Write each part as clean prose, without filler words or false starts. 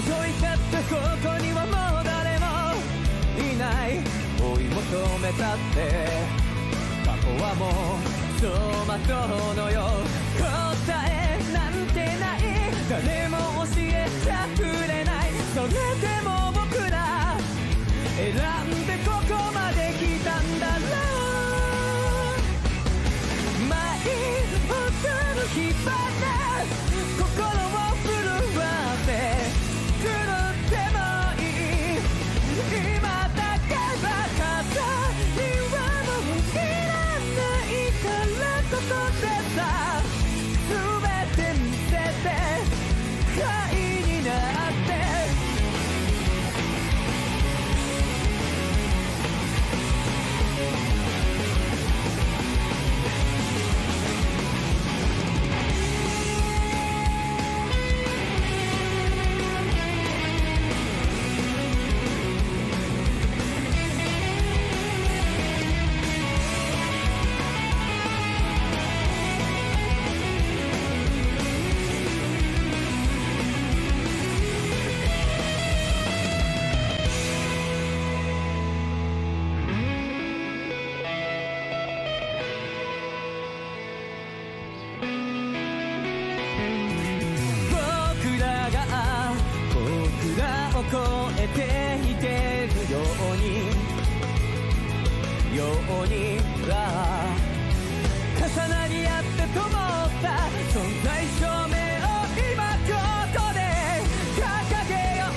いたってここにはもう誰もいない。追い求めたって過去はもう走馬灯のよ。答えなんてない、誰も教えちゃくれない。それでも僕ら選んでここまで来たんだろう。舞い踊る火花、心を震わせ狂ってもいい。今だけは肩にはもういらないからここでさ全て見せて灰になって。超えていけるように重なり合ってと思った存在証明を今ここで掲げよう。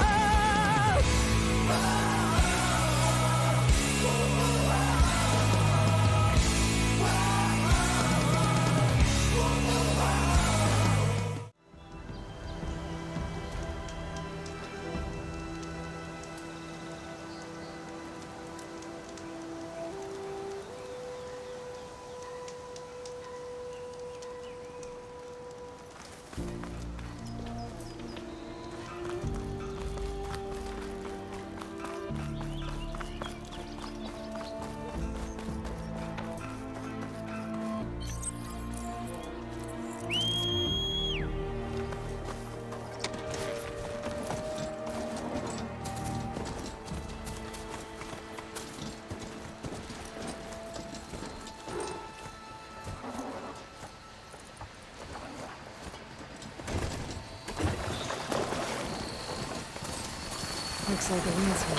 Looks like it needs one.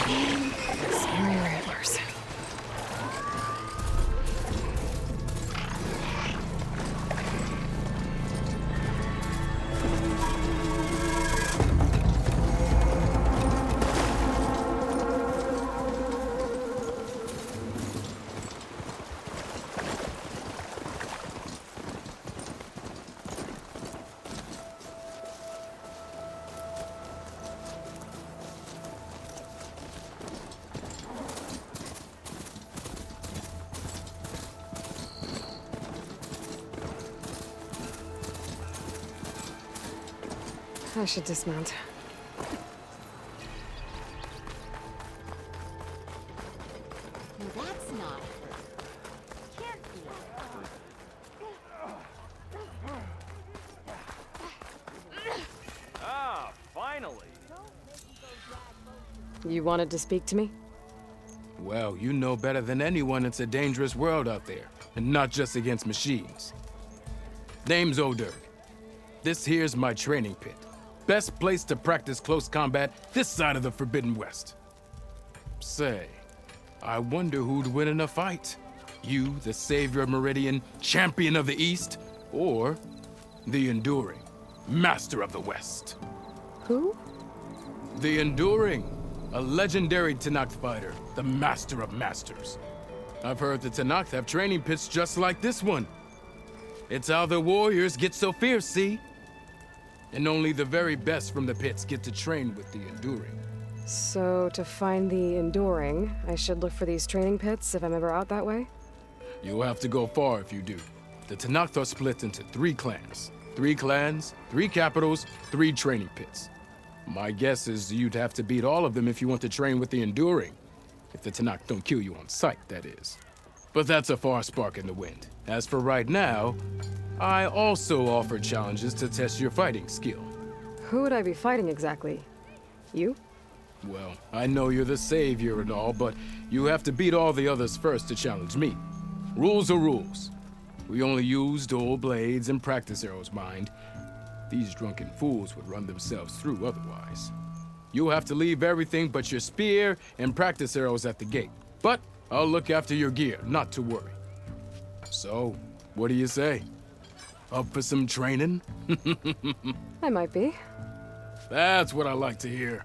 Scary rattlers. I should dismount. Now that's not her. Can't be. Ah, finally. You wanted to speak to me? Well, you know better than anyone it's a dangerous world out there, and not just against machines. Name's Odur. This here's my training pit. Best place to practice close combat this side of the Forbidden West. Say, I wonder who'd win in a fight. You, the savior of Meridian, champion of the East, or the Enduring, master of the West. Who? The Enduring, a legendary Tenakth fighter, the master of masters. I've heard the Tenakth have training pits just like this one. It's how the warriors get so fierce, see? And only the very best from the pits get to train with the Enduring. So, to find the Enduring, I should look for these training pits if I'm ever out that way? You'll have to go far if you do. The Tenakth are split into 3 clans. 3 clans, 3 capitals, 3 training pits. My guess is you'd have to beat all of them if you want to train with the Enduring. If the Tenakth don't kill you on sight, that is. But that's a far spark in the wind. As for right now, I also offer challenges to test your fighting skill. Who would I be fighting exactly? You? Well, I know you're the savior and all, but you have to beat all the others first to challenge me. Rules are rules. We only use dual blades and practice arrows, mind. These drunken fools would run themselves through otherwise. You'll have to leave everything but your spear and practice arrows at the gate. But I'll look after your gear, not to worry. So, what do you say? Up for some training? I might be. That's what I like to hear.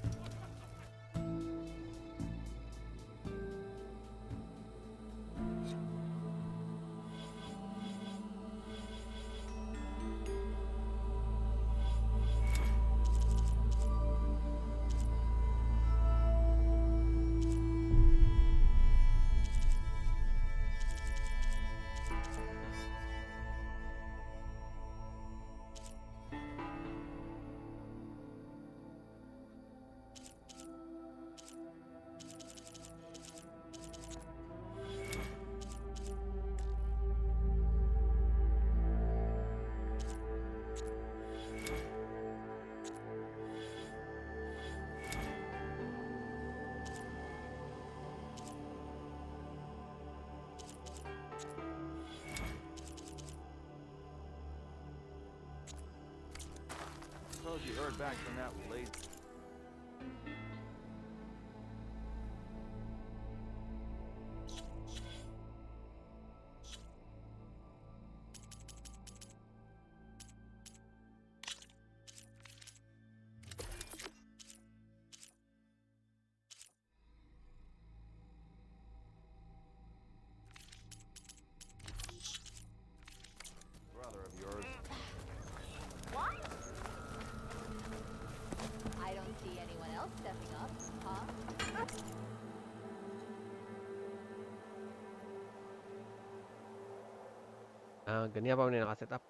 Suppose you heard back from that lady. Brother of yours. What? I don't see anyone else stepping up, huh? Ganyan pa ako nakaset up.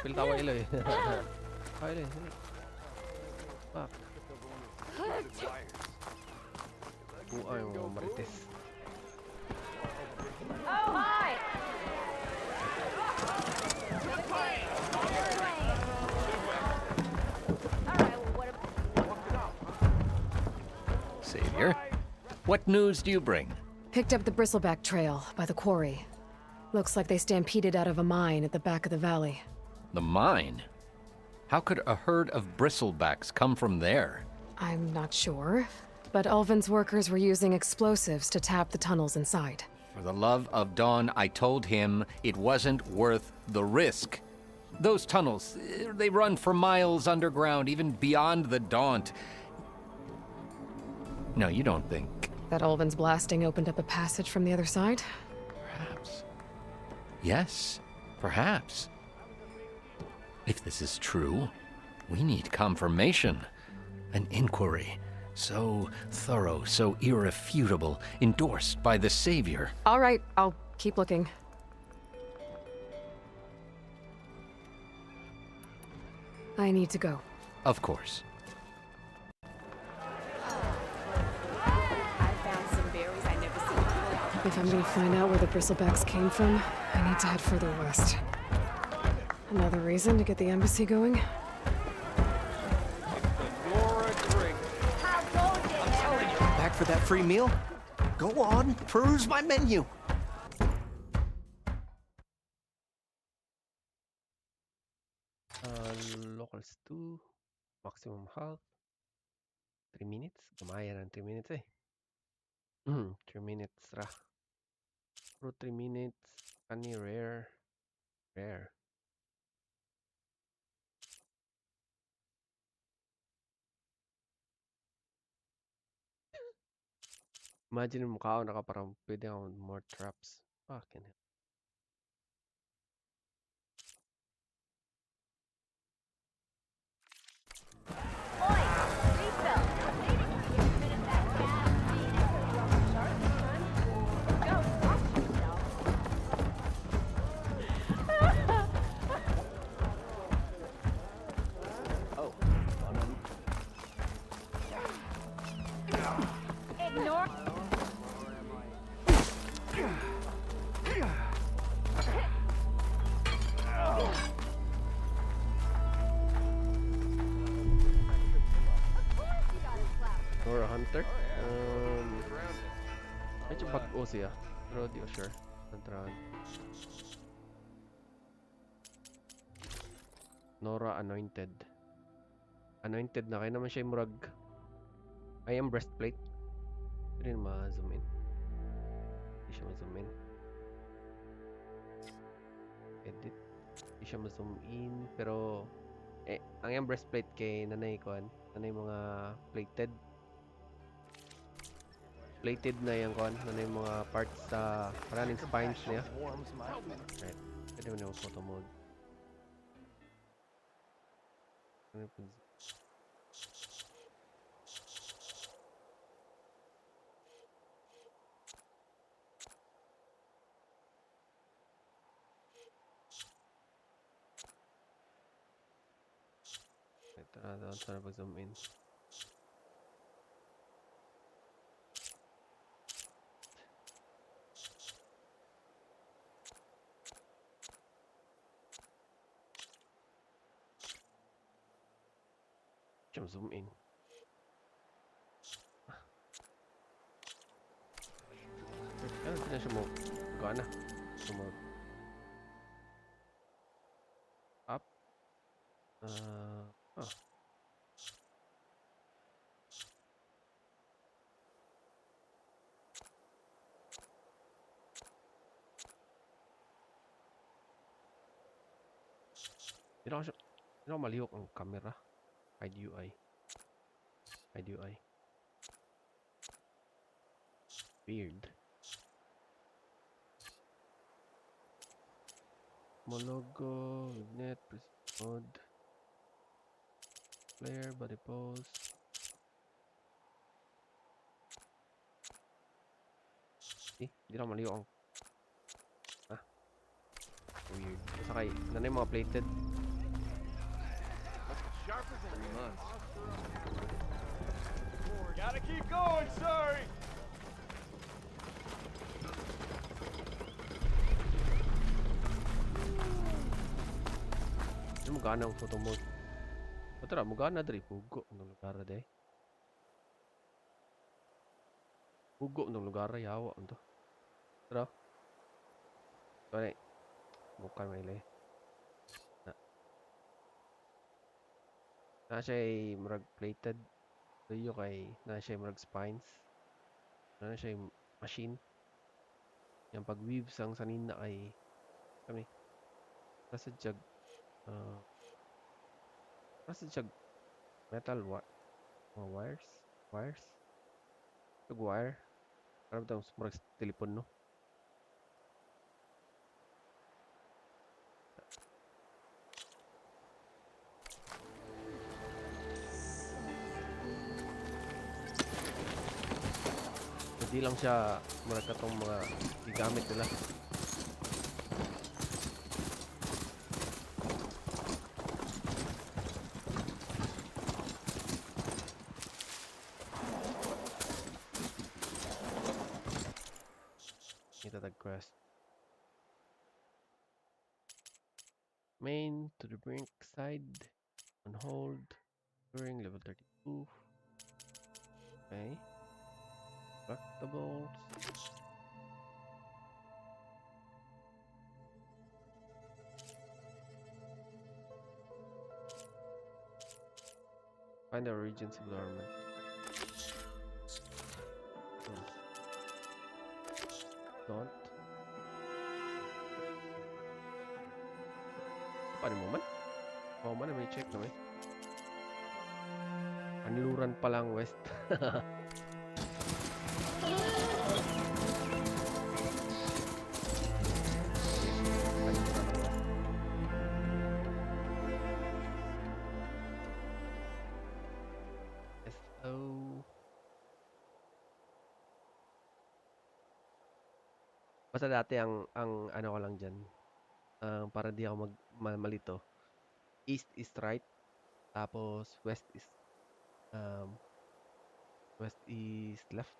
Pil tawa ilo eh. Tawa ilo eh. Fuck. Buhay yung mga marites. Oh, hi! Alright, well, what about... Savior, what news do you bring? Picked up the bristleback trail by the quarry. Looks like they stampeded out of a mine at the back of the valley. The mine? How could a herd of bristlebacks come from there? I'm not sure, but Ulvin's workers were using explosives to tap the tunnels inside. For the love of Dawn, I told him it wasn't worth the risk. Those tunnels, they run for miles underground, even beyond the Daunt. No, you don't think. That Ulvin's blasting opened up a passage from the other side? Perhaps. Yes, perhaps. If this is true, we need confirmation. An inquiry. So thorough, so irrefutable, endorsed by the Savior. All right, I'll keep looking. I need to go. Of course. I found some berries I never seen before. If I'm gonna find out where the bristlebacks came from, I need to head further west. Another reason to get the embassy going? Back for that free meal? Go on, peruse my menu. Locals 2. Maximum health. 3 minutes? Gumaya ng 3 minutes eh. 3 minutes ra. Pro 3 minutes. Any rare. Rare. Imagine yung mukha ko nakaparang pwede ako more traps. Fucking hell. Ignore. Or a hunter? Medyo bago siya. Pero di ko sure. Nantrahan. Nora Anointed. Anointed na. Kaya naman siya yung murag. I am breastplate. Hindi rin ma-zoom in. Hindi siya ma-zoom in. Edit. Hindi siya ma-zoom in. Pero ang yung breastplate kay nanay ko. Nanay mga plated. Plated na yung kon. Nanay mga parts sa paraning spines niya. Right. Pwede mo na yung photo mode. Ano yung ito na doon sa pag-zoom in. Siya zoom in. Ano hindi na siya mo? Gawin na. Sumod. Up. Hindi ako malihok ang camera. Hide UI. Hide UI. Weird. Logo, Vignet, mode. Player, body pose. Hindi ako malihok ang weird. Basta kay, nanay mga plated. Sharp as 3 months. Gotta keep going, sorry! Hindi mo gana ang photo mode. Tara, mo gana dari pugo ng lugar day. Pugo ng lugar yawa unto. Tara. Tara. Bukan may le. Na siya murag plated. Tuyo kay na siya murag spines. Na siya machine. Yang pag-weave sang sanina ay kami. Nasa jag metal wires. Pag wire. Parang ito murag telepon no. Hindi lang siya murag katong mga gigamit nila. Itatag quest. Main to the brink side. On hold. During level 32. Okay. Collectibles. Find the regions of government. Don't. Paano mo man? Oo man, may check na may. Anluran pa lang west. Basta dati ang ano ko lang diyan. Para di ako malito. East is right. Tapos west is left.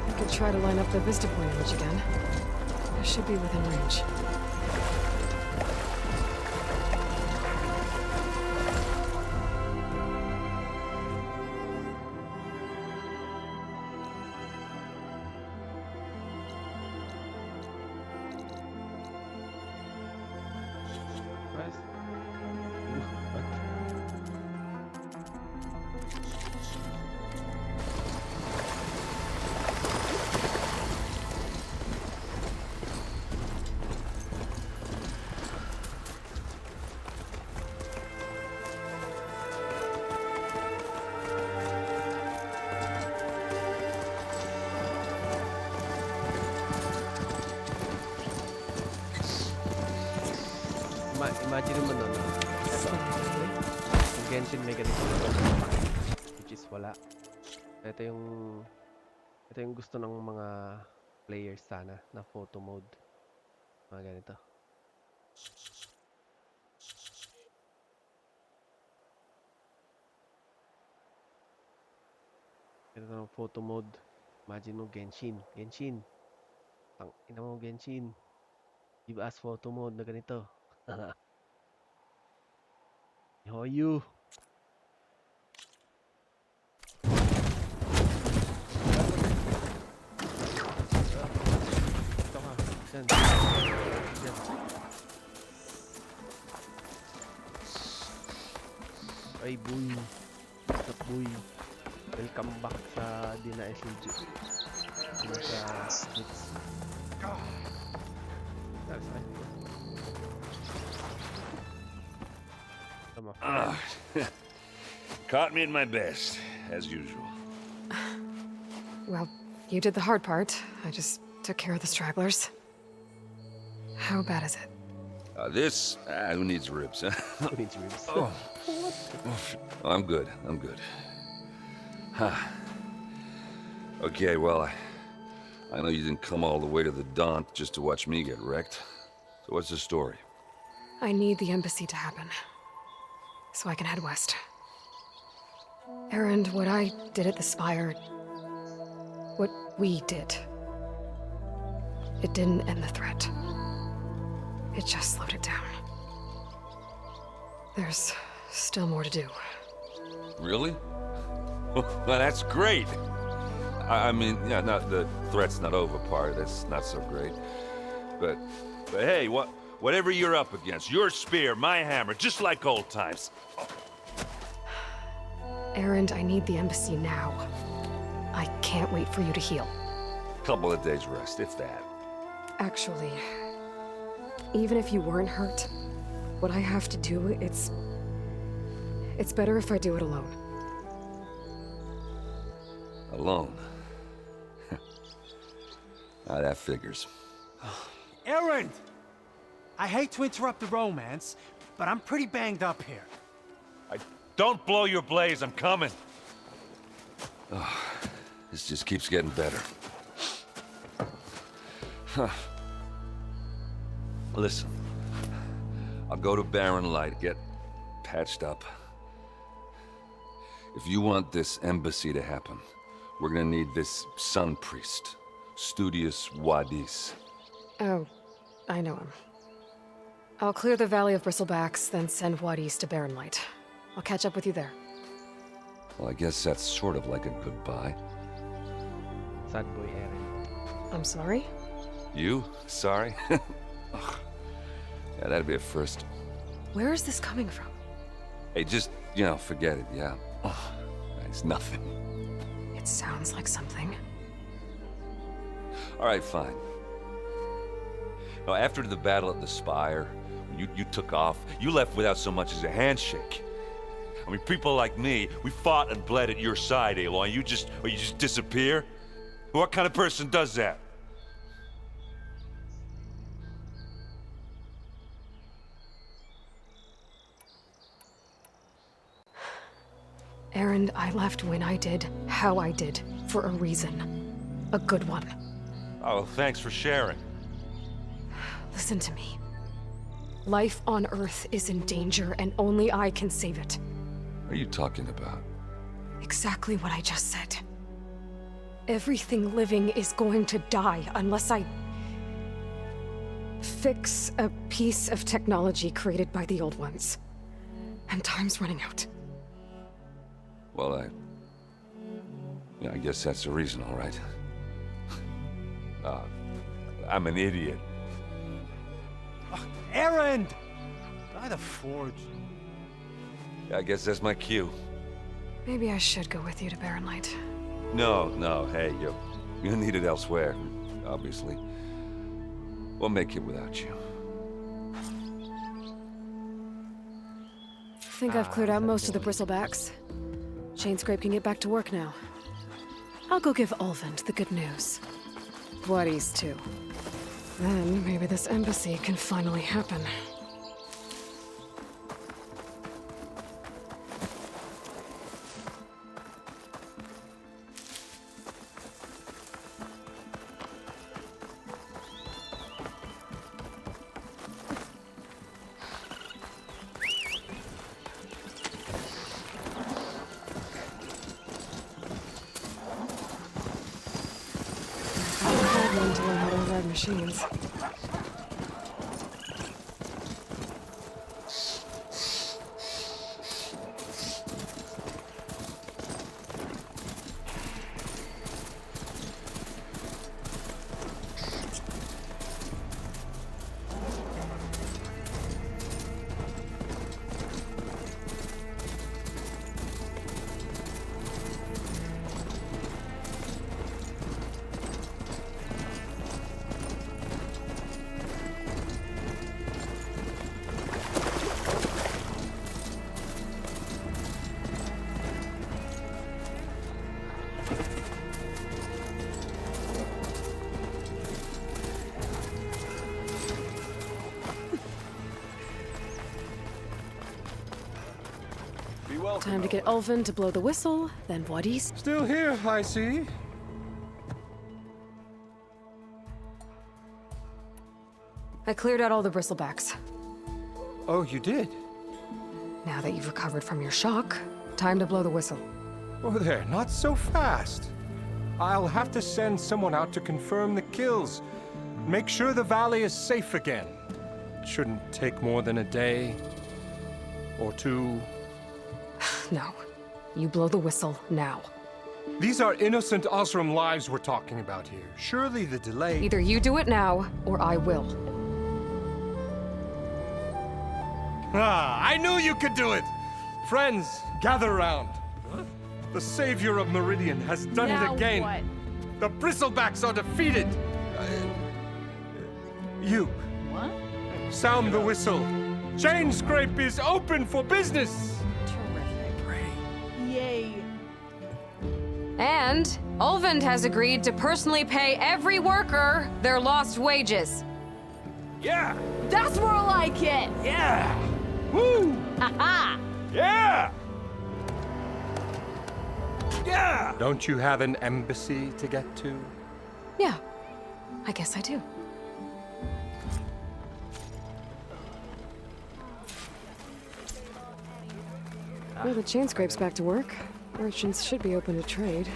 I could try to line up the Vista Point image again. I should be within range. Press. What? Imagine mo nun, yung Genshin may ganito which is wala. Ito yung gusto ng mga players sana na photo mode. Mga ganito. Ganito ng photo mode. Imagine mo Genshin. Ina mo Genshin. Give us photo mode na ganito. Hoyu. Ito nga. Diyan. Diyan. Ay, boy. What's up, boy? Welcome back sa Dina SLG. Dina sa Blitz. That's fine. Caught me at my best, as usual. Well, you did the hard part. I just took care of the stragglers. How bad is it? Who needs ribs, huh? Who needs ribs? Oh, I'm good. Huh. Okay, well, I know you didn't come all the way to the Daunt just to watch me get wrecked. So what's the story? I need the embassy to happen, so I can head west. Erend, what I did at the Spire, what we did, it didn't end the threat. It just slowed it down. There's still more to do. Really? Well, that's great. I mean, yeah, not the threat's not over part. That's not so great. But hey, whatever you're up against, your spear, my hammer, just like old times. Erend, I need the embassy now. I can't wait for you to heal. Couple of days rest, if that. Actually, even if you weren't hurt, what I have to do, it's better if I do it alone. Alone? Now that figures. Erend! I hate to interrupt the romance, but I'm pretty banged up here. Don't blow your blaze, I'm coming. This just keeps getting better. Huh. Listen, I'll go to Barren Light, get patched up. If you want this embassy to happen, we're gonna need this sun priest, Studious Wadis. Oh, I know him. I'll clear the Valley of Bristlebacks, then send Wadis to Barren Light. I'll catch up with you there. Well, I guess that's sort of like a goodbye. Sad boy Erend. I'm sorry? You? Sorry? Ugh. Yeah, that'd be a first. Where is this coming from? Hey, just, forget it, yeah? Ugh. It's nothing. It sounds like something. All right, fine. Now, after the battle at the Spire, when you took off, you left without so much as a handshake. I mean, people like me, we fought and bled at your side, Aloy. You just disappear? What kind of person does that? Erend, I left when I did, how I did, for a reason. A good one. Oh, well, thanks for sharing. Listen to me. Life on Earth is in danger, and only I can save it. What are you talking about? Exactly what I just said. Everything living is going to die unless I fix a piece of technology created by the old ones. And time's running out. Well, I guess that's the reason, all right. I'm an idiot. Erend! By the forge. I guess that's my cue. Maybe I should go with you to Barren Light. No, hey, you're needed elsewhere, obviously. We'll make it without you. I think I've cleared out most of the bristlebacks. Chainscrape can get back to work now. I'll go give Ulvund the good news. Bloodies too. Then maybe this embassy can finally happen. To learn how to ride machines. Time to get Ulvund to blow the whistle, then Wadis. Still here, I see. I cleared out all the bristlebacks. Oh, you did? Now that you've recovered from your shock, time to blow the whistle. Oh, there, not so fast. I'll have to send someone out to confirm the kills. Make sure the valley is safe again. It shouldn't take more than a day or two. No. You blow the whistle now. These are innocent Osram lives we're talking about here. Surely the delay... Either you do it now, or I will. Ah, I knew you could do it! Friends, gather round. The savior of Meridian has done it again. What? The bristlebacks are defeated. You. What? Sound the whistle. Chainscrape is open for business. Terrific. Yay. And Ulvund has agreed to personally pay every worker their lost wages. Yeah! That's more like it. Yeah! Woo! Haha. Yeah! Yeah! Don't you have an embassy to get to? Yeah, I guess I do. Well, the Chainscrape's back to work. Merchants should be open to trade.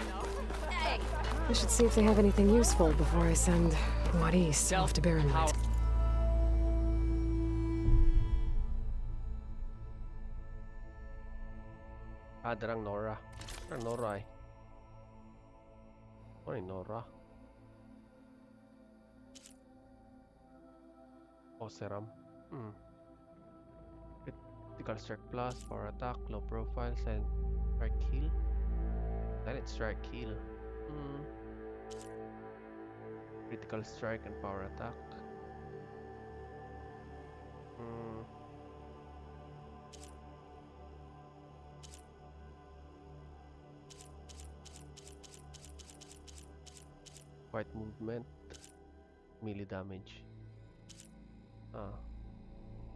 I should see if they have anything useful before I send Wadis off to Barren Light. Darang Nora. Darang Nora ay. Ano yung Nora? Serum. Critical strike plus, power attack, low profile, and strike kill. Then it's strike kill. Critical strike and power attack. Quiet movement, melee damage.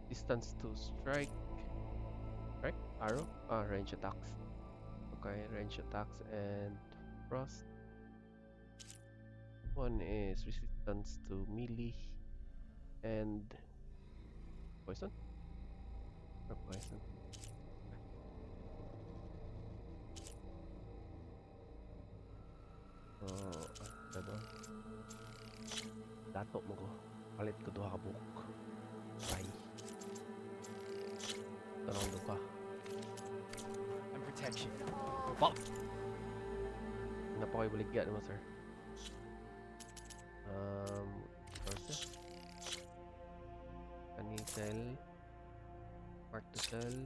Distance to strike. Strike? Arrow? Range attacks. Okay, range attacks and frost. One is resistance to melee and poison? Or poison? Ano doon? Dato mo ko. Palit ko duha ka buhok. Bye. Tanong ka. And protection. Pop! Napakay baligya naman, sir. Sources. Ani sell. Mark to sell.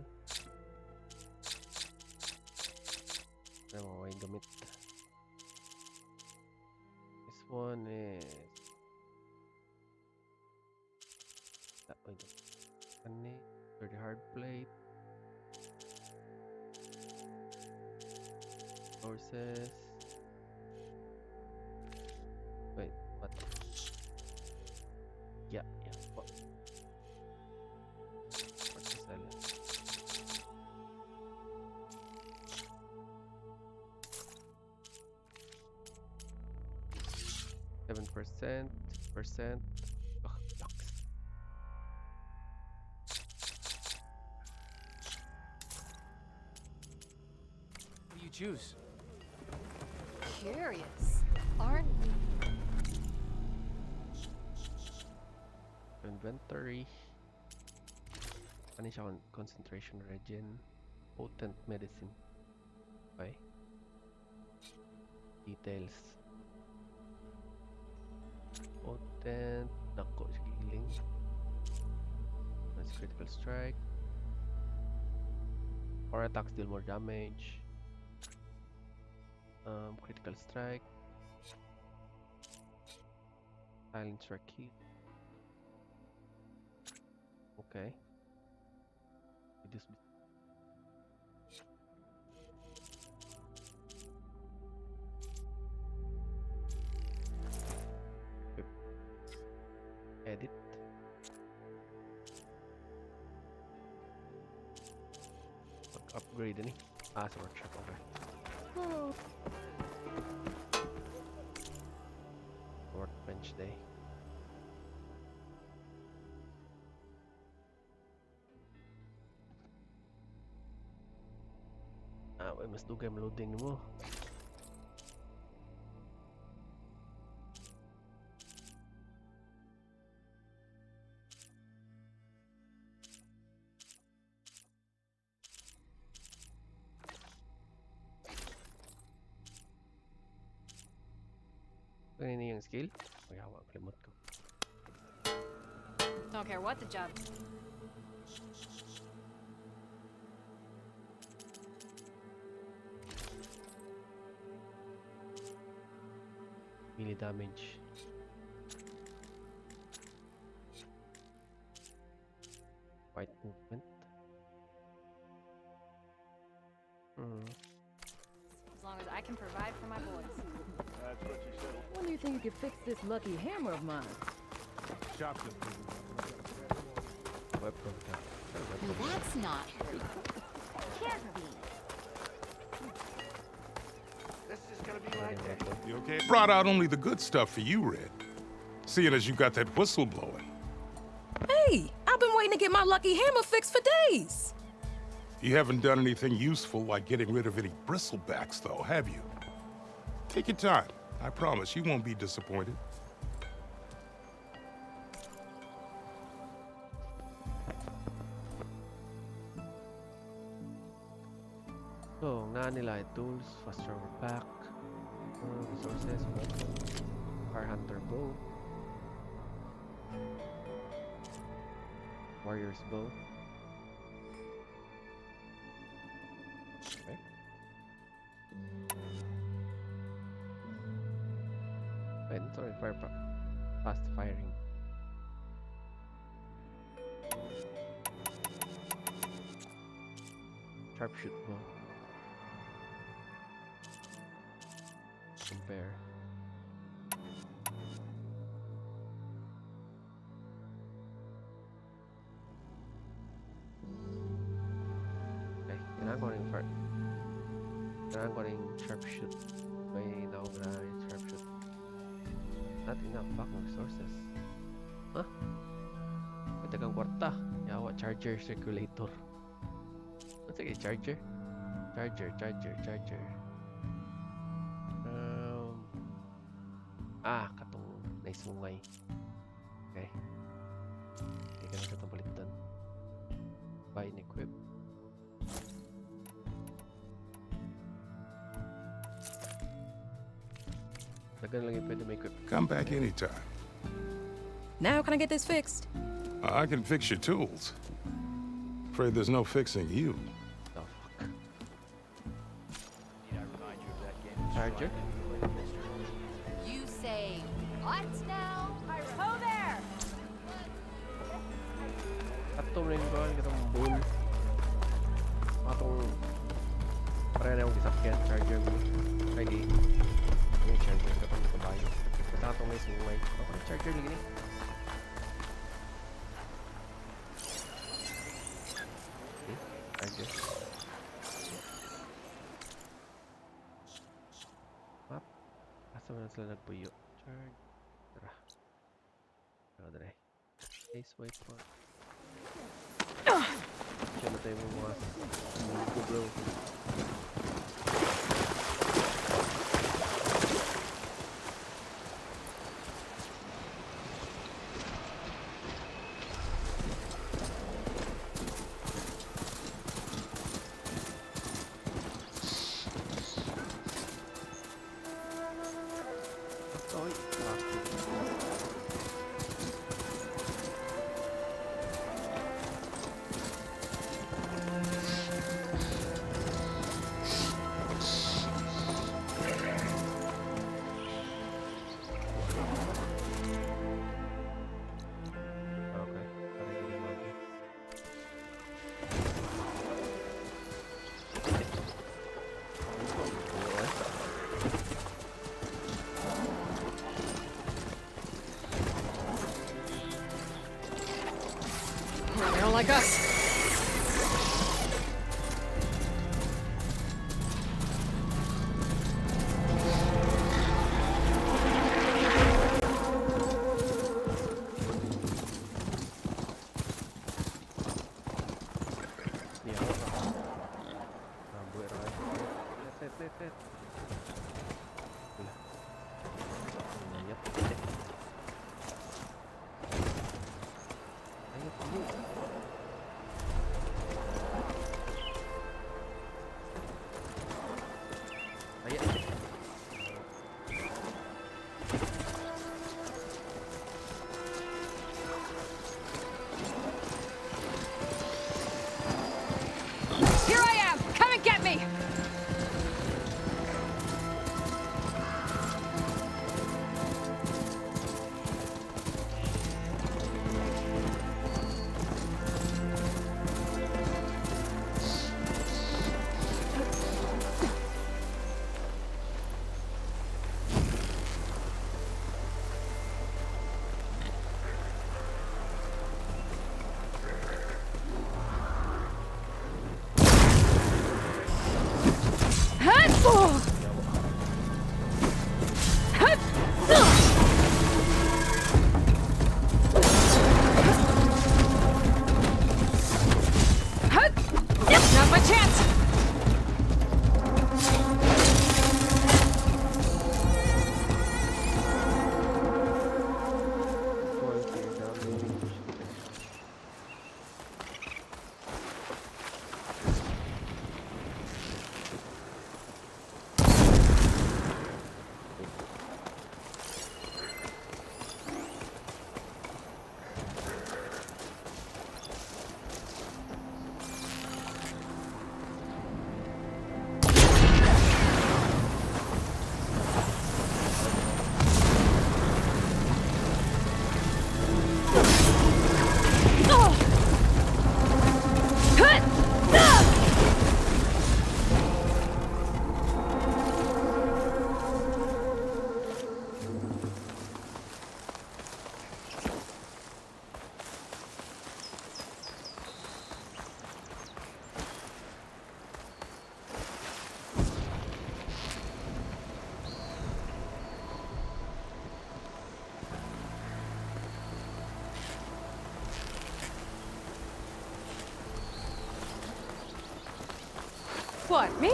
Ano mo may gamit. This one is that way. Ani 30 hard plate. Sources. Wait, what? Yeah. What? Mark to sell. 7%, 6%. Ugh, ducks. What do you choose? Curious, aren't we? Inventory. Ano siya? Concentration regen. Potent medicine. Okay. Details. Potent. Nako, healing. That's critical strike. Or attacks deal more damage. Critical strike. Silent strike key. Okay. Reduce. Edit. Upgrade ini. Sa workshop. Okay. Workbench day. May mas dugay loading mo. Ano yung skill? Magawa, kalimot ko. Don't care what the job. Melee damage. White movement. As long as I can provide for my boys. That's what you said. When do you think you could fix this lucky hammer of mine? Shoplifting. Weapon. That's not her. Can't be. This is gonna be my day. You okay? Brought out only the good stuff for you, Red. Seeing as you got that whistle blowing. Hey, I've been waiting to get my lucky hammer fixed for days. You haven't done anything useful like getting rid of any bristlebacks, though, have you? Take your time. I promise you won't be disappointed. So, nga nila tools, fast travel pack, resources, weapon, fire hunter bow, warrior's bow. Okay. Wait, sorry, fire pack. Fast firing. Sharpshoot bow. Compare. Okay, kailangan ko rin sharpshoot. May naubra na rin sharpshoot. Not enough back resources. Huh? Pwede kang kwarta. Yawa, charger, circulator. Sige, charger. Charger. Katong naisungay. Okay. Hindi ka na katong palitan. Buy and equip. Dagan lang yung pwede may equip. Come back anytime. Now can I get this fixed? I can fix your tools. Afraid there's no fixing you. Oh, fuck. Charger? You say what now? Ho there! Atong rin ko, katong bull. Atong pareha na akong gisakyan. Charger mo. Ready. Yung charger katong kabayo. Basta katong may sungay. Okay, charger lagi ni. Charger. Map. Asa mo na sila nagpuyo? Charge. Tara. Tara, tara. Ace waypoint. Siya na tayo mga ko bro. They don't like us. Here I am! Come and get me! Now's my chance! What, me?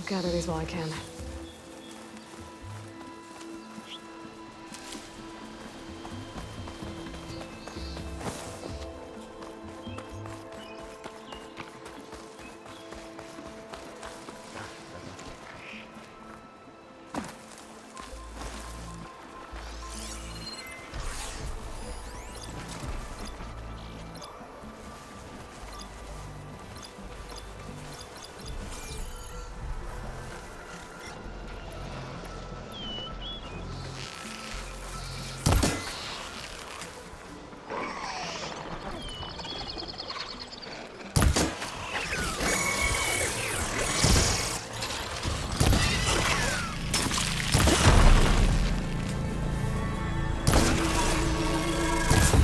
gather these while I can.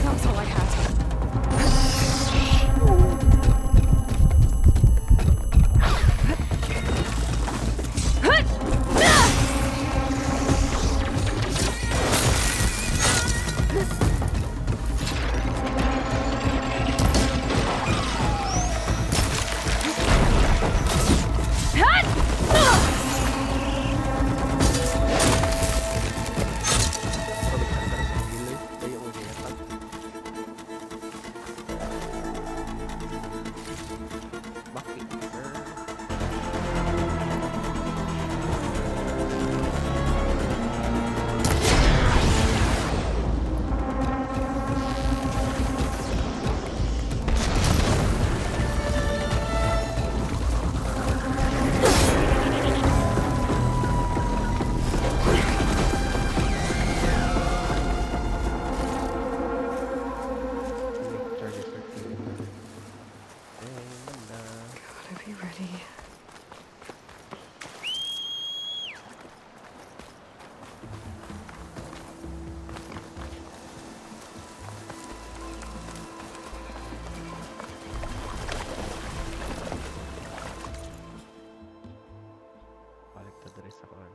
That was all I had. Gotta be ready. Balik na diri sa kuan.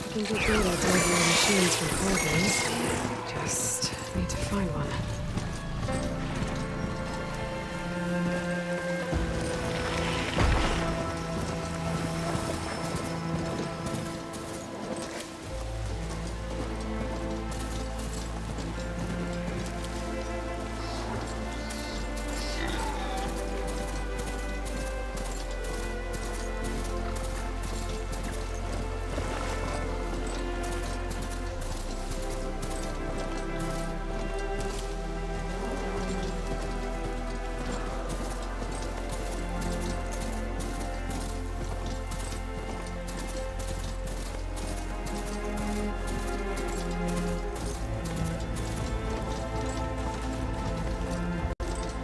I can get data delivering machines from programs. Just need to find one.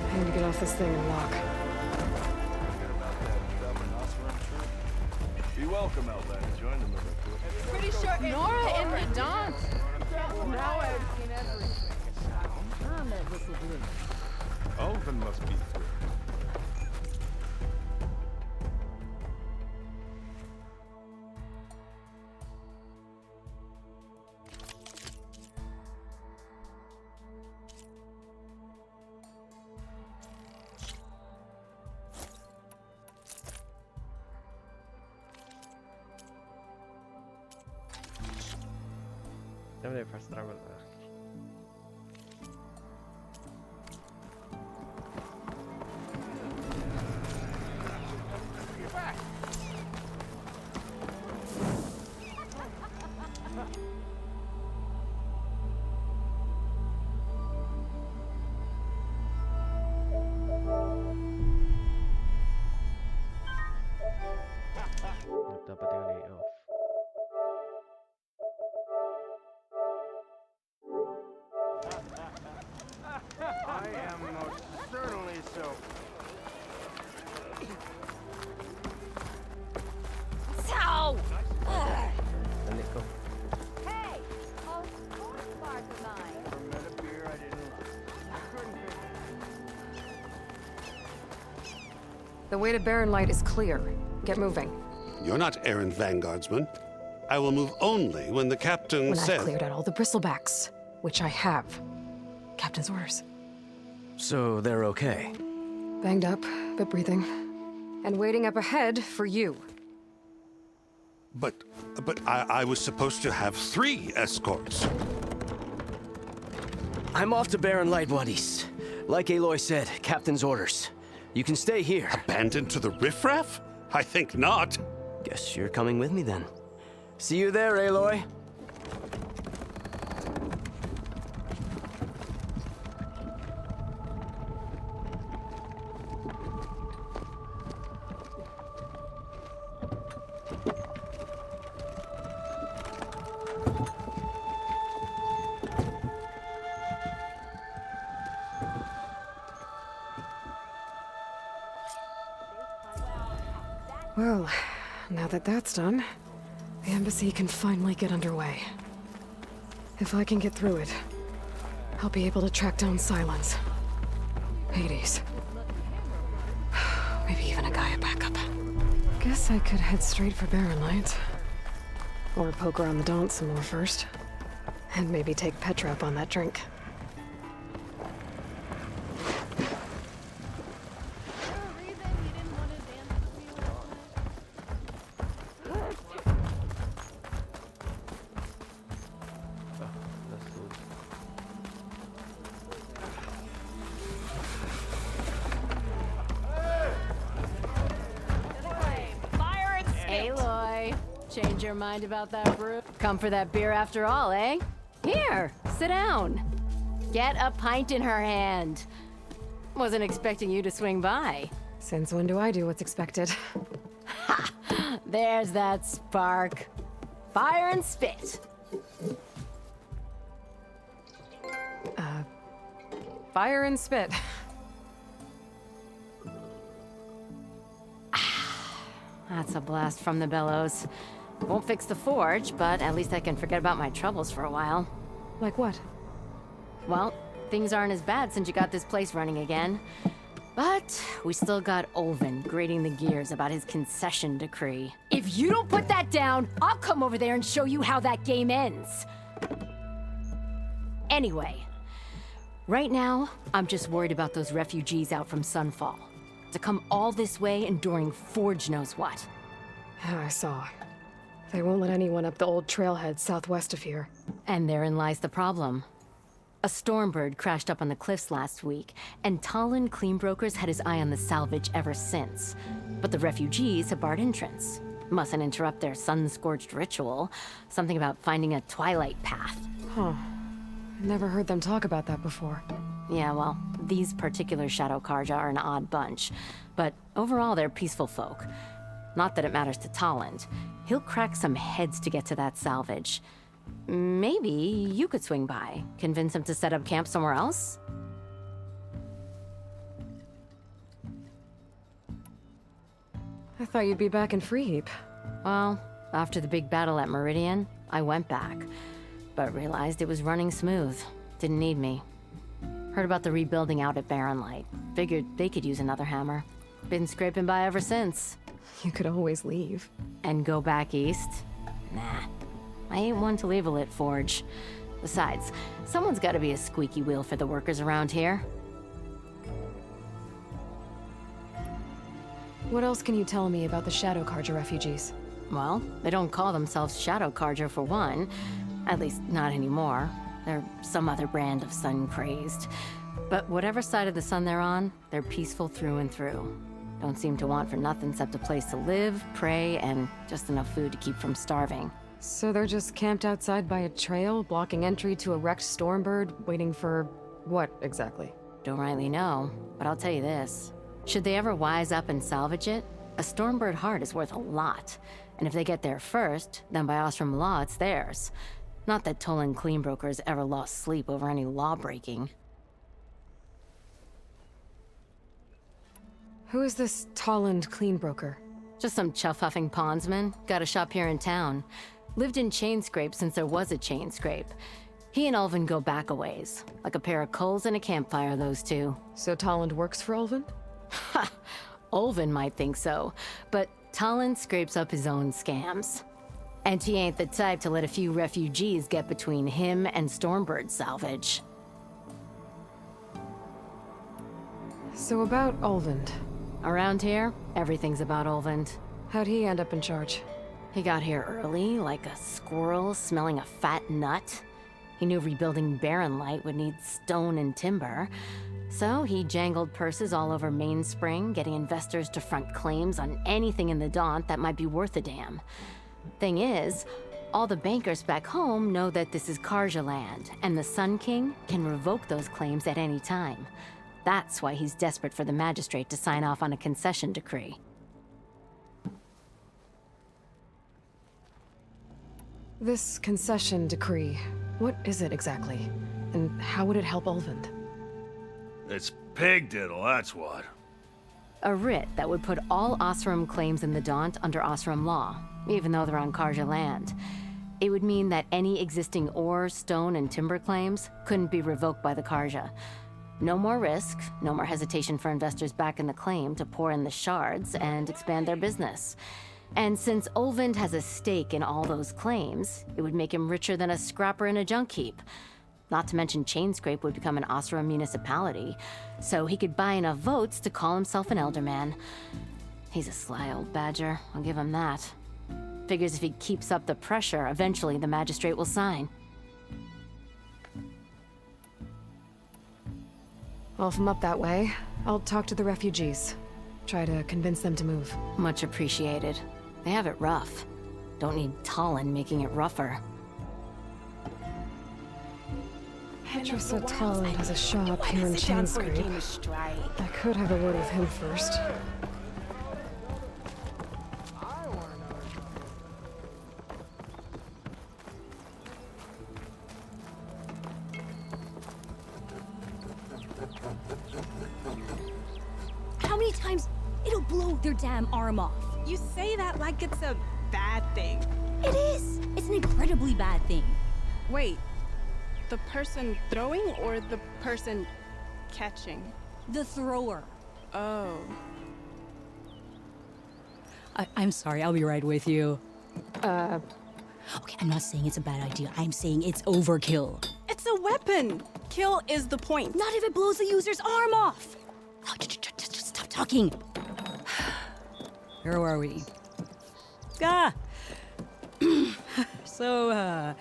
I need to get off this thing and walk. Be welcome, Outlander. Join them if I could. Pretty sure Nora and the dance. Now I've seen everything. Elvin must be thrilled. Dami na fast travel. The way to Barren Light is clear. Get moving. You're not errant vanguardsman. I will move only when the captain When says... I've cleared out all the bristlebacks, which I have. Captain's orders. So they're okay? Banged up, but breathing. And waiting up ahead for you. But I was supposed to have 3 escorts. I'm off to Barren Light, Wadis. Like Aloy said, Captain's orders. You can stay here. Abandoned to the riffraff? I think not. Guess you're coming with me then. See you there, Aloy. Well, now that that's done, the embassy can finally get underway. If I can get through it, I'll be able to track down Silence. Hades. Maybe even a Gaia backup. Guess I could head straight for Barren Light. Or poke around the Daunt some more first. And maybe take Petra up on that drink. Aloy, change your mind about that brew? Come for that beer after all, eh? Here, sit down. Get a pint in her hand. Wasn't expecting you to swing by. Since when do I do what's expected? Ha! There's that spark. Fire and spit. Fire and spit. That's a blast from the bellows. Won't fix the forge, but at least I can forget about my troubles for a while. Like what? Well, things aren't as bad since you got this place running again. But we still got Olvin grating the gears about his concession decree. If you don't put that down, I'll come over there and show you how that game ends. Anyway, right now, I'm just worried about those refugees out from Sunfall. To come all this way enduring Forge knows what. Yeah, I saw. They won't let anyone up the old trailhead southwest of here. And therein lies the problem. A Stormbird crashed up on the cliffs last week, and Talon Cleanbrokers had his eye on the salvage ever since. But the refugees have barred entrance. Mustn't interrupt their sun-scorched ritual. Something about finding a twilight path. Huh. Never heard them talk about that before. Yeah, well, these particular Shadow Karja are an odd bunch. But overall, they're peaceful folk. Not that it matters to Talon. He'll crack some heads to get to that salvage. Maybe you could swing by, convince him to set up camp somewhere else? I thought you'd be back in Freeheap. Well, after the big battle at Meridian, I went back. But realized it was running smooth. Didn't need me. Heard about the rebuilding out at Barren Light. Figured they could use another hammer. Been scraping by ever since. You could always leave. And go back east? Nah. I ain't one to leave a lit forge. Besides, someone's gotta be a squeaky wheel for the workers around here. What else can you tell me about the Shadow Karja refugees? Well, they don't call themselves Shadow Karja for one. At least, not anymore. They're some other brand of sun-crazed. But whatever side of the sun they're on, they're peaceful through and through. Don't seem to want for nothing except a place to live, pray, and just enough food to keep from starving. So they're just camped outside by a trail, blocking entry to a wrecked Stormbird, waiting for what exactly? Don't rightly know, but I'll tell you this. Should they ever wise up and salvage it, a Stormbird heart is worth a lot. And if they get there first, then by Ostrom law, it's theirs. Not that Tolan Cleanbrokers ever lost sleep over any law-breaking. Who is this Tolland Cleanbroker? Just some chuff-huffing pondsman. Got a shop here in town. Lived in Chainscrape since there was a Chainscrape. He and Ulvin go back a ways. Like a pair of coals and a campfire, those two. So Tolland works for Ulvin? Ha! Olvin might think so, but Talon scrapes up his own scams. And he ain't the type to let a few refugees get between him and Stormbird salvage. So about Olvend. Around here, everything's about Olvend. How'd he end up in charge? He got here early, like a squirrel smelling a fat nut. He knew rebuilding Barren Light would need stone and timber. So he jangled purses all over Mainspring, getting investors to front claims on anything in the Daunt that might be worth a damn. Thing is, all the bankers back home know that this is Karja land, and the Sun King can revoke those claims at any time. That's why he's desperate for the magistrate to sign off on a concession decree. This concession decree, what is it exactly? And how would it help Olvend? It's pig diddle, that's what. A writ that would put all Osram claims in the Daunt under Osram law, even though they're on Karja land. It would mean that any existing ore, stone, and timber claims couldn't be revoked by the Karja. No more risk, no more hesitation for investors back in the claim to pour in the shards and expand their business. And since Olvend has a stake in all those claims, it would make him richer than a scrapper in a junk heap. Not to mention Chainscrape would become an Osram municipality, so he could buy enough votes to call himself an elderman. He's a sly old badger, I'll give him that. Figures if he keeps up the pressure, eventually the magistrate will sign. Well, if I'm up that way, I'll talk to the refugees. Try to convince them to move. Much appreciated. They have it rough. Don't need Talon making it rougher. Petra said Talon has a shop here in Chainscrape. I could have a word with him first. How many times it'll blow their damn arm off? You say that like it's a bad thing. It is! It's an incredibly bad thing. Wait, the person throwing or the person catching? The thrower. Oh. I'm sorry, I'll be right with you. Okay, I'm not saying it's a bad idea. I'm saying it's overkill. It's a weapon. Kill is the point. Not if it blows the user's arm off. Oh, just stop talking. Where are we? So,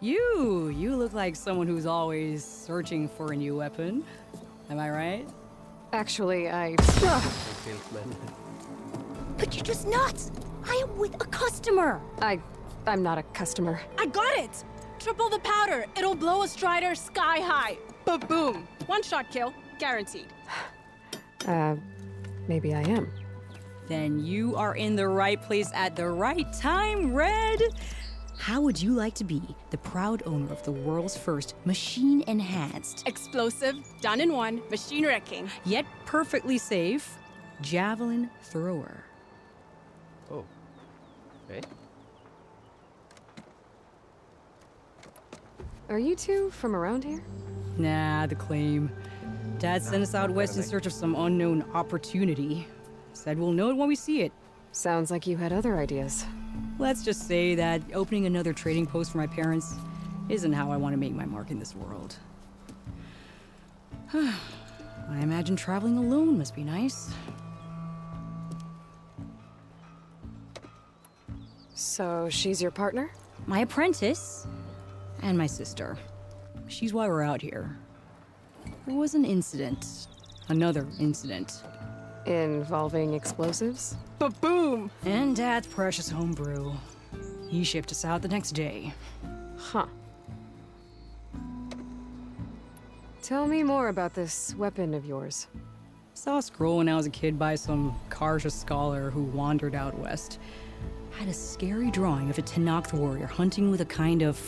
you look like someone who's always searching for a new weapon. Am I right? Actually, But you're just nuts! I am with a customer! I'm not a customer. I got it! Triple the powder. It'll blow a Strider sky high. Ba-boom. One shot kill. Guaranteed. Maybe I am. Then you are in the right place at the right time, Red! How would you like to be the proud owner of the world's first machine-enhanced, Explosive, done in one, machine wrecking, yet perfectly safe, javelin thrower? Oh. Okay. Are you two from around here? Nah, the claim. Dad sent us out west in search of some unknown opportunity. Said we'll know it when we see it. Sounds like you had other ideas. Let's just say that opening another trading post for my parents isn't how I want to make my mark in this world. I imagine traveling alone must be nice. So she's your partner? My apprentice and my sister. She's why we're out here. There was an incident. Another incident. Involving explosives? Ba-boom! And Dad's precious homebrew. He shipped us out the next day. Huh. Tell me more about this weapon of yours. Saw a scroll when I was a kid by some Karja scholar who wandered out west. Had a scary drawing of a Tenakth warrior hunting with a kind of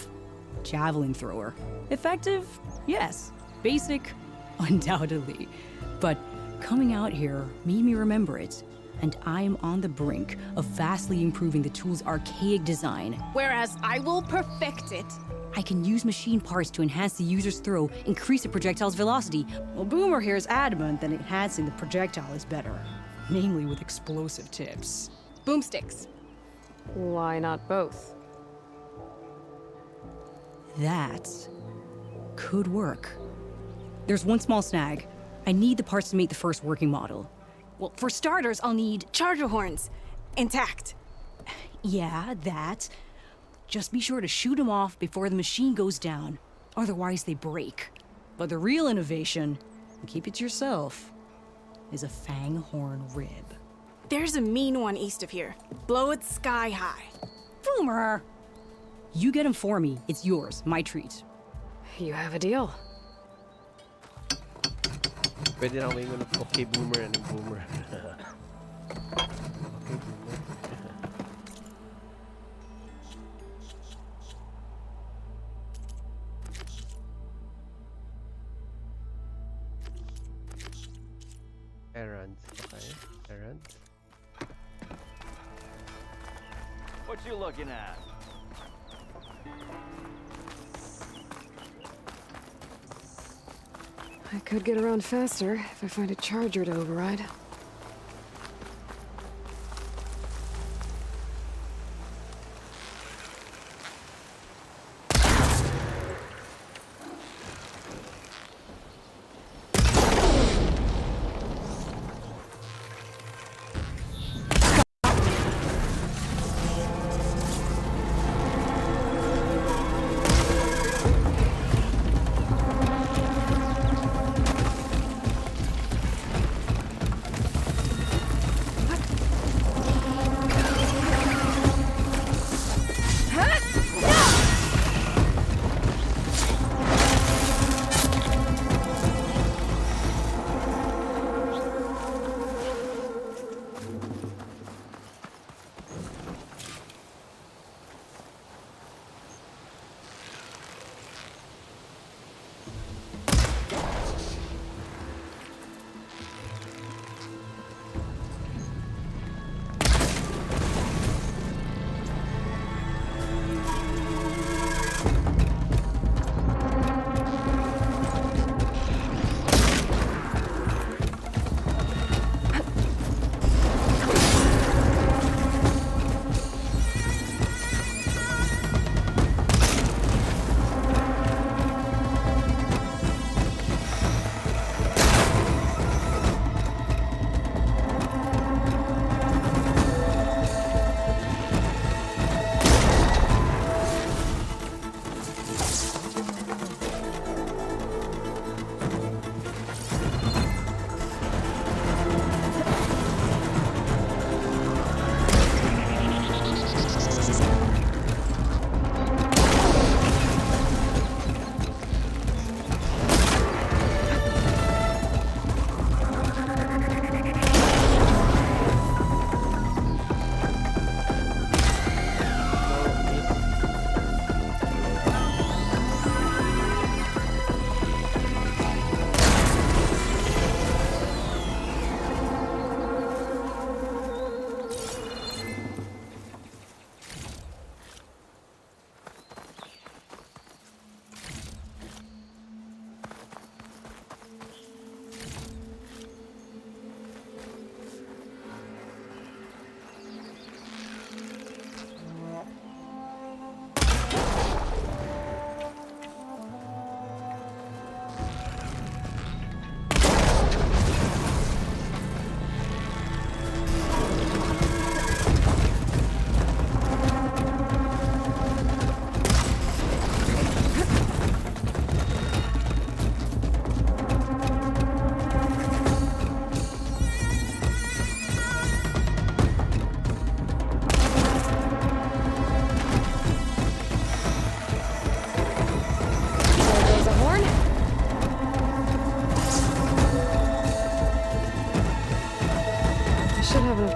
javelin thrower. Effective? Yes. Basic? Undoubtedly. But coming out here made me remember it, and I'm on the brink of vastly improving the tool's archaic design. Whereas I will perfect it. I can use machine parts to enhance the user's throw, increase the projectile's velocity. Well, Boomer here is adamant that enhancing the projectile is better. namely with explosive tips. Boomsticks. Why not both? That could work. There's one small snag. I need the parts to make the first working model. Well, for starters, I'll need charger horns. Intact. Yeah, that. Just be sure to shoot them off before the machine goes down. Otherwise, they break. But the real innovation, and keep it to yourself, is a fang horn rib. There's a mean one east of here. Blow it sky high. Boomer! You get him for me. It's yours. My treat. You have a deal. Pwede na ako ingon ng okay boomer and boomer. Okay boomer. Errands. Okay. Errands. What you looking at? I could get around faster if I find a charger to override.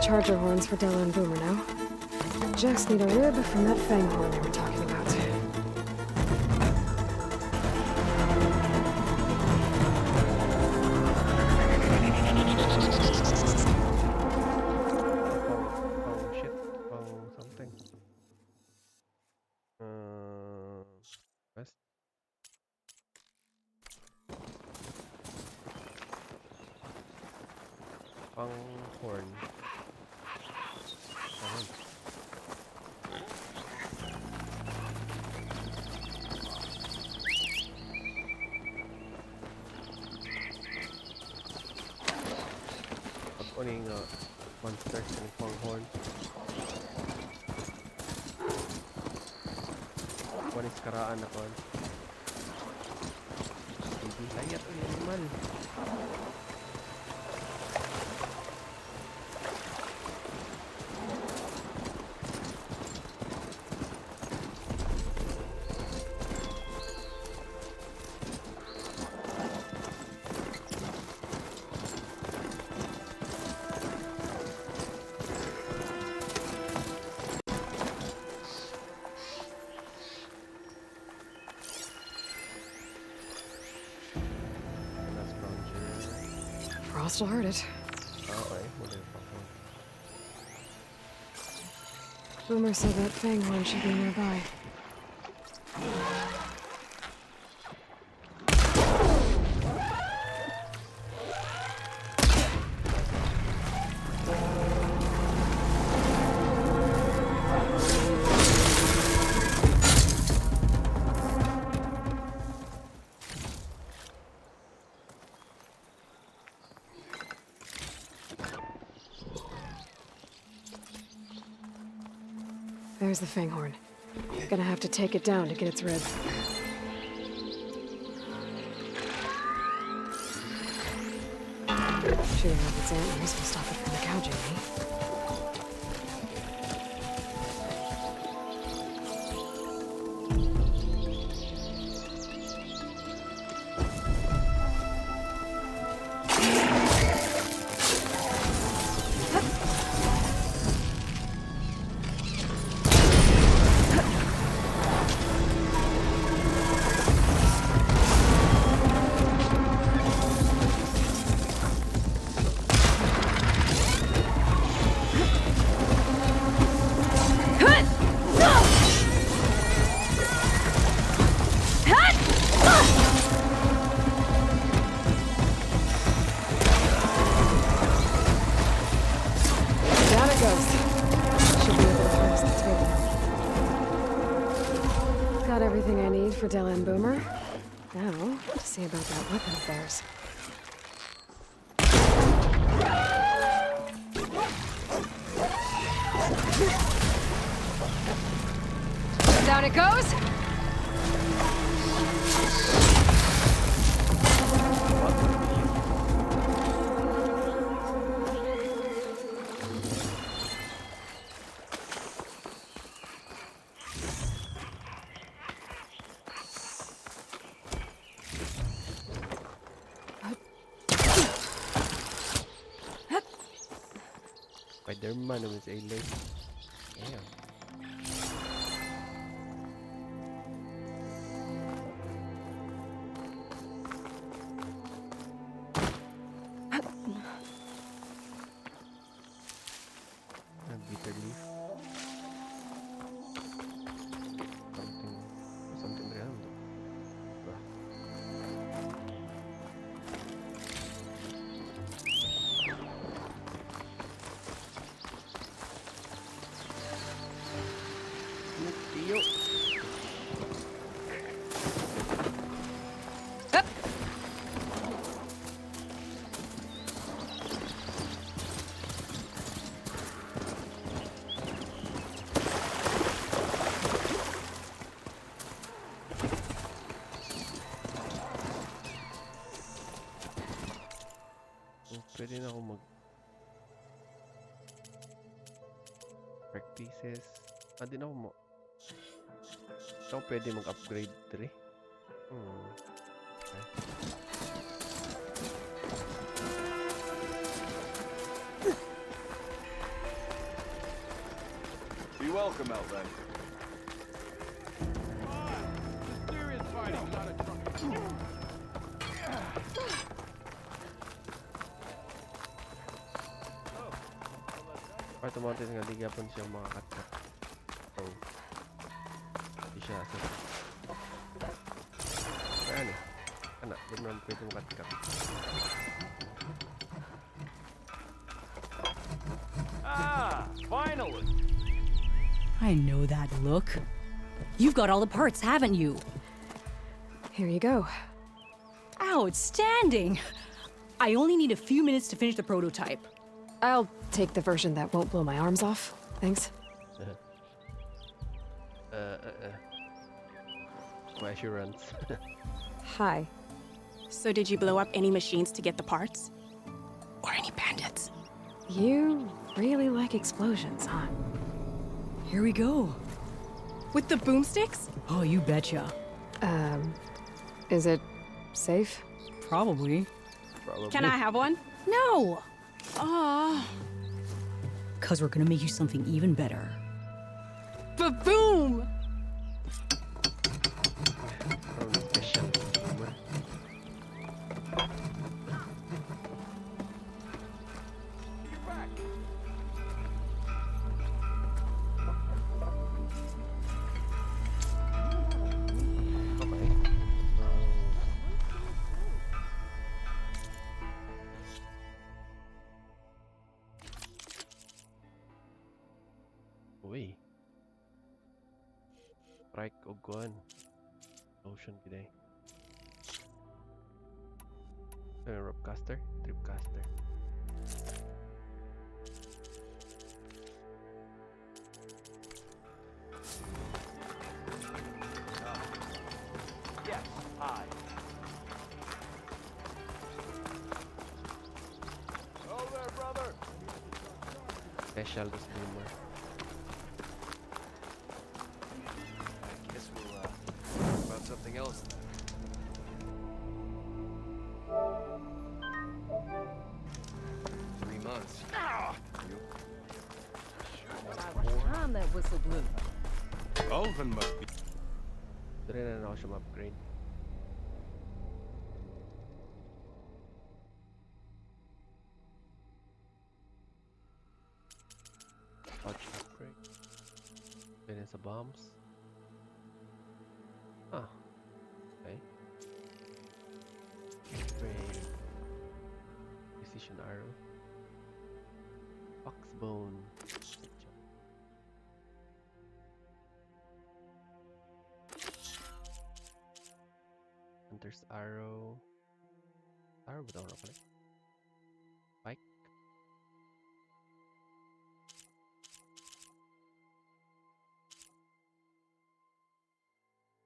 Charger horns for Della and Boomer now. Just need a rib from that fang horn they were talking about. Oh shit. Oh something. West. Pang-horn. Ayun. Pag-uning monsters ng pang-horn. Wanis karaan na kon. Hindi layat ang animal. Frost will hurt it. Okay, muli yung pang-horn. Boomer said that fanghorn should be nearby. There's the fanghorn. Gonna have to take it down to get its rib. Shooting off its antlers will stop it from gouging me. Got everything I need for Della and Boomer. Now, to see about that weapon of theirs. Down it goes! Spider-Man naman sa ilay. Ayan. Bitter leaf. Something random. Pwede na ako practices. Din ako pwede mag-upgrade 3. Okay. Be welcome, Elven. Serious fighting, not a drunk. Automatic nga di gapon siya makakat-kat. So, di siya asa. Ayan eh. Anak, di naman pwede makakat-kat. Finally! I know that look. You've got all the parts, haven't you? Here you go. Outstanding! I only need a few minutes to finish the prototype. I'll take the version that won't blow my arms off. Thanks. My assurance. Hi. So did you blow up any machines to get the parts? Or any bandits? You really like explosions, huh? Here we go. With the boomsticks? Oh, you betcha. Is it safe? Probably. Can I have one? No! Aw. Cause we're gonna make you something even better. Ba-boom! Special. Uy. Strike Ogon. Ocean today. Ropecaster, Tripcaster. Yes, I. Oh there, brother! Special disclaimer. Guess we'll talk about something else. 3 months. Time that whistle blew. Ulvin must be. Ito rin na ako siya ma-upgrade. Pouch upgrade. Pwede sa bombs. Ah. Okay. Upgrade. Precision arrow. Fox bone. Hunter's arrow. Arrow ba daw na pala? Spike.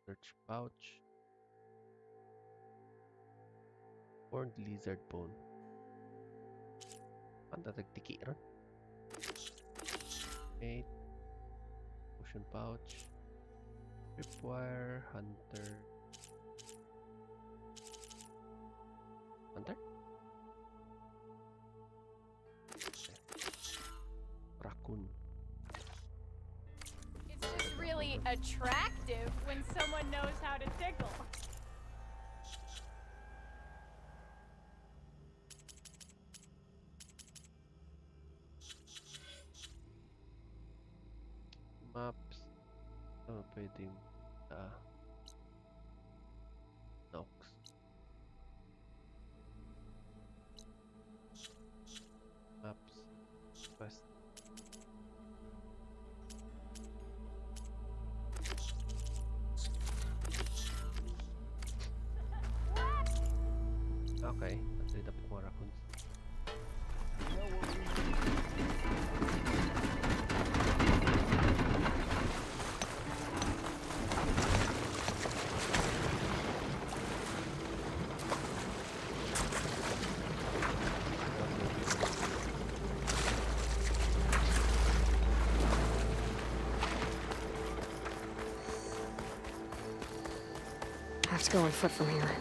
Search pouch. Horned lizard bone. Ang tatagtiki ron. 8. Potion pouch. Tripwire. Hunter. Hunter? Raccoon. It's just really attractive when someone knows how to tickle. Maps. Oh, pwede. Nox. Maps. Quest. Okay, nanti dapat mga raccoons. I have to go on foot from here.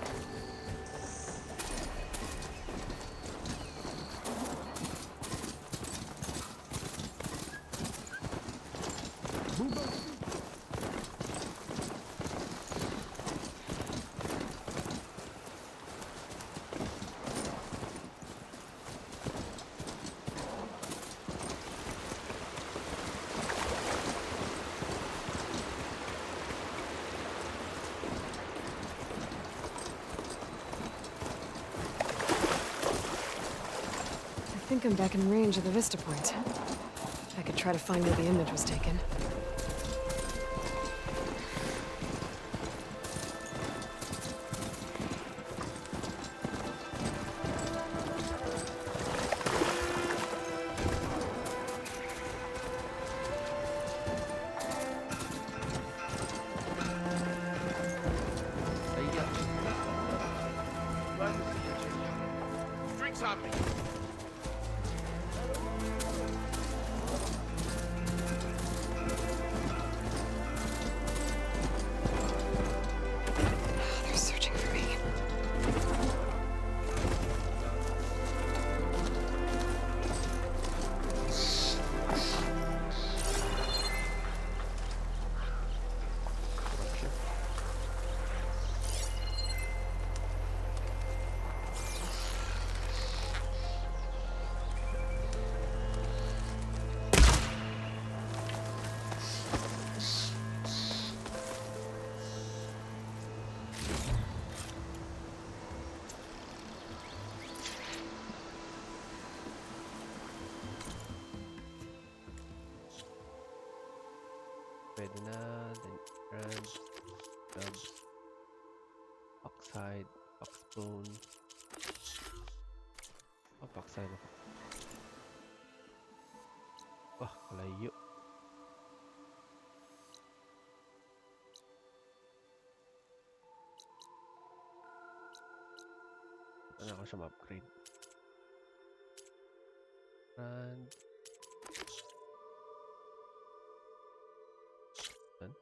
I think I'm back in range of the vista point. I could try to find where the image was taken. Drinks on me. They're searching for me. Pwede na. Then Rand, Dubs, Oxide, Oxbone. Oh, Oxide ako. Wah, malayo. Ano ako siya ma-upgrade? Rand. Done.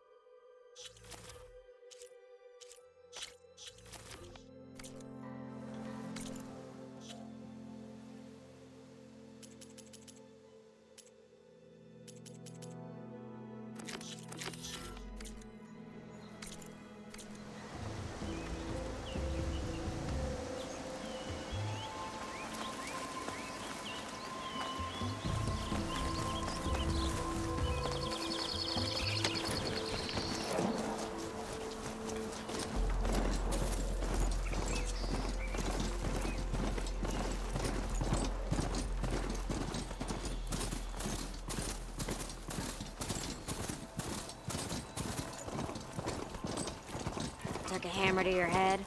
Took a hammer to your head?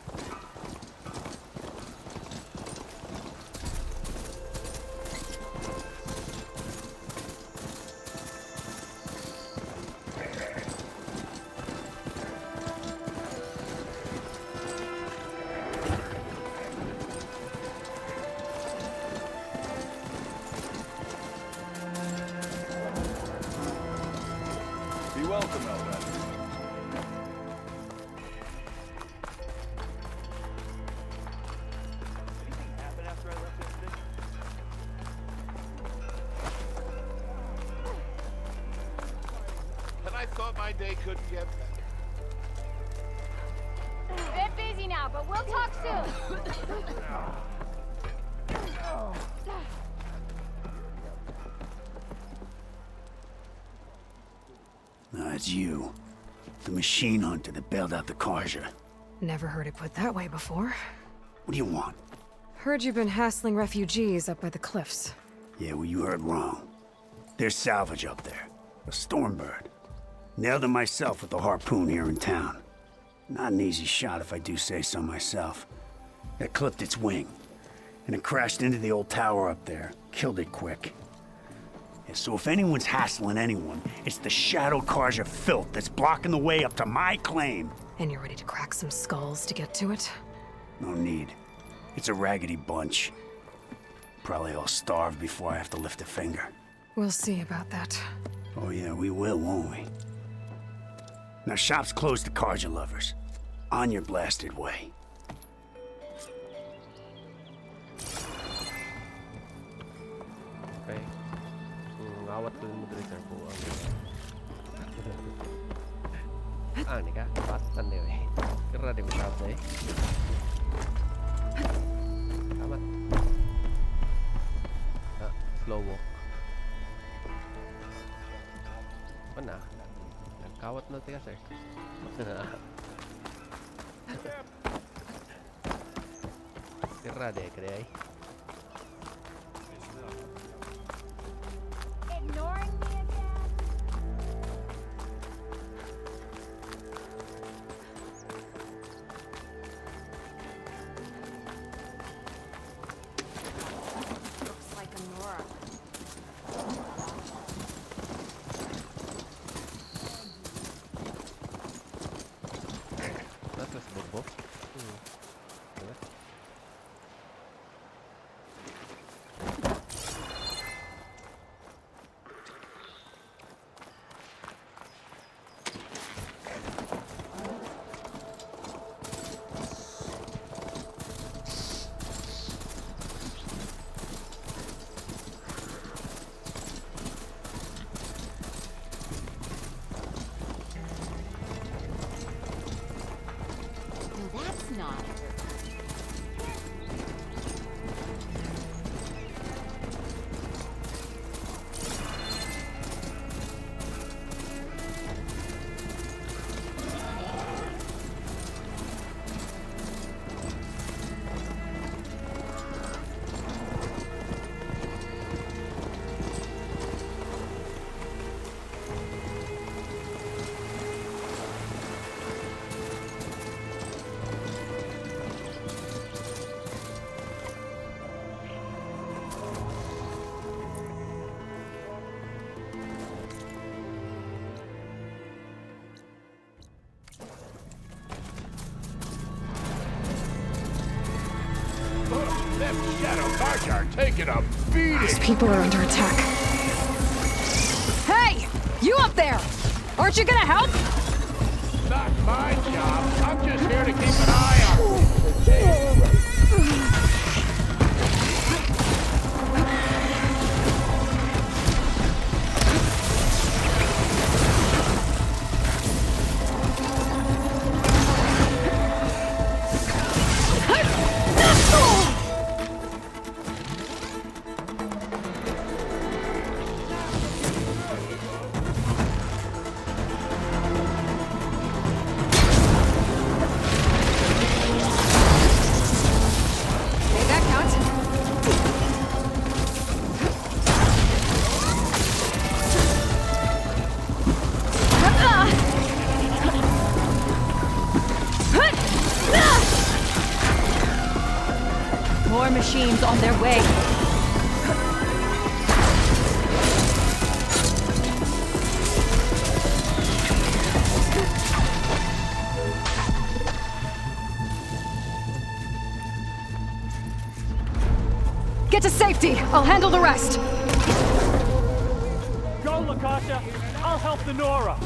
Be welcome, Elder. Anything happen after I left yesterday? And I thought my day couldn't get better. Bit busy now, but we'll talk soon. It's you. The machine hunter that bailed out the Karja. Never heard it put that way before. What do you want? Heard you've been hassling refugees up by the cliffs. Yeah, well, you heard wrong. There's salvage up there. A Stormbird. Nailed it myself with the harpoon here in town. Not an easy shot if I do say so myself. It clipped its wing. And it crashed into the old tower up there. Killed it quick. Yeah, so if anyone's hassling anyone, it's the Shadow Karja filth that's blocking the way up to my claim. And you're ready to crack some skulls to get to it? No need. It's a raggedy bunch. Probably all starved before I have to lift a finger. We'll see about that. Oh yeah, we will, won't we? Now shop's closed to Karja lovers. On your blasted way. Okay. Ngawat ko yung mag-reserve po ang... nih kak, patan deh weh. Kira deh besar deh. Amat. Nah, slow walk. Mana? Kawat na tigas eh. Kira deh kaya. Ignoring me taking a beating. These people are under attack. Hey! You up there! Aren't you gonna help? Not my job. I'm just here to keep an eye on things. More machines on their way. Get to safety! I'll handle the rest! Go, Lakasha! I'll help the Nora!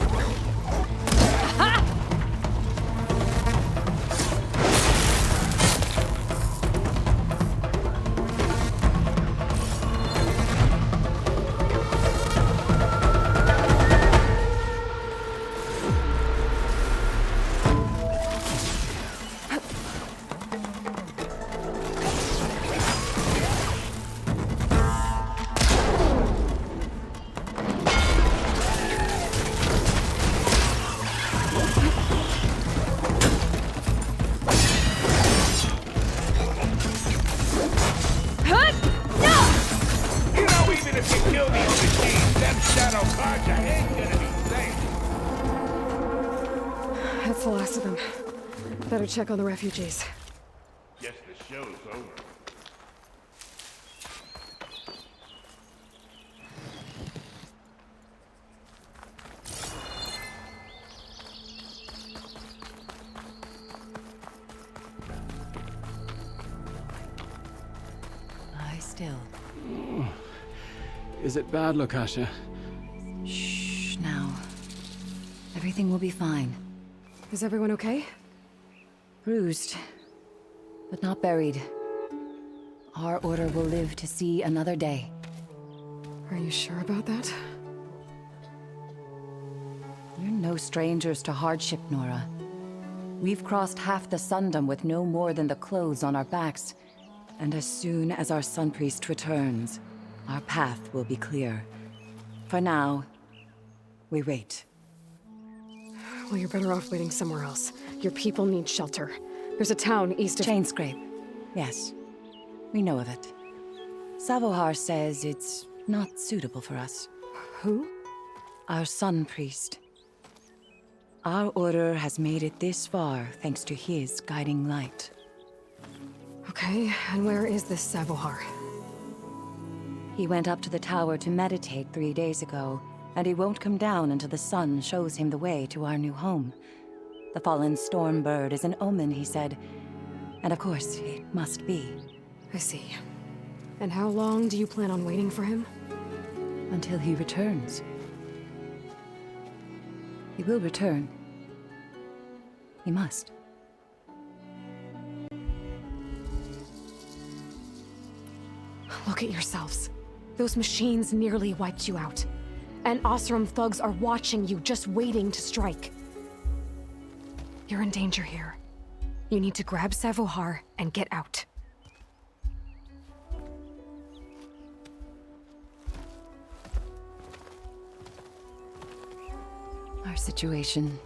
That's the last of them. Better check on the refugees. Guess the show's over. Lie still. Is it bad, Lakasha? Shh, now. Everything will be fine. Is everyone okay? Bruised, but not buried. Our order will live to see another day. Are you sure about that? You're no strangers to hardship, Nora. We've crossed half the Sundom with no more than the clothes on our backs. And as soon as our Sun Priest returns, our path will be clear. For now, we wait. Well, you're better off waiting somewhere else. Your people need shelter. There's a town east of... Chainscrape. Yes. We know of it. Savohar says it's not suitable for us. Who? Our Sun Priest. Our order has made it this far thanks to his guiding light. Okay, and where is this Savohar? He went up to the tower to meditate 3 days ago, and he won't come down until the sun shows him the way to our new home. The fallen storm bird is an omen, he said. And of course, it must be. I see. And how long do you plan on waiting for him? Until he returns. He will return. He must. Look at yourselves. Those machines nearly wiped you out. And Osram thugs are watching you, just waiting to strike. You're in danger here. You need to grab Savohar and get out. Our situation.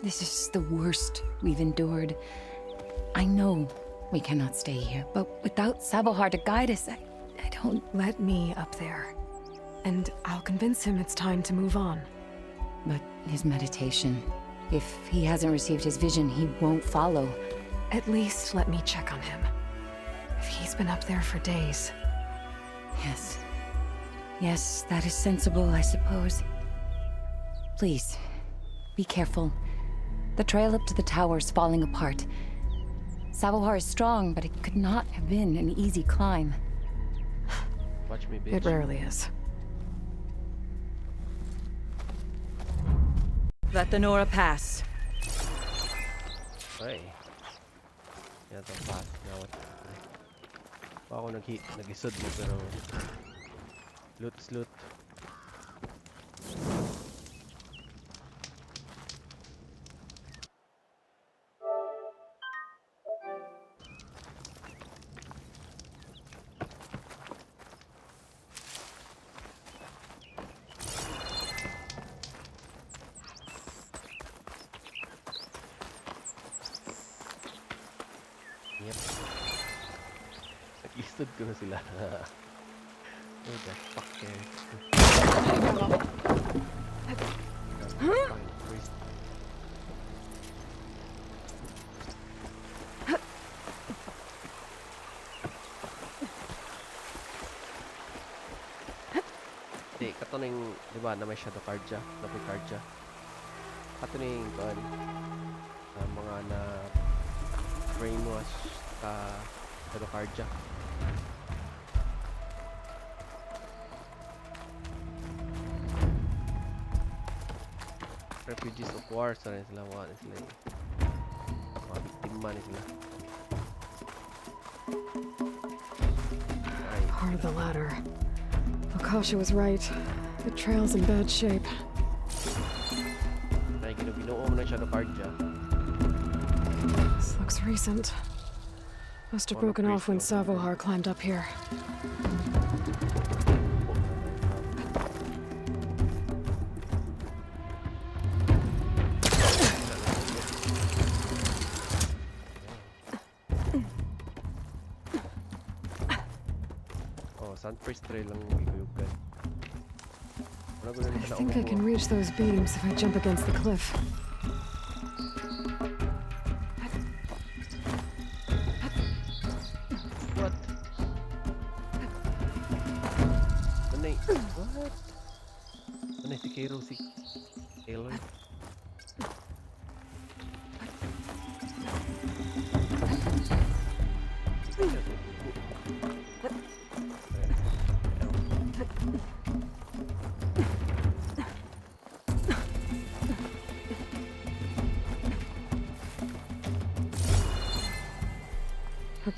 This is the worst we've endured. I know we cannot stay here, but without Savohar to guide us, I don't... Let me up there. And I'll convince him it's time to move on. But his meditation... If he hasn't received his vision, he won't follow. At least let me check on him. If he's been up there for days. Yes. Yes, that is sensible, I suppose. Please, be careful. The trail up to the tower's falling apart. Savohar is strong, but it could not have been an easy climb. Watch me, bitch. It rarely is. Let the Nora pass. Ay. Yan itong pass. Nawat. Ako nag-isod mo pero... Loot is loot. Yep. Nag-listed ko na sila. Oh, the fuck, Hindi, kato na yung, di ba, na may shadow card siya, double card siya. Kato na yung, mga na brainwash ka shadow card siya. Refugees of war, so rin sila, mga sila yung mga biktima na sila. Part of the ladder. Okasha was right. The trail's in bad shape. Ay, ginuo mo na shadow card siya. This looks recent. Must have broken off when Savohar climbed up here. Sunfreeze trail lang iguyugan. I think I can reach those beams if I jump against the cliff. What? Anay? What? Anay si Kero si Taylor?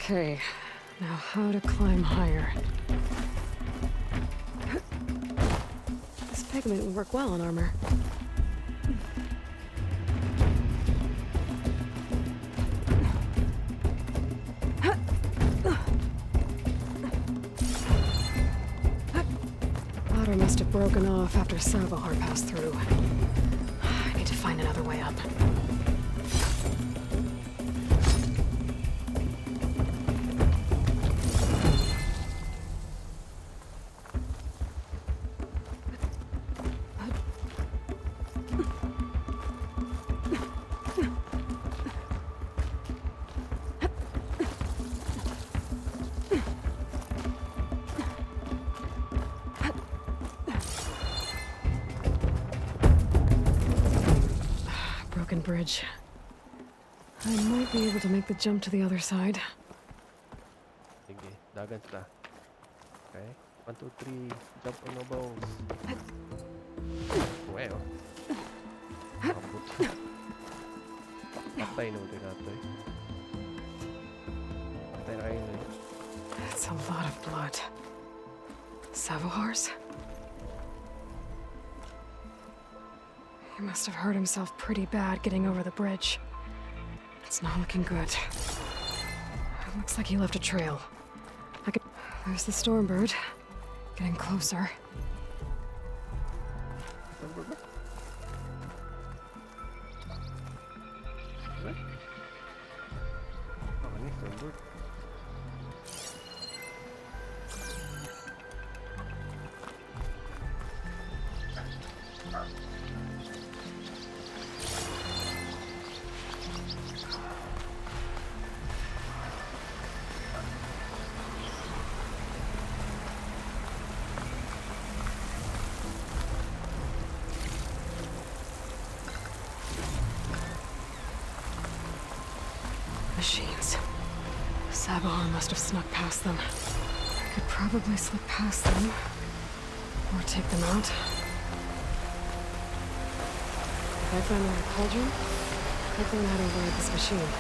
Okay, now how to climb higher. This pigment would work well on armor. Ladder must have broken off after Savohar passed through. I need to find another way up. Broken bridge. I might be able to make the jump to the other side. Sige, dagan sila. Okay, 1, 2, 3, jump on the balls. Wow. Ambot. Patay na ulit nato eh. Patay na kayo eh. That's a lot of blood. Savohar's? He must have hurt himself pretty bad getting over the bridge. It's not looking good. It looks like he left a trail. There's the Stormbird. Getting closer. Machines. Savohar must have snuck past them. could probably slip past them. Or take them out. If I find another cauldron, I'll learn how to avoid this machine.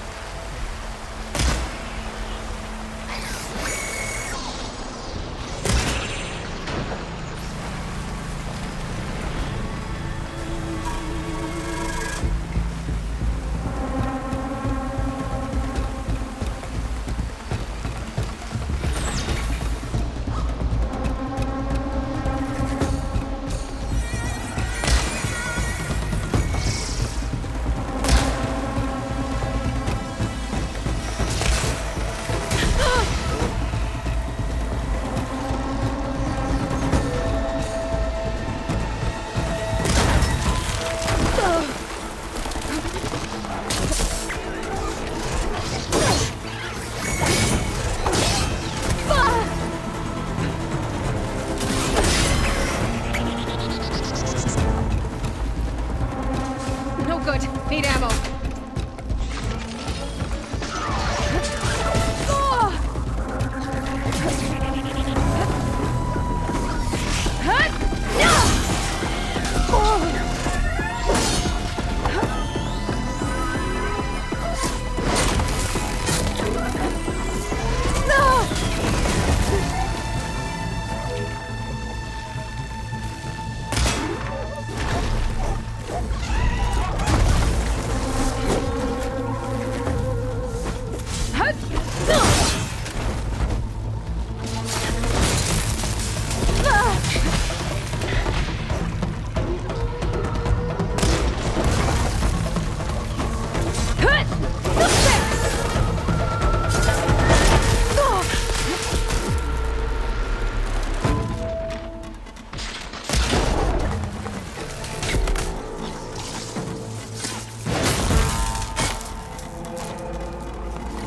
No good. Need ammo.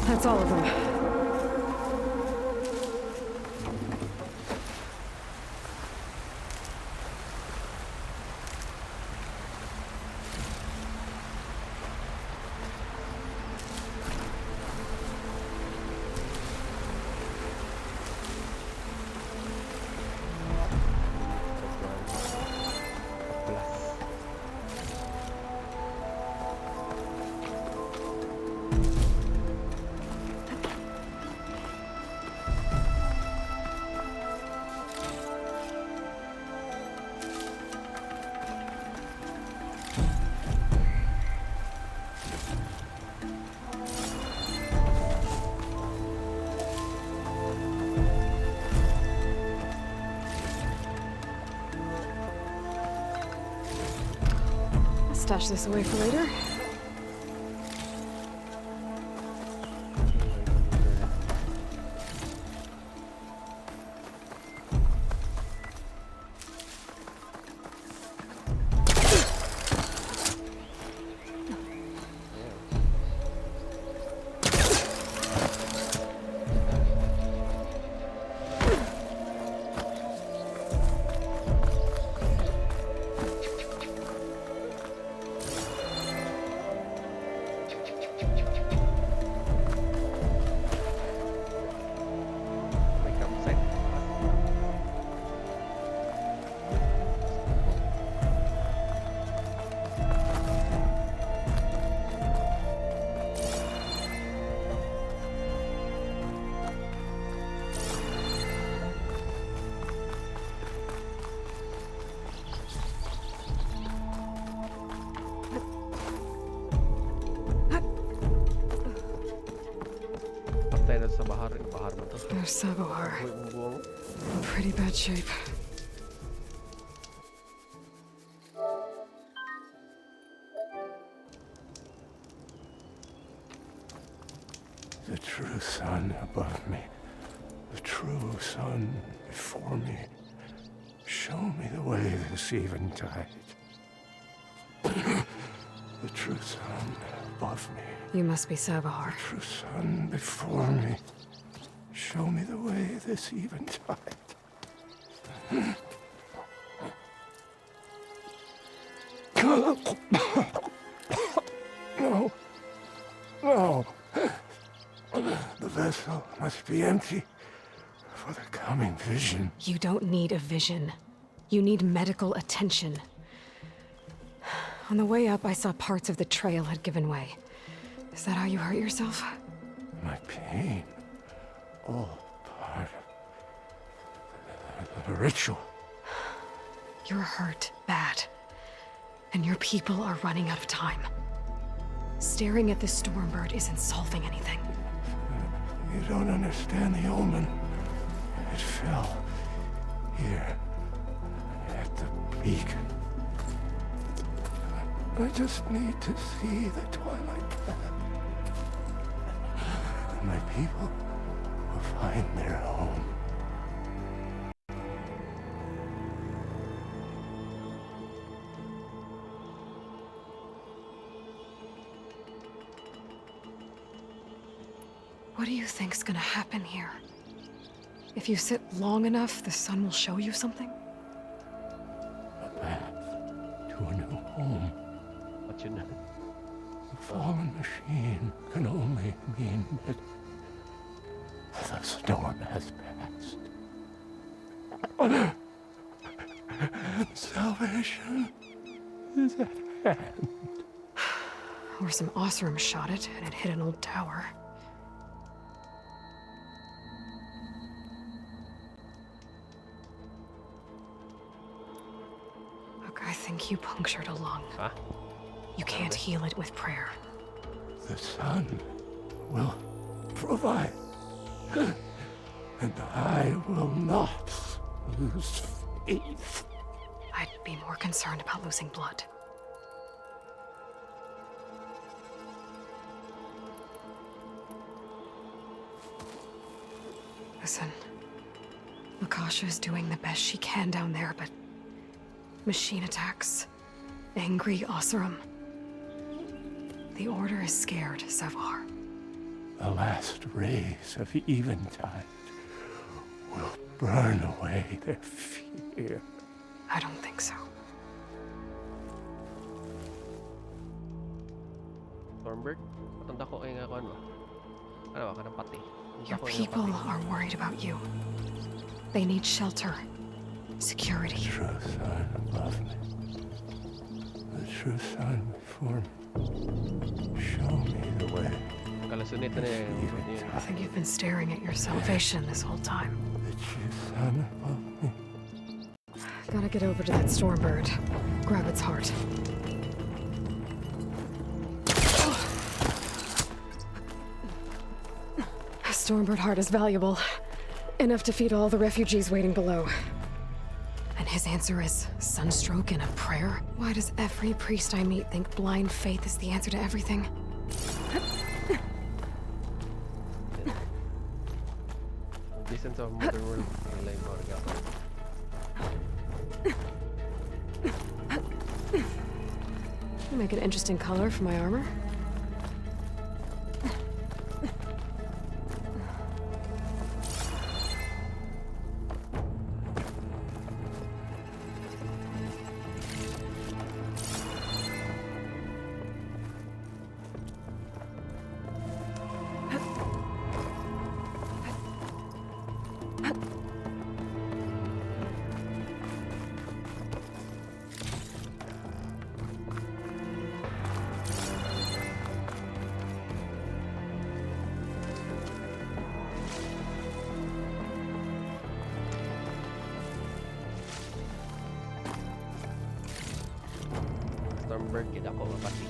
That's all of them. Stash this away for later. There's Sabohar. In pretty bad shape. The true sun above me, the true sun before me. Show me the way this eventide. The true sun above me. You must be Sabohar. The true sun before me. Show me the way this eventide. No. No. The vessel must be empty, for the incoming vision. You don't need a vision. You need medical attention. On the way up, I saw parts of the trail had given way. Is that how you hurt yourself? My pain. All part of the ritual. You're hurt bad. And your people are running out of time. Staring at this Stormbird isn't solving anything. You don't understand the omen. It fell here at the peak. I just need to see the twilight path. And my people will find their home. What do you think's gonna happen here? If you sit long enough, the sun will show you something? A path to a new home. What you know? A fallen machine can only mean that the storm has passed. Salvation is at hand. Or some Osram shot it, and it hit an old tower. Look, I think you punctured a lung. Huh? You can't heal it with prayer. The sun will provide. And I will not lose faith. I'd be more concerned about losing blood. Listen, Lakasha is doing the best she can down there, but machine attacks, angry Oseram. The Order is scared, Savar. The last rays of Eventide will burn away their fear. I don't think so. Stormbird? Matanda ko kay nga kuan ba? Ano ba? Kanang pati. Your people are worried about you. They need shelter, security. The true sun above me. The true sun before me. Show me the way. Kalasunit na yun. I think you've been staring at your salvation this whole time. The true sun above me. Gotta get over to that Stormbird. Grab its heart. A Stormbird heart is valuable. Enough to feed all the refugees waiting below. And his answer is sunstroke and a prayer? Why does every priest I meet think blind faith is the answer to everything? Distance of Mother World. You make an interesting color for my armor. Stormbird, kita ko mapati.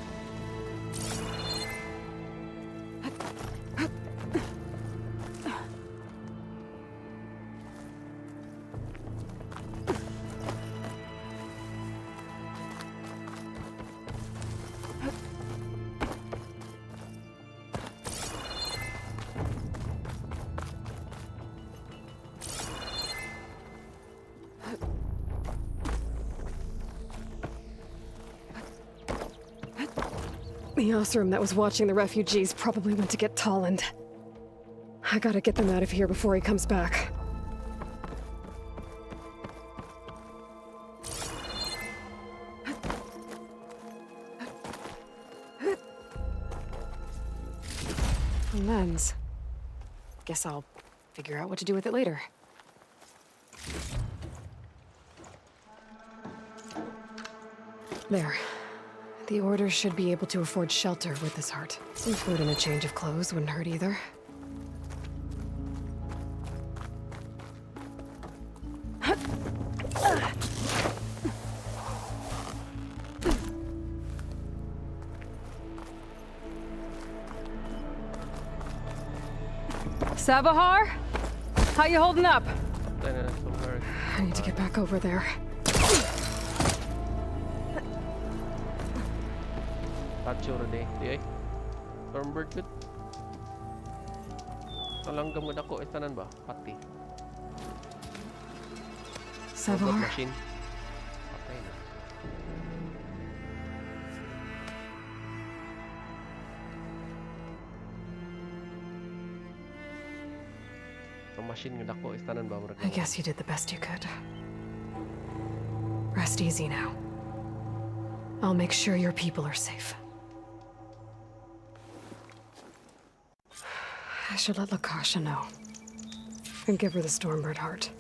The Osram that was watching the refugees probably went to get Tolland. I gotta get them out of here before he comes back. A lens. Guess I'll figure out what to do with it later. There. The Order should be able to afford shelter with this heart. Some food and a change of clothes wouldn't hurt either. Sabahar? How you holding up? I need to get back over there. Tacho na di ay. Stormbird good. Talanggam gud ako itanan ba? Pati. Sabahar? Machine. Patay na. Ang machine gud ako itanan ba? I guess you did the best you could. Rest easy now. I'll make sure your people are safe. I should let Lakasha know. And give her the Stormbird heart.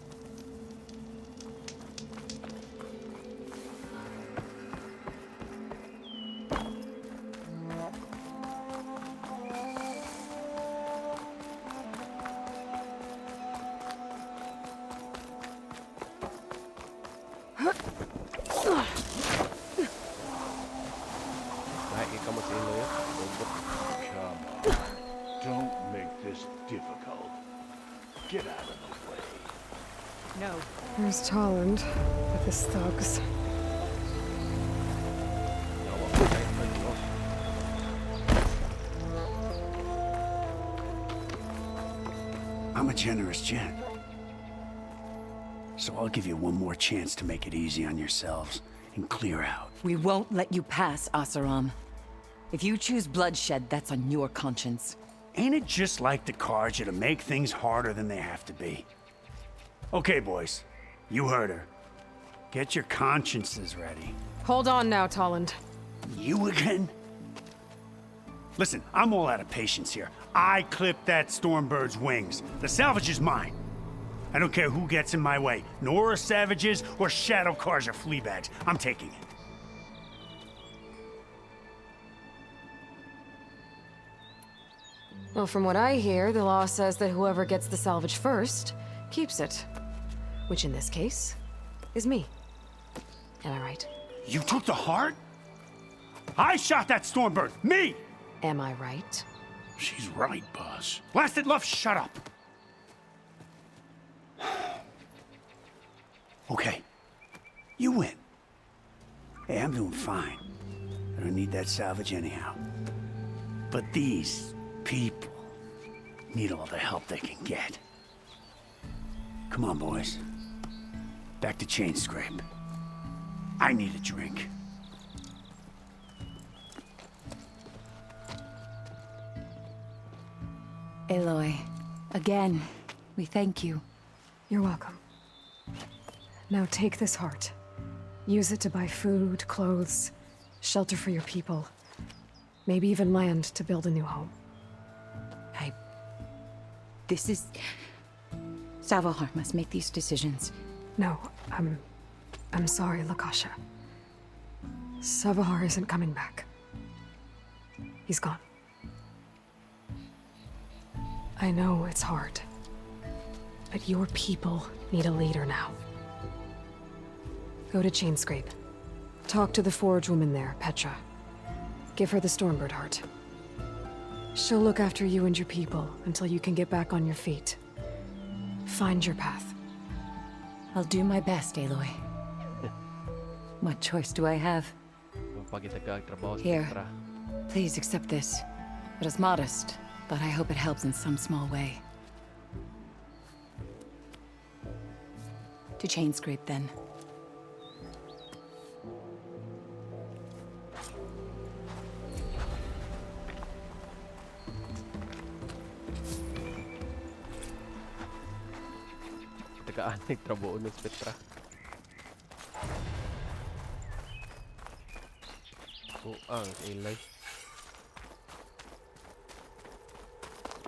Don't make this difficult. Get out of the way. No. There's Tolland with his thugs. I'm a generous gent. So I'll give you one more chance to make it easy on yourselves and clear out. We won't let you pass, Asaram. If you choose bloodshed, that's on your conscience. Ain't it just like the Karja to make things harder than they have to be? Okay, boys. You heard her. Get your consciences ready. Hold on now, Tolland. You again? Listen, I'm all out of patience here. I clipped that Stormbird's wings. The salvage is mine. I don't care who gets in my way. Nora savages or Shadow Karja fleabags. I'm taking it. Well, from what I hear, the law says that whoever gets the salvage first keeps it. Which in this case is me. Am I right? You took the heart? I shot that Stormbird! Me! Am I right? She's right, boss. Blasted Luff, shut up! Okay. You win. Hey, I'm doing fine. I don't need that salvage anyhow. But these people need all the help they can get. Come on, boys. Back to Chain Scrape. I need a drink. Aloy, again, we thank you. You're welcome. Now take this heart. Use it to buy food, clothes, shelter for your people. Maybe even land to build a new home. This is... Savahar must make these decisions. No, I'm sorry, Lakasha. Savahar isn't coming back. He's gone. I know it's hard, but your people need a leader now. Go to Chainscrape. Talk to the forge woman there, Petra. Give her the Stormbird heart. She'll look after you and your people until you can get back on your feet. Find your path. I'll do my best, Aloy. What choice do I have? Here, please accept this. It is modest, but I hope it helps in some small way. To Chainscrape, then. Tagaan nagtrabuo ng Petra. Ang ilay.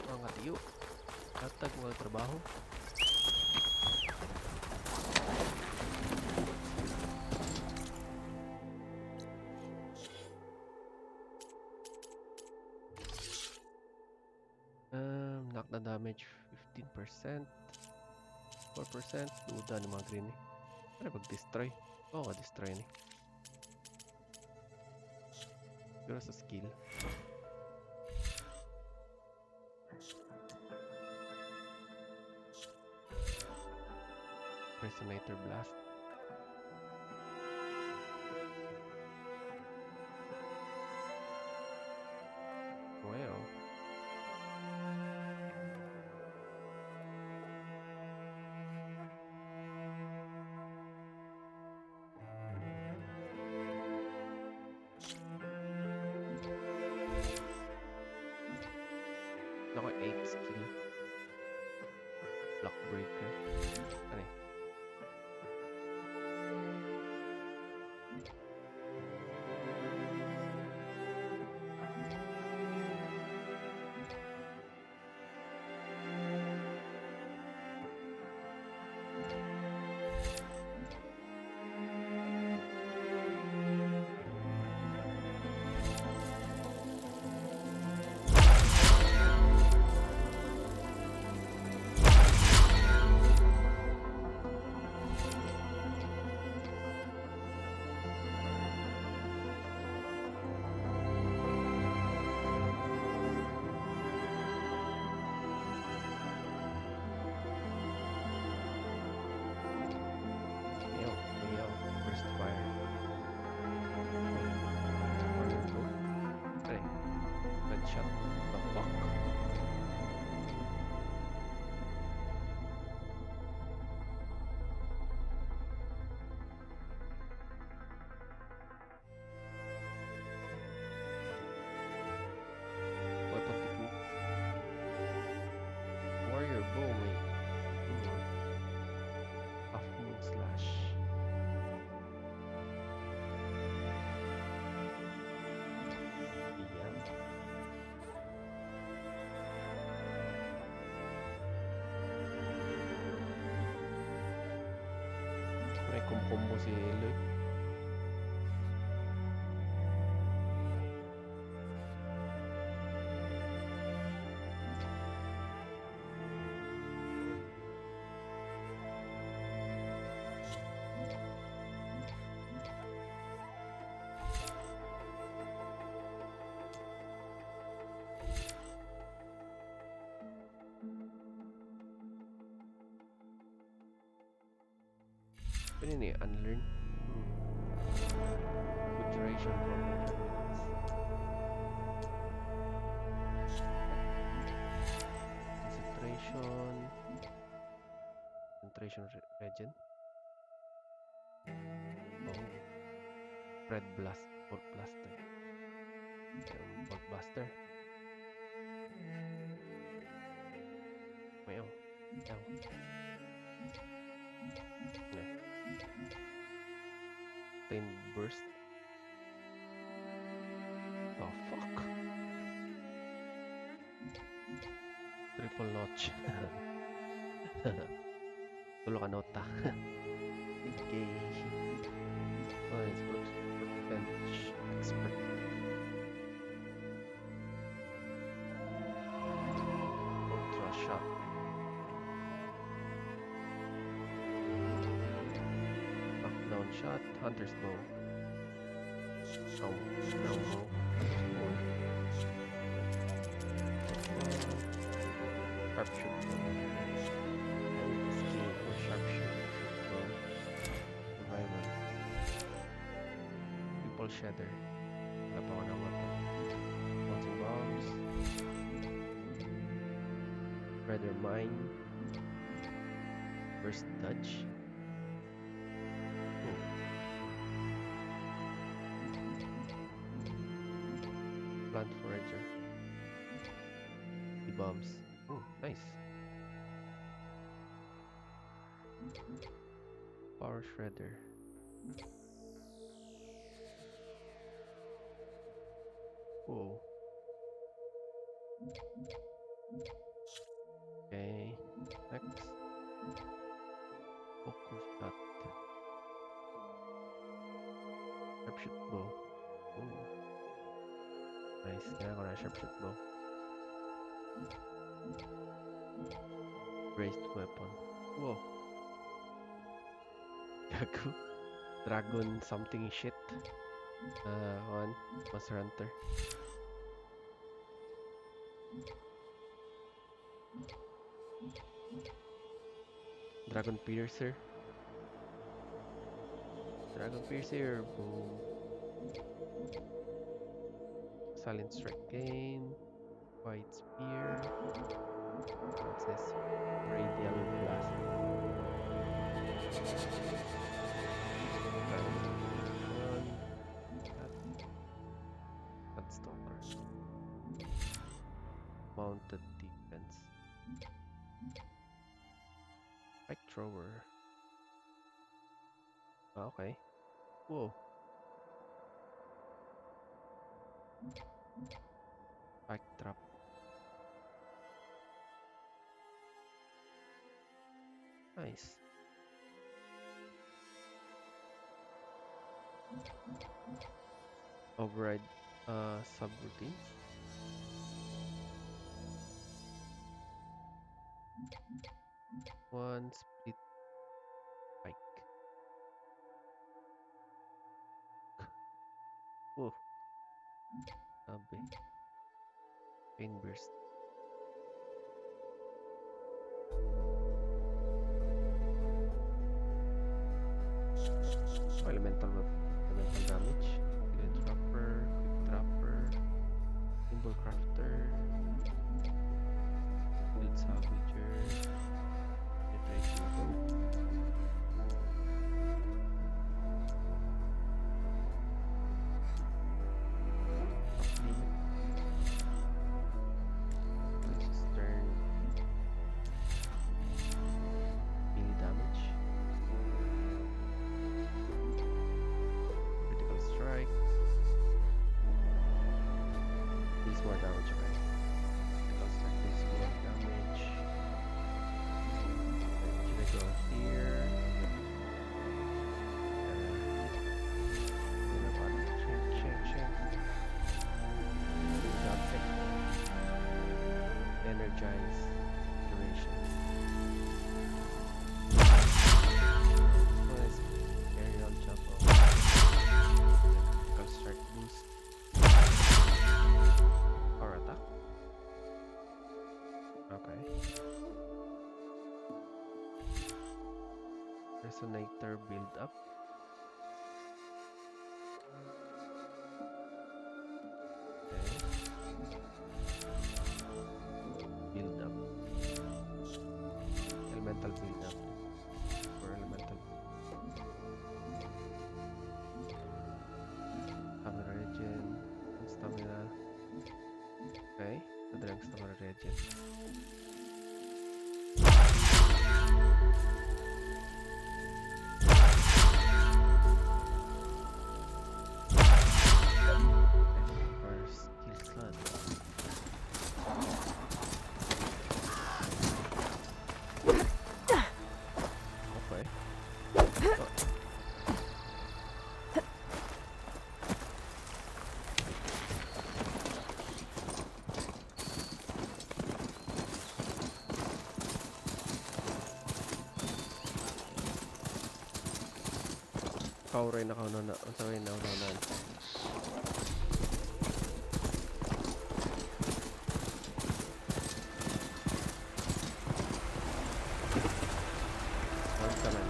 Mga tiyo. Katag mga trabaho. na damage 15%. 4%. Duda ni mga green eh. Ano pag-destroy? Oo, destroy ni. Siguro sa skill. Resonator Blast. Wow. Ako 8 skill. Block breaker. Ano eh? Burst fire. Okay. Red shot. The fuck? Weapon technique. Warrior bow, wait. Half moon slash. Yan. May kumkumbo si Eloy. Pwede na unlearn. Good duration for 10 minutes. Concentration. Concentration regen. Oh. Red blast. Bolt blaster. Bolt blaster. Wow. Wow. Okay. Pain burst. Oh fuck. Triple notch. Tulo ka nota. Okay. Oh, it's bench expert. Ultra shot. Knockdown shot. Hunter's bow. Now bow. Sharpshoot bow. Skill for sharpshoot bow. Survival. Triple shredder. Wala pa ako ng weapon. Bouncing bombs. Shredder mine. Burst dodge. Plant forager. The bombs. Oh, nice. Power shredder. Whoa. Okay. Next. Focus shot. Sharpshoot bow. Ooh. Nice. Kaya ko na sharpshoot bow. Raised weapon. Whoa. Gago. Dragon something shit. One. Monster Hunter. Dragon Piercer. Dragon Piercer. Boom. Silent Strike Gain. White Spear. What's this? Radial Blast. Stalker. Mounted Defense. Spike Thrower. Okay. Whoa. Spike Trap. Nice. Override subroutines. One split spike. Whoa. Abe. Pain burst. Oh, elemental damage. Hidden Trapper, Quick Trapper, Nimble Crafter, Build Salvager, Penetrating Bow. Turn. Melee damage. Critical strike. Deals more damage, right? Critical strike deals more damage. Should I go here? Energize duration. Nice aerial jump up. Critical strike boost. Power attack. Okay. Resonator build up. Build up. Elemental build up. Or elemental. Stamina regen. Stamina. Okay. Nadalang stamina regen. Or skill slot. Okay. Kauray na kaunan. Sorry, naunanan. Once naman.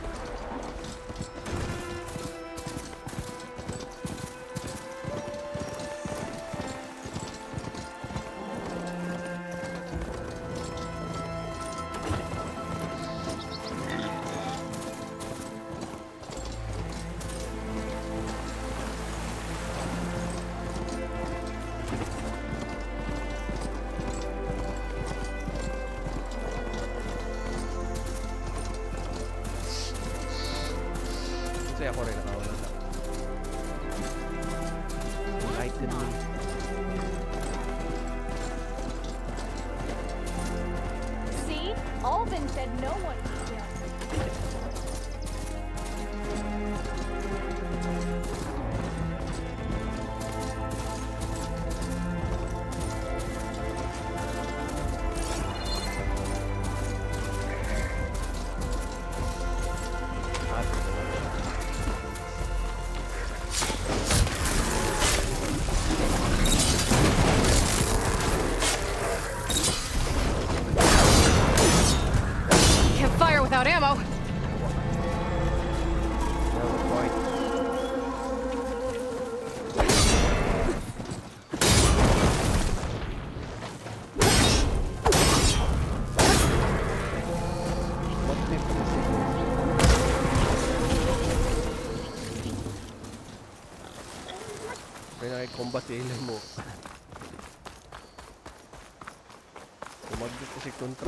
Kasi ako rin nakawala na. Enlighten me. See? Alvin said no one can kill. Kaya combat si Elo mo. Tumagdit ko si Contra.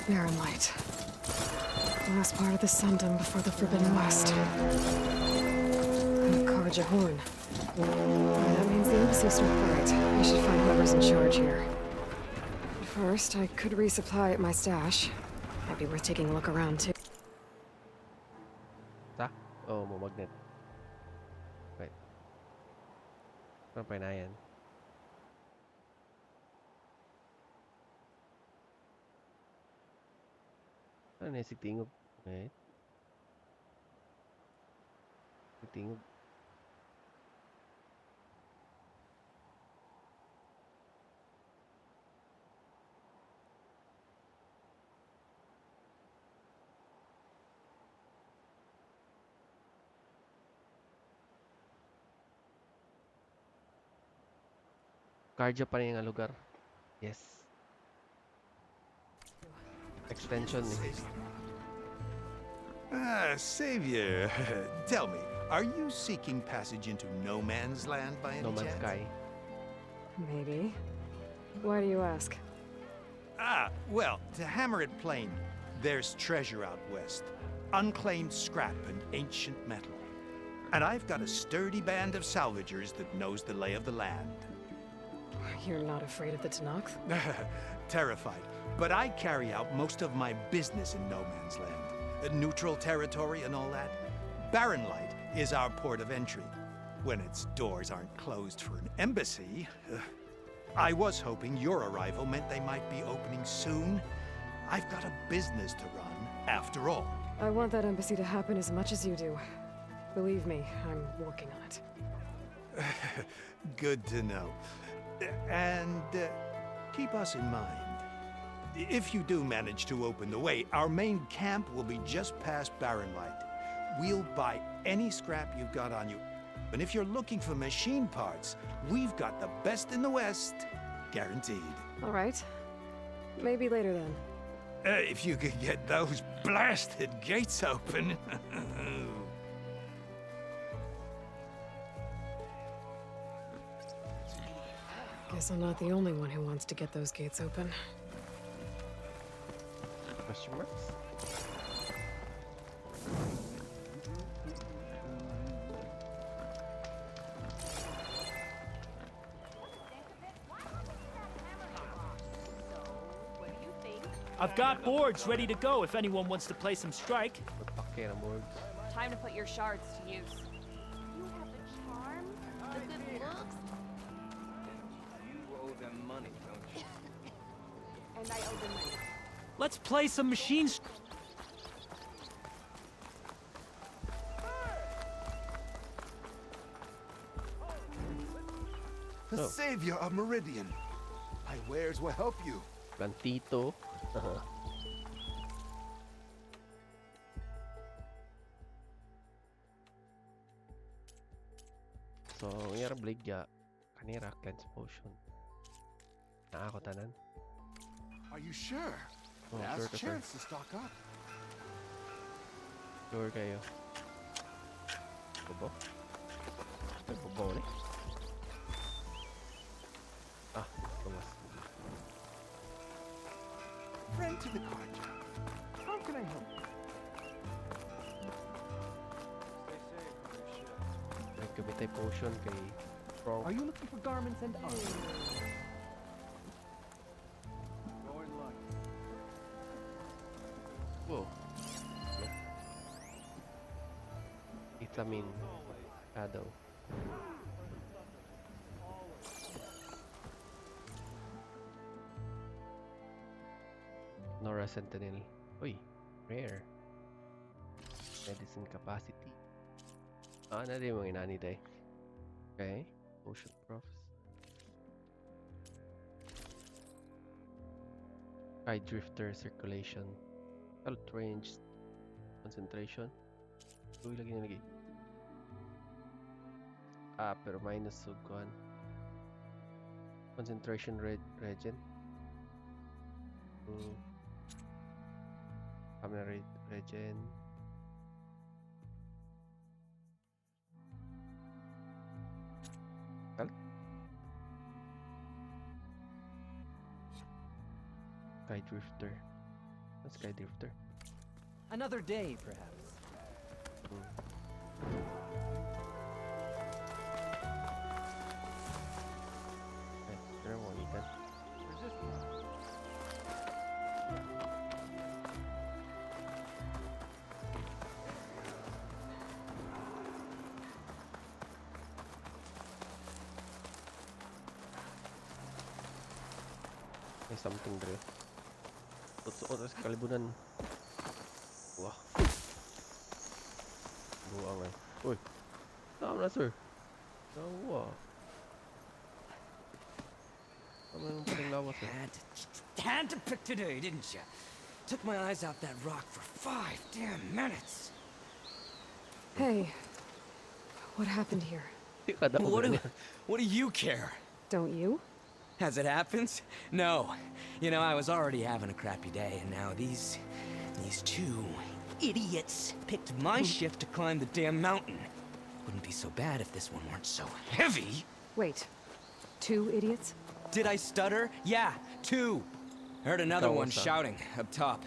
Barren light. The last part of the Sundom before the Forbidden West. And Karja Horn. That means the embassy's not right. I should find whoever's in charge here. First, I could resupply at my stash. Might be worth taking a look around, too. Oh, mau magnet. Wait. Sampai na yan. Ano na si Tingog? Wait. Si Tingog. Karja pa rin ang lugar. Yes. Extension eh. Savior, tell me, are you seeking passage into no man's land by any No Man's chance? Sky. Maybe. Why do you ask? Well, to hammer it plain, there's treasure out west. Unclaimed scrap and ancient metal. And I've got a sturdy band of salvagers that knows the lay of the land. You're not afraid of the Tenakth? Terrified. But I carry out most of my business in no man's land. Neutral territory and all that. Barren Light is our port of entry. When its doors aren't closed for an embassy. I was hoping your arrival meant they might be opening soon. I've got a business to run, after all. I want that embassy to happen as much as you do. Believe me, I'm working on it. Good to know. And keep us in mind. If you do manage to open the way, our main camp will be just past Barren Light. We'll buy any scrap you've got on you. And if you're looking for machine parts, we've got the best in the West, guaranteed. All right. Maybe later then. If you could get those blasted gates open. Guess I'm not the only one who wants to get those gates open. Question marks? I've got boards ready to go if anyone wants to play some strike. Okay, boards. Time to put your shards to use. You have the charm, the good looks, You owe them money, don't you? and I owe them money. Let's play some machines. The savior of Meridian. My wares will help you. Plantito. So, yara bligya. Kanira cleanse potion. Ako tanan. Are you sure? Oh, Last sure ka, sir. chance to stock up. Sure kayo. Bobo? Ay, bobo ulit. Ah, tumas. Friend to the Karja. How can I help? May gamitay potion kay Frog. Are you looking for garments and armor? Whoa. No. Vitamin Shadow. Nora Sentinel. Uy, rare. Medicine capacity. Ah, na rin yung mga inani day. Okay. Potion profs. Sky Drifter circulation. Health range. Concentration. Uy, lagi na lagi. Ah, pero minus suguan. Concentration regen. Stamina regen. Health. Sky Drifter. What's Sky Drifter? Another day, perhaps. Okay, there one ikan. May something there. Suot sa kalibunan. Wah. Buang eh. Uy. Tama na, sir. Lawa. Tama yung paling lawa, sir. Had to pick today, didn't you? Took my eyes off that rock for 5 damn minutes. Hey, what happened here? What do you care? Don't you? As it happens, no. You know, I was already having a crappy day, and now these two idiots picked my shift to climb the damn mountain. Wouldn't be so bad if this one weren't so heavy. Wait, 2 idiots? Did I stutter? Yeah, 2. Heard another one shouting up top.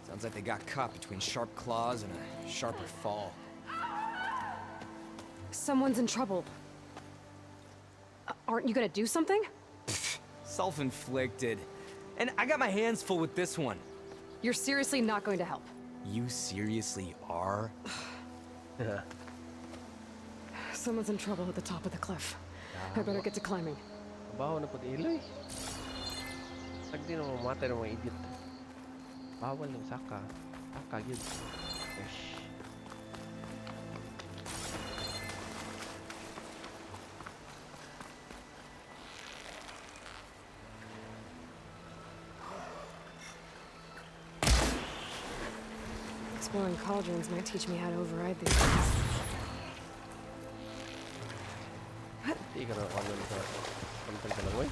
Sounds like they got caught between sharp claws and a sharper fall. Someone's in trouble. Aren't you gonna do something? Self-inflicted. And I got my hands full with this one. You're seriously not going to help? You seriously are? Someone's in trouble at the top of the cliff. I better get to climbing. Baho na po di iloy. Sagdi na mamatay ng mga idiot. Bawal ng saka. Saka yun. Gosh. Exploring cauldrons might teach me how to override these things. Hindi ka na kanon sa pantang ka lang, wey.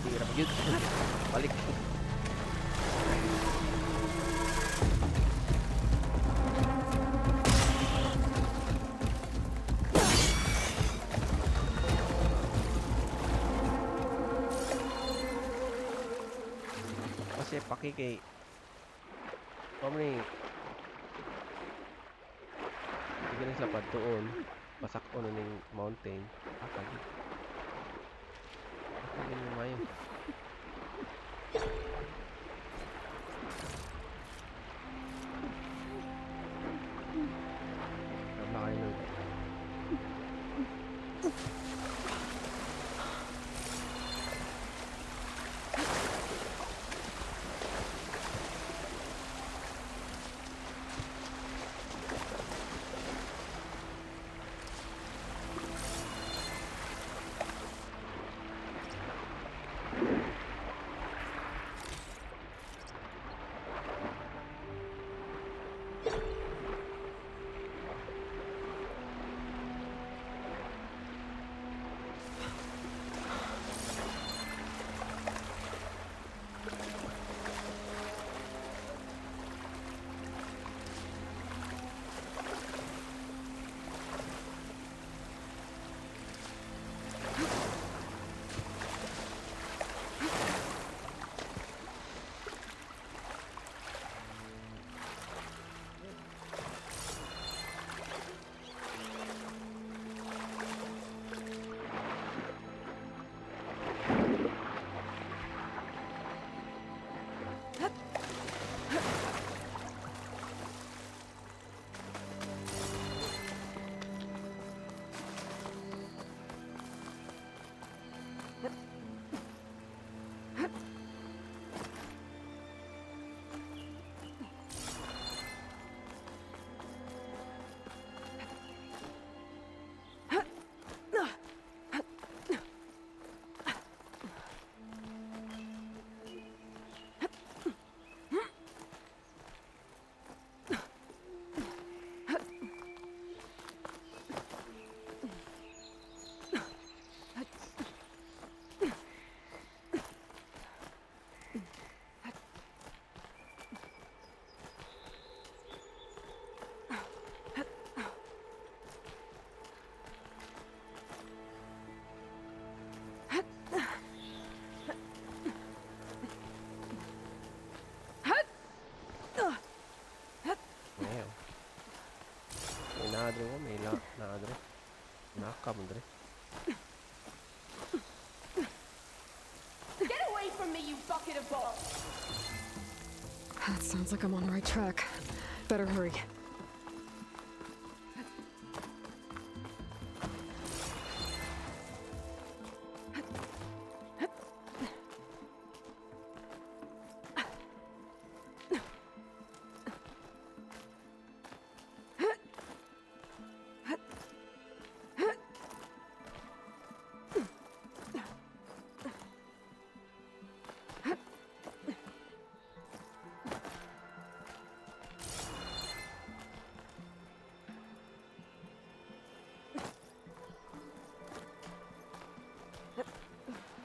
Hindi ka na pag-yun. Balik. Kasi pakikay Omni. Hindi na sila doon. Pasak ko na ng mountain. Akagid. Akagid mo mayo. Tama kayo nun. from me, you bucket of balls! That sounds like I'm on the right track. Better hurry.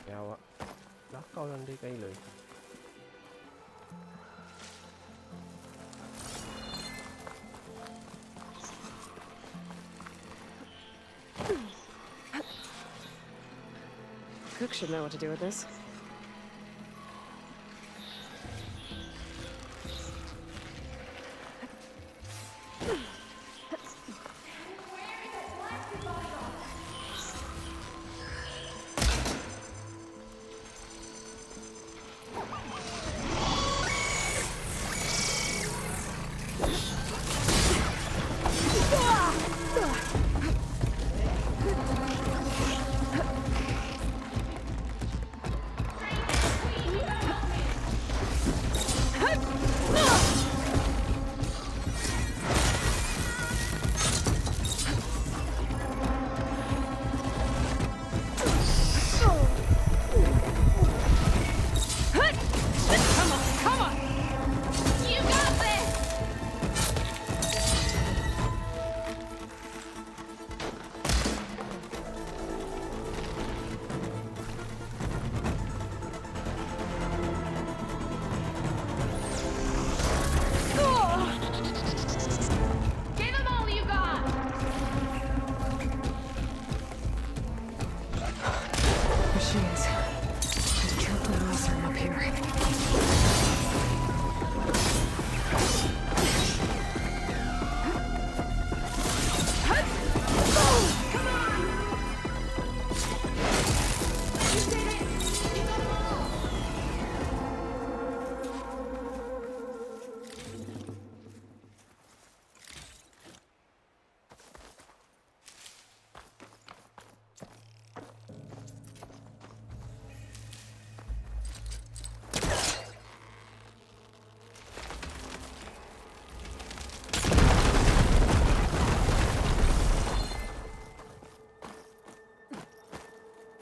Yawa. Lakaw lang di kayo eh. Cook should know what to do with this.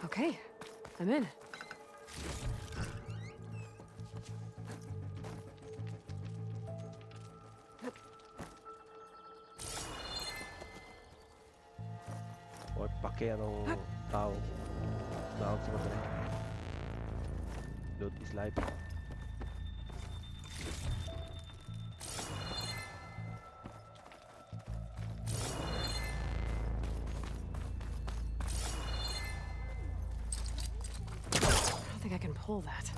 Okay, I'm in. Or pakai anong tao. Tawag sa mga load is life. I don't think I can pull that.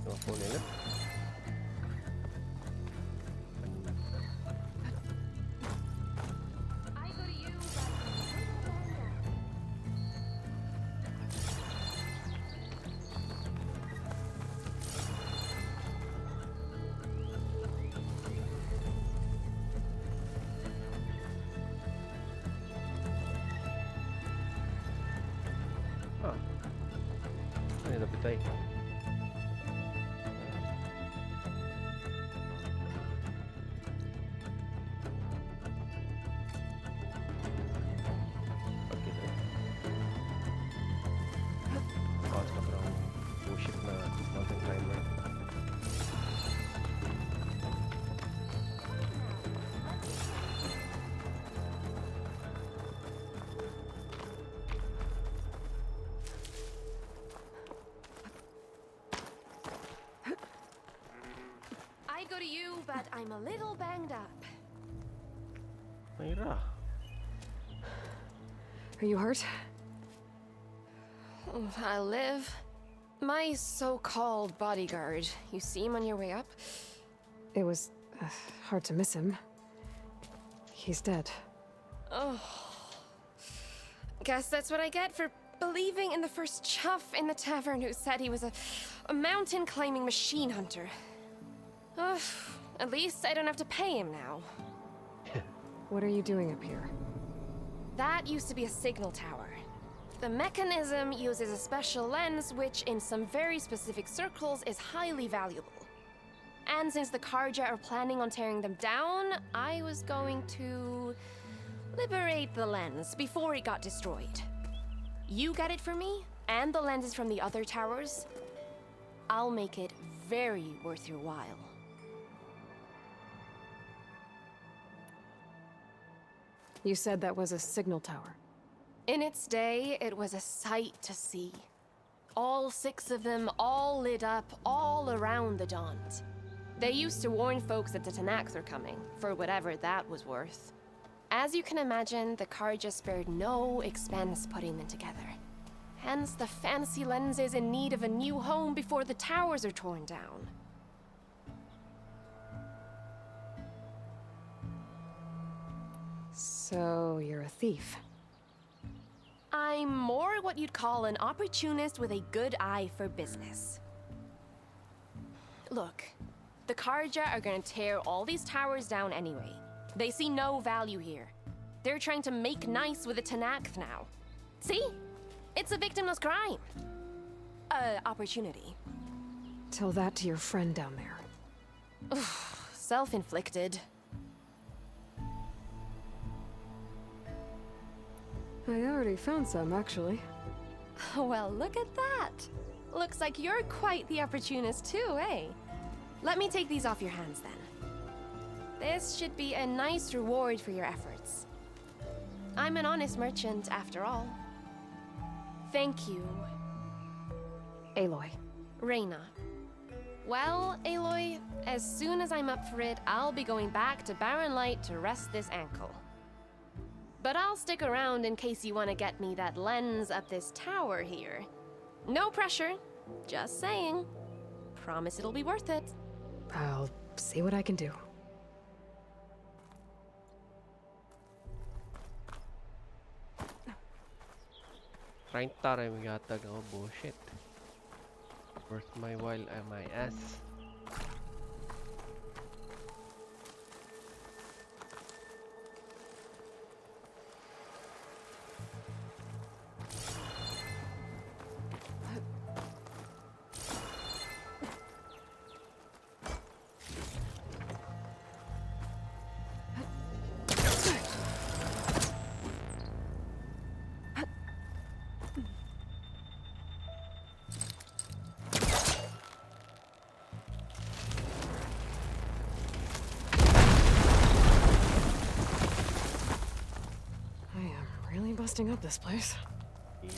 Don't pull it. Tay. Kaos ka parang bullshit na mountain climber. I go to you, but I'm a little banged up. Mayra. Are you hurt? I'll live. My so-called bodyguard, you see him on your way up? It was hard to miss him. He's dead. Oh. Guess that's what I get for believing in the first chuff in the tavern who said he was a mountain-climbing machine hunter. Ugh, at least I don't have to pay him now. What are you doing up here? That used to be a signal tower. The mechanism uses a special lens which, in some very specific circles, is highly valuable. And since the Karja are planning on tearing them down, I was going to liberate the lens before it got destroyed. You get it for me, and the lenses from the other towers. I'll make it very worth your while. You said that was a signal tower. In its day, it was a sight to see. All 6 of them, all lit up, all around the Dawns. They used to warn folks that the Tenaks were coming, for whatever that was worth. As you can imagine, the Karja spared no expense putting them together. Hence the fancy lenses in need of a new home before the towers are torn down. So, you're a thief. I'm more what you'd call an opportunist with a good eye for business. Look, the Karja are gonna tear all these towers down anyway. They see no value here. They're trying to make nice with the Tenakth now. See? It's a victimless crime. Opportunity. Tell that to your friend down there. Self-inflicted. I already found some, actually. Well, look at that. Looks like you're quite the opportunist too, eh? Let me take these off your hands then. This should be a nice reward for your efforts. I'm an honest merchant, after all. Thank you. Aloy. Reyna. Well, Aloy, as soon as I'm up for it, I'll be going back to Barren Light to rest this ankle. But I'll stick around in case you want to get me that lens up this tower here. No pressure, just saying. Promise it'll be worth it. I'll see what I can do. Trying to we got to go bullshit. Worth my while and my ass. Busting up this place. Yep.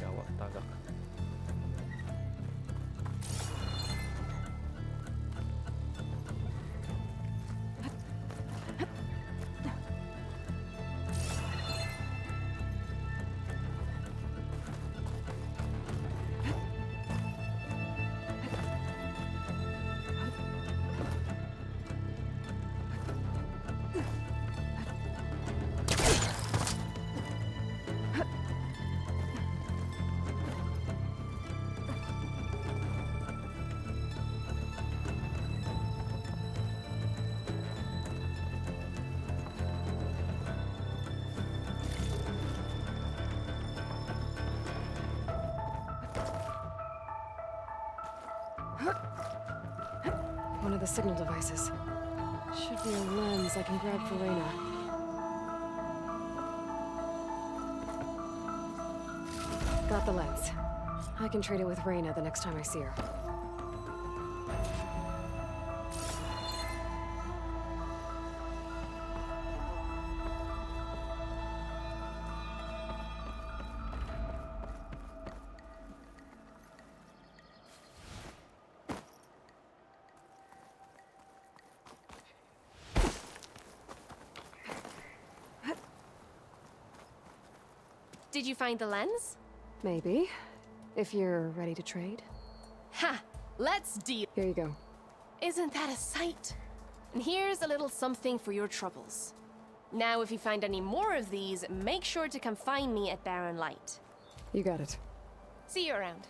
Gawak tagak. One of the signal devices. Should be a lens I can grab for Reyna. Got the lens. I can trade it with Reyna the next time I see her. Did you find the lens? Maybe. If you're ready to trade. Ha! Let's deal. Here you go. Isn't that a sight? And here's a little something for your troubles. Now, if you find any more of these, make sure to come find me at Barren Light. You got it. See you around.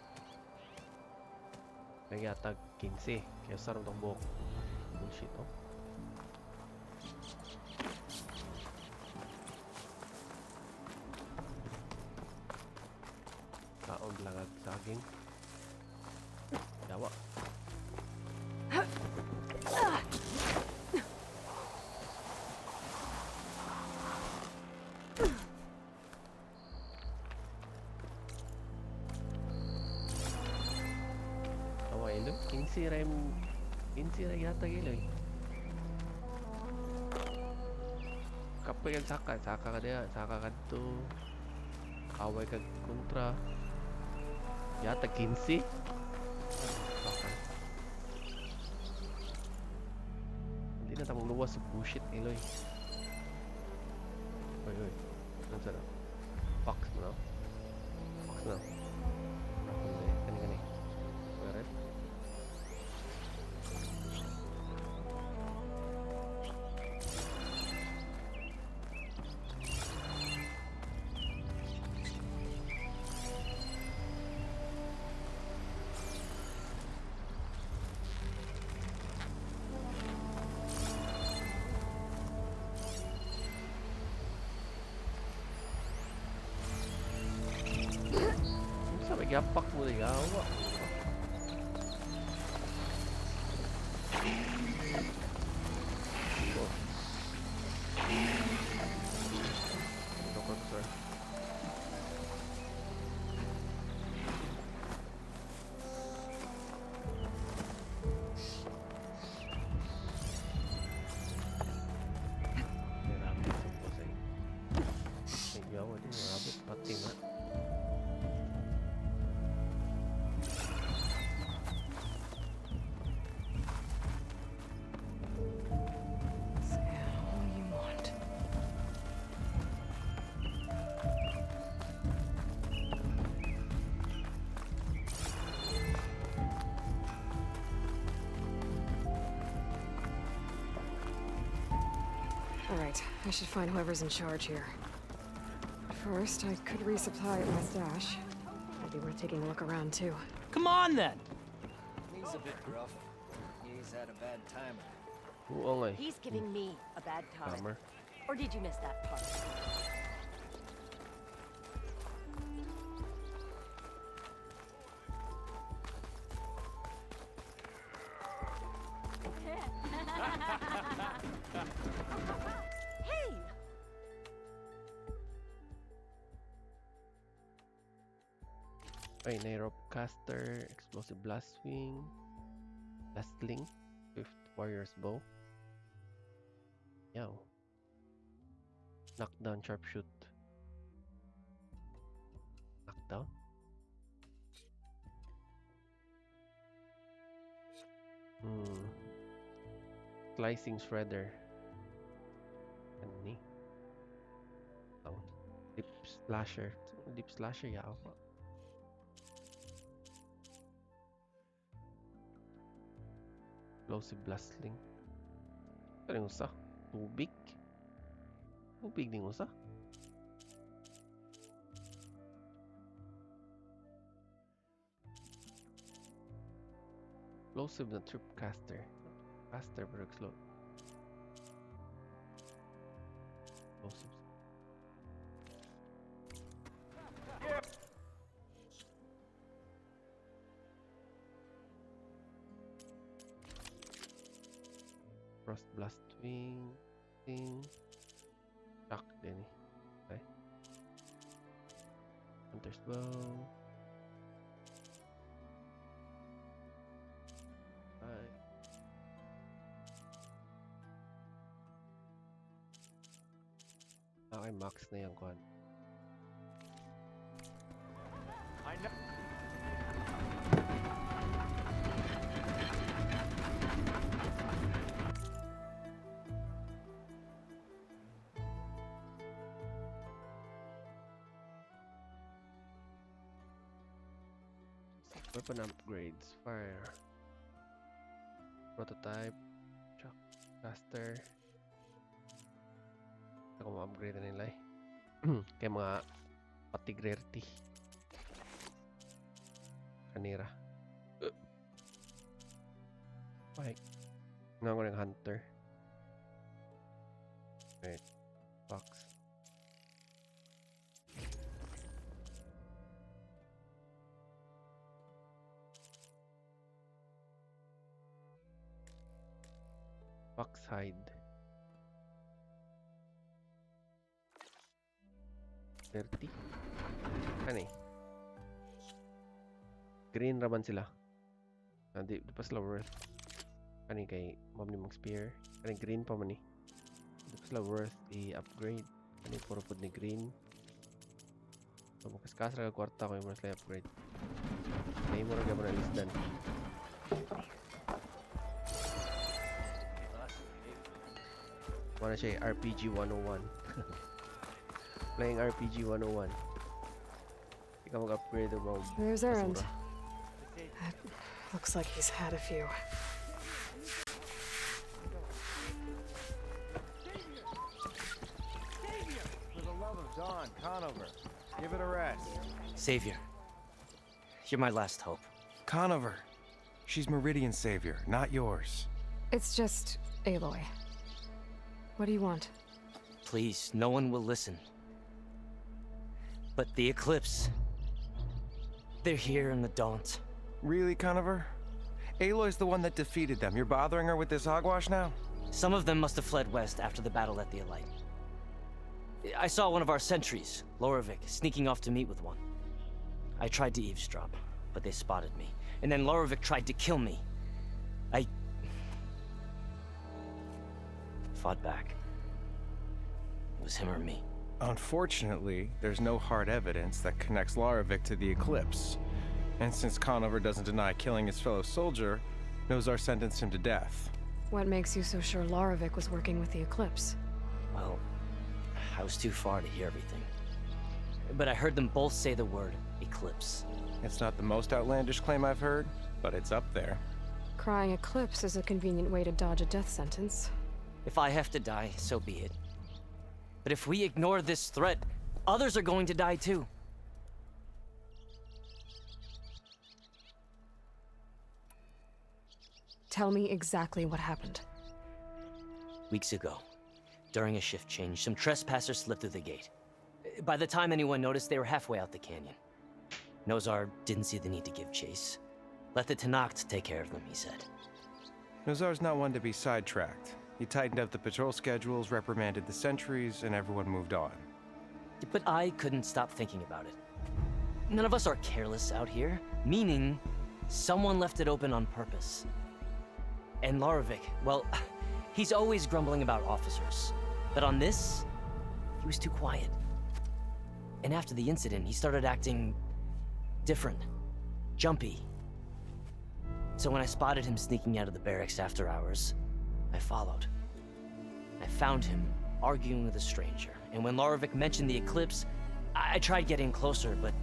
Nagayatag 15. Kaya sarang tong buhok. Bullshit, oh. Kaon langag saging. Yawa. Tawa ilo. 15 ray yata ilo eh. Kapag saka ka dia, saka ka to. Away kag kontra. Yata 15. Okay. Hindi na tamang luwas sa bullshit, Eloy. Oy, oy. Ano sa na? Box mo na. Box na. Kani. Alright. Yapak mo na yawa. Ito sir. May rabbit sa posay. May yawa din yung rabbit pati nga. Alright, I should find whoever's in charge here. First, I could resupply at my stash. Might be worth taking a look around, too. Come on, then! He's a bit gruff. He's had a bad time. He's giving me a bad time. Or did you miss that part? Hey! Ay, Nairocaster, Explosive Blast Wing, Blastling, Swift Warrior's Bow. Yow. Knockdown, Sharpshoot. Knockdown? Slicing Shredder. Ano ni? Deep Slasher. Deep Slasher, yaw. Explosive Blastling. Ano yung usa? Tubig? Tubig din usa? Explosive na Tripcaster. Caster pero explosive. Explosive. Frost Blast Wing. Shock din eh. Okay. Hunter's Bow. Right. Okay, max na yung kwan. I know. Weapon upgrades. Fire. Prototype. Shock. Caster. Ako ma-upgrade na nila eh. Kaya mga patigrerti. Kanira. Okay. Nga ko ng hunter. Wait. Box. Fox hide. 30. Ano eh? Green raman sila. Di pa sila worth. Kani kay Mom ni Mag Spear. Kani green pa man eh. Di pa sila worth i-upgrade. Kani puro pod ni green. So makaskas ra kwarta ko yung mas upgrade. Kaya mo ra gyud na listan. Wanna say RPG 101. Playing RPG 101. Ikaw mag-upgrade the robe. There's Errand. That looks like he's had a few. For the love of Dawn, Conover, give it a rest. Savior, you're my last hope. Conover, she's Meridian's savior, not yours. It's just Aloy. What do you want? Please, no one will listen. But the Eclipse... they're here in the Daunt. Really, Conover? Aloy's the one that defeated them. You're bothering her with this hogwash now? Some of them must have fled west after the battle at the Elite. I saw one of our sentries, Lorevic, sneaking off to meet with one. I tried to eavesdrop, but they spotted me. And then Lorevic tried to kill me. I fought back. It was him or me. Unfortunately, there's no hard evidence that connects Lorevic to the Eclipse. And since Conover doesn't deny killing his fellow soldier, Nozar sentenced him to death. What makes you so sure Lorevic was working with the Eclipse? Well, I was too far to hear everything. But I heard them both say the word Eclipse. It's not the most outlandish claim I've heard, but it's up there. Crying Eclipse is a convenient way to dodge a death sentence. If I have to die, so be it. But if we ignore this threat, others are going to die too. Tell me exactly what happened. Weeks ago, during a shift change, some trespassers slipped through the gate. By the time anyone noticed, they were halfway out the canyon. Nozar didn't see the need to give chase. Let the Tenakth take care of them, he said. Nozar's not one to be sidetracked. He tightened up the patrol schedules, reprimanded the sentries, and everyone moved on. But I couldn't stop thinking about it. None of us are careless out here, meaning someone left it open on purpose. And Lorevic, well, he's always grumbling about officers. But on this, he was too quiet. And after the incident, he started acting different, jumpy. So when I spotted him sneaking out of the barracks after hours, I followed. I found him arguing with a stranger, and when Lorevic mentioned the Eclipse, I tried getting closer, but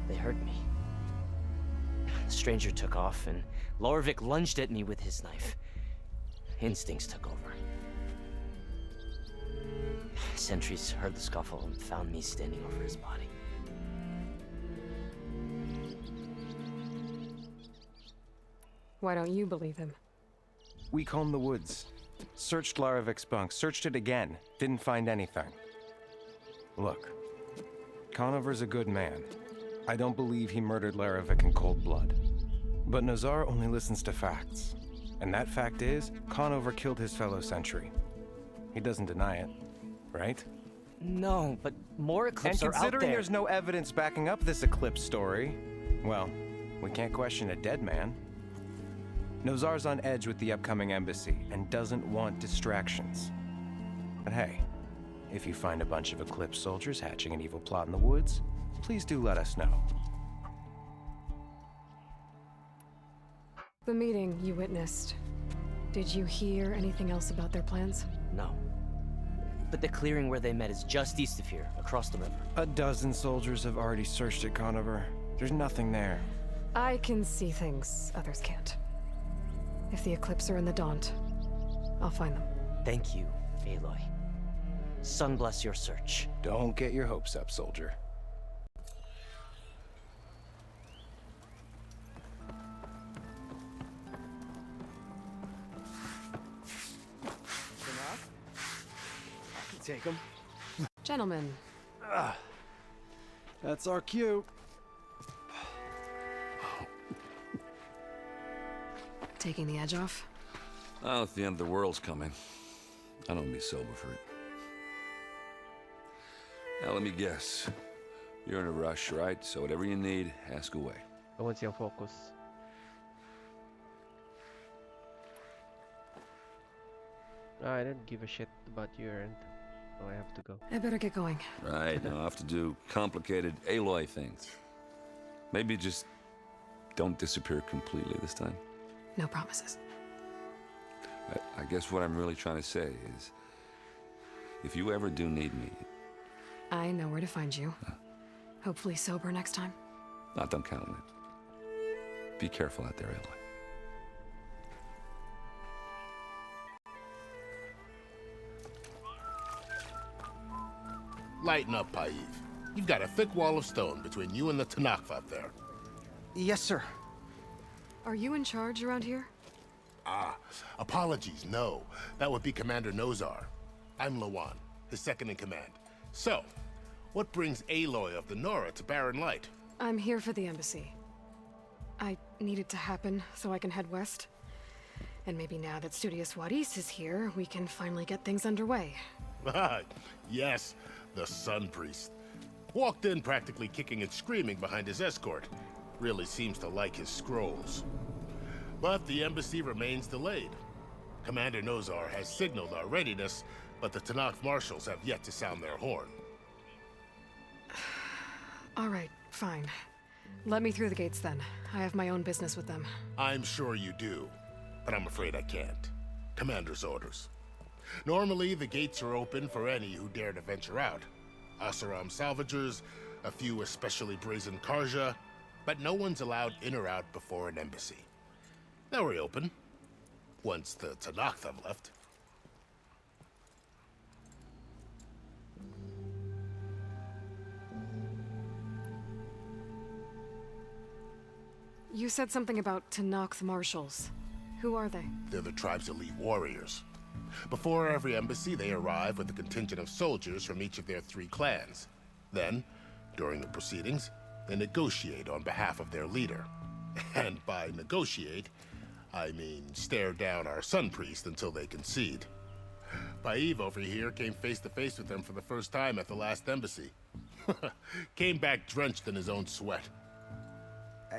they heard me. The stranger took off, and Lorevic lunged at me with his knife. Instincts took over. Sentries heard the scuffle and found me standing over his body. Why don't you believe him? We combed the woods, searched Larevic's bunk, searched it again, didn't find anything. Look, Conover's a good man. I don't believe he murdered Larevic in cold blood. But Nozar only listens to facts. And that fact is, Conover killed his fellow sentry. He doesn't deny it, right? No, but more Eclipse are out there. And considering there's no evidence backing up this Eclipse story, well, we can't question a dead man. Nozar's on edge with the upcoming embassy and doesn't want distractions. But hey, if you find a bunch of Eclipse soldiers hatching an evil plot in the woods, please do let us know. The meeting you witnessed. Did you hear anything else about their plans? No. But the clearing where they met is just east of here, across the river. A dozen soldiers have already searched it, Conover. There's nothing there. I can see things others can't. If the Eclipse are in the Daunt, I'll find them. Thank you, Aloy. Sun bless your search. Don't get your hopes up, soldier. Take him. Gentlemen. That's our cue. Taking the edge off? Oh, if the end of the world's coming, I don't be sober for it. Now, let me guess. You're in a rush, right? So whatever you need, ask away. What's your focus? I don't give a shit about your end. So I have to go. I better get going. Right, now I have to do complicated Aloy things. Maybe just don't disappear completely this time. No promises. I guess what I'm really trying to say is, if you ever do need me... I know where to find you. Hopefully sober next time. Don't count on it. Be careful out there, Aloy. Lighten up, Paiv. You've got a thick wall of stone between you and the Tanakh out there. Yes, sir. Are you in charge around here? Apologies, no. That would be Commander Nozar. I'm Lawan, his second in command. So, what brings Aloy of the Nora to Barren Light? I'm here for the embassy. I need it to happen so I can head west. And maybe now that Studious Wadis is here, we can finally get things underway. Yes, the Sun Priest. Walked in practically kicking and screaming behind his escort. Really seems to like his scrolls. But the embassy remains delayed. Commander Nozar has signaled our readiness, but the Tanakh marshals have yet to sound their horn. All right, fine. Let me through the gates then. I have my own business with them. I'm sure you do, but I'm afraid I can't. Commander's orders. Normally, the gates are open for any who dare to venture out. Asaram salvagers, a few especially brazen Karja, but no one's allowed in or out before an embassy. Now we're open, once the Tanakh have left. You said something about Tanakh marshals. Who are they? They're the tribe's elite warriors. Before every embassy, they arrive with a contingent of soldiers from each of their 3 clans. Then, during the proceedings, they negotiate on behalf of their leader. And by negotiate, I mean stare down our Sun Priest until they concede. Paiv over here came face to face with them for the first time at the last embassy. Came back drenched in his own sweat.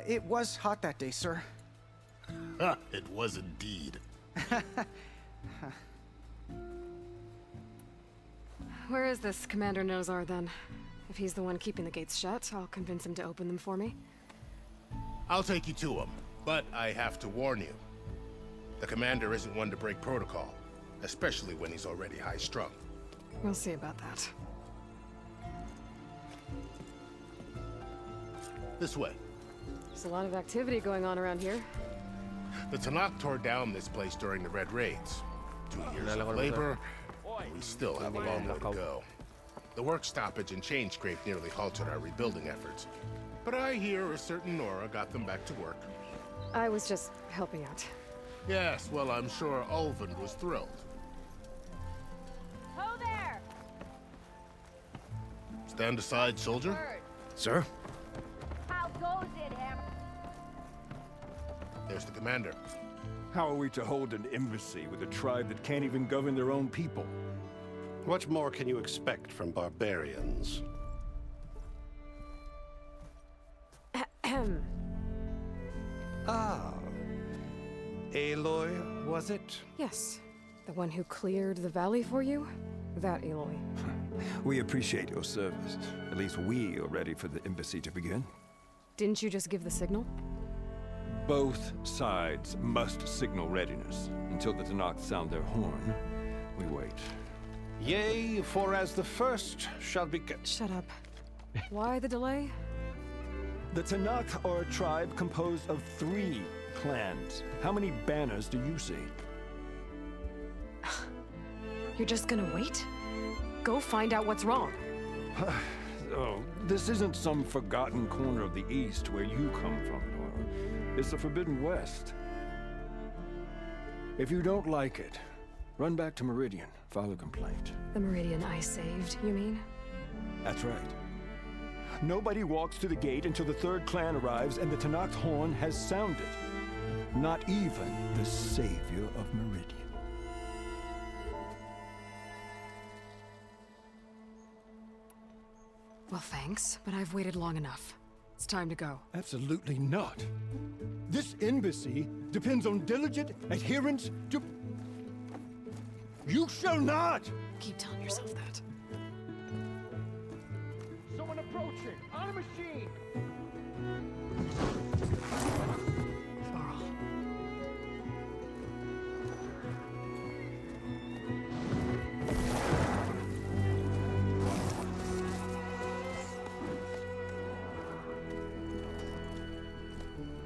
It was hot that day, sir. It was indeed. Where is this Commander Nozar, then? If he's the one keeping the gates shut, I'll convince him to open them for me. I'll take you to him, but I have to warn you. The commander isn't one to break protocol, especially when he's already high-strung. We'll see about that. This way. There's a lot of activity going on around here. The Tanakh tore down this place during the Red Raids. 2 years of labor, and we still have a long way to go. The work stoppage and chain scrape nearly halted our rebuilding efforts. But I hear a certain Nora got them back to work. I was just helping out. Yes, well, I'm sure Ulvund was thrilled. Ho there! Stand aside, soldier. Sir? How goes it, Hammer? There's the commander. How are we to hold an embassy with a tribe that can't even govern their own people? What more can you expect from barbarians? Ahem. Ah. Aloy, was it? Yes. The one who cleared the valley for you? That Aloy. We appreciate your service. At least we are ready for the embassy to begin. Didn't you just give the signal? Both sides must signal readiness. Until the Tanakh sound their horn, we wait. Yea, for as the first shall be... Shut up. Why the delay? The Tanakh are a tribe composed of 3 clans. How many banners do you see? You're just gonna wait? Go find out what's wrong. Oh, this isn't some forgotten corner of the East where you come from, Nora. It's the Forbidden West. If you don't like it, run back to Meridian, file a complaint. The Meridian I saved, you mean? That's right. Nobody walks to the gate until the 3rd clan arrives and the Tanakh's horn has sounded. Not even the savior of Meridian. Well, thanks, but I've waited long enough. It's time to go. Absolutely not. This embassy depends on diligent adherence to... You shall not! Keep telling yourself that. Someone approaching! On a machine!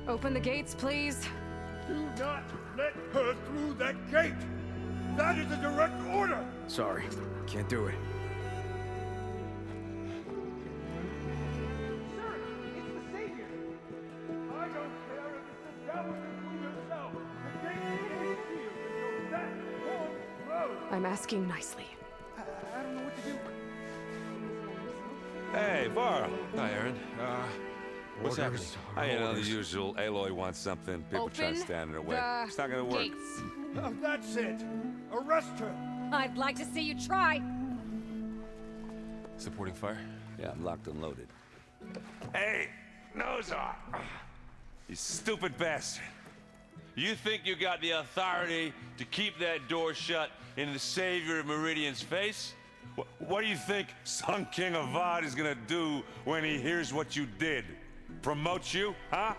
Open the gates, please. Do not let her through that gate! That is a direct order! Sorry, can't do it. Sir, it's the savior! I don't care if it's the devil himself! The gate is sealed until that horn blows! I'm asking nicely. I don't know what to do. Hey, Varl. Hi, Aaron. What's happening? You know, the usual. Aloy wants something. People try to stand in her way. It's not gonna work. That's it! Arrest her! I'd like to see you try. Supporting fire? Yeah, I'm locked and loaded. Hey, Nozar! You stupid bastard. You think you got the authority to keep that door shut in the savior of Meridian's face? What do you think Sun King Avad is gonna do when he hears what you did? Promote you, huh?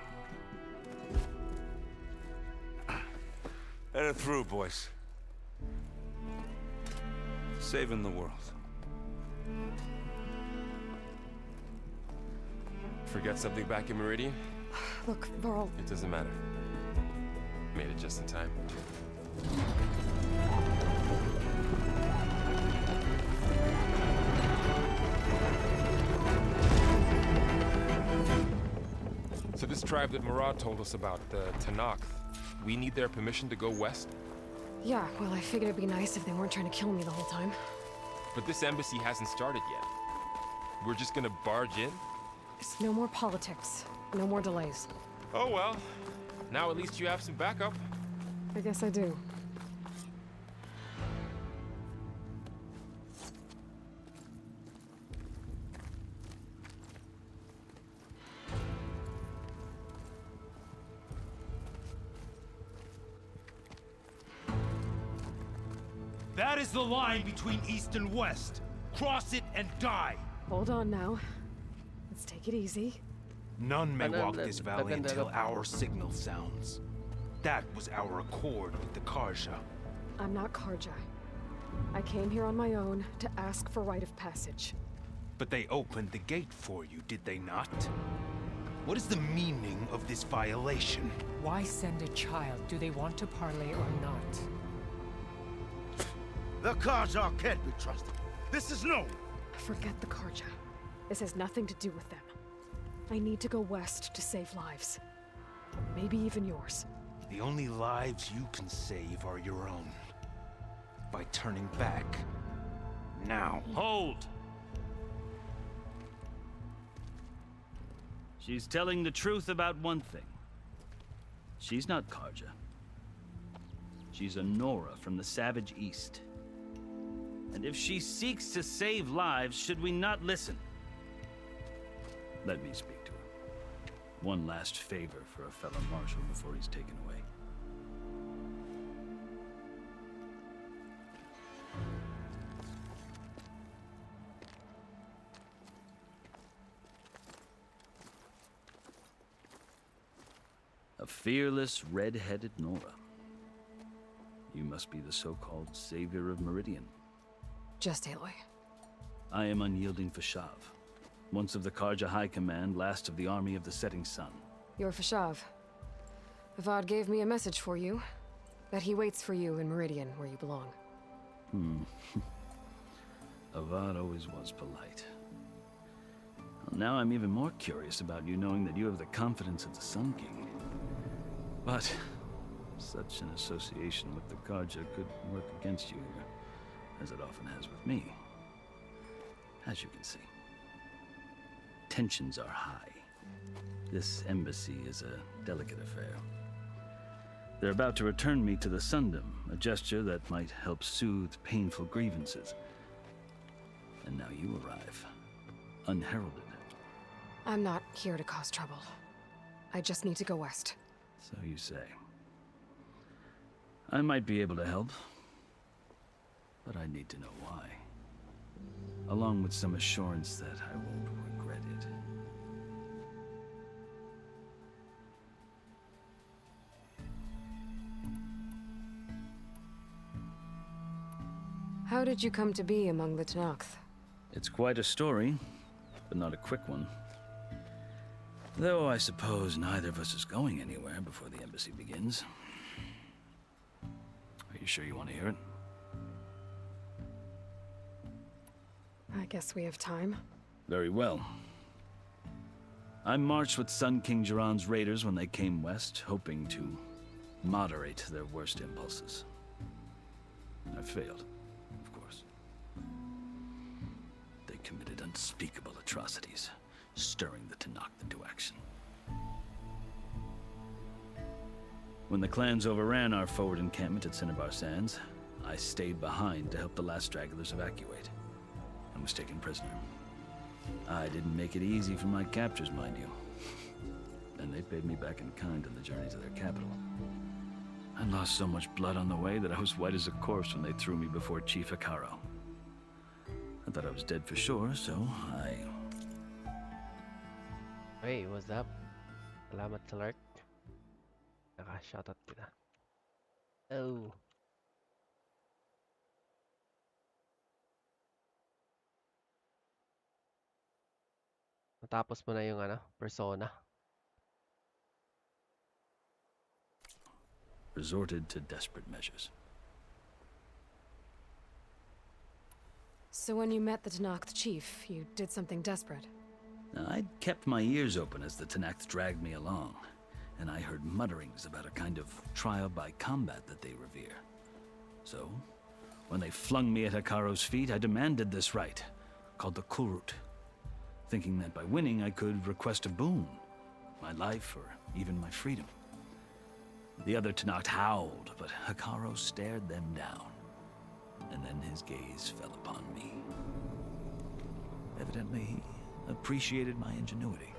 Let her through, boys. Saving the world. Forget something back in Meridian? Look, Varl. It doesn't matter. Made it just in time. So this tribe that Murad told us about, the Tanakh, we need their permission to go west? Yeah, well, I figured it'd be nice if they weren't trying to kill me the whole time. But this embassy hasn't started yet. We're just gonna barge in? It's no more politics. No more delays. Oh well. Now at least you have some backup. I guess I do. That is the line between East and West. Cross it and die. Hold on now. Let's take it easy. None may walk this valley until our signal sounds. That was our accord with the Karja. I'm not Karja. I came here on my own to ask for rite of passage. But they opened the gate for you, did they not? What is the meaning of this violation? Why send a child? Do they want to parley or not? The Karja can't be trusted. This is known. Forget the Karja. This has nothing to do with them. I need to go west to save lives. Maybe even yours. The only lives you can save are your own. By turning back. Now. Hold! She's telling the truth about one thing. She's not Karja. She's a Nora from the Savage East. And if she seeks to save lives, should we not listen? Let me speak to her. One last favor for a fellow marshal before he's taken away. A fearless, red-headed Nora. You must be the so-called savior of Meridian. Just Aloy. I am unyielding Fashav, once of the Karja High Command, last of the Army of the Setting Sun. You're Fashav. Avad gave me a message for you. That he waits for you in Meridian, where you belong. Avad always was polite. Well, now I'm even more curious about you knowing that you have the confidence of the Sun King. But such an association with the Karja could work against you here, as it often has with me. As you can see, tensions are high. This embassy is a delicate affair. They're about to return me to the Sundom, a gesture that might help soothe painful grievances. And now you arrive, unheralded. I'm not here to cause trouble. I just need to go west. So you say. I might be able to help, but I need to know why. Along with some assurance that I won't regret it. How did you come to be among the Tenakth? It's quite a story, but not a quick one. Though I suppose neither of us is going anywhere before the embassy begins. Are you sure you want to hear it? I guess we have time. Very well. I marched with Sun King Jiran's raiders when they came west, hoping to moderate their worst impulses. I failed, of course. They committed unspeakable atrocities, stirring the Tenakth into action. When the clans overran our forward encampment at Cinnabar Sands, I stayed behind to help the last stragglers evacuate, and was taken prisoner. I didn't make it easy for my captors, mind you. And they paid me back in kind on the journey to their capital. I lost so much blood on the way that I was white as a corpse when they threw me before Chief Hikaro. I thought I was dead for sure, so I... Hey, what's up? Salamat sa lurk. Naka-shoutout kita. Oh. Natapos mo na yung persona. Resorted to desperate measures. So when you met the Tenakth chief, you did something desperate? I'd kept my ears open as the Tenakth dragged me along, and I heard mutterings about a kind of trial by combat that they revere. So, when they flung me at Hikaro's feet, I demanded this rite, called the Kulrut, thinking that by winning I could request a boon, my life or even my freedom. The other Tenakth howled, but Hikaro stared them down, and then his gaze fell upon me. Evidently, he appreciated my ingenuity.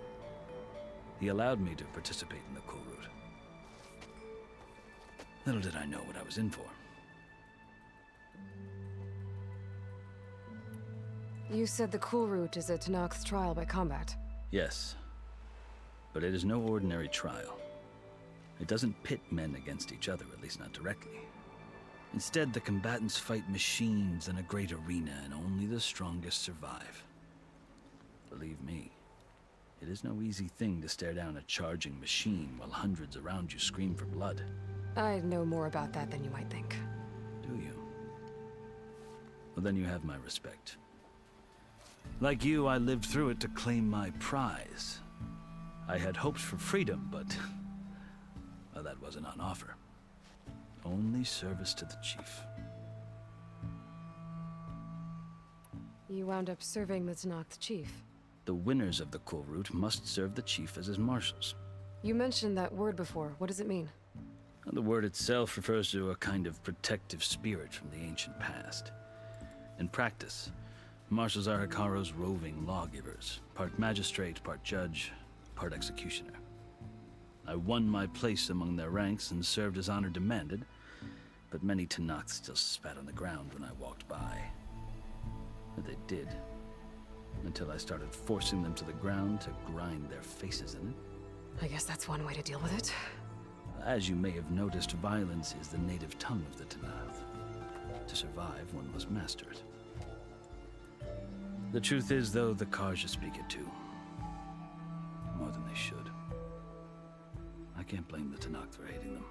He allowed me to participate in the Kulrut. Little did I know what I was in for. You said the Kulrut is a Tenakth trial by combat. Yes, but it is no ordinary trial. It doesn't pit men against each other, at least not directly. Instead, the combatants fight machines in a great arena, and only the strongest survive. Believe me, it is no easy thing to stare down a charging machine while hundreds around you scream for blood. I know more about that than you might think. Do you? Well, then you have my respect. Like you, I lived through it to claim my prize. I had hoped for freedom, but well, that wasn't on offer. Only service to the chief. You wound up serving the Tenakth chief. The winners of the Kulrut must serve the chief as his marshals. You mentioned that word before. What does it mean? The word itself refers to a kind of protective spirit from the ancient past. In practice, marshals are Hikaro's roving lawgivers, part magistrate, part judge, part executioner. I won my place among their ranks and served as honor demanded, but many Tenakth still spat on the ground when I walked by. But they did, until I started forcing them to the ground to grind their faces in it. I guess that's one way to deal with it. As you may have noticed, violence is the native tongue of the Tenakth. To survive, one must master it. The truth is, though, the Karja speak it too. More than they should. I can't blame the Tanakh for hating them.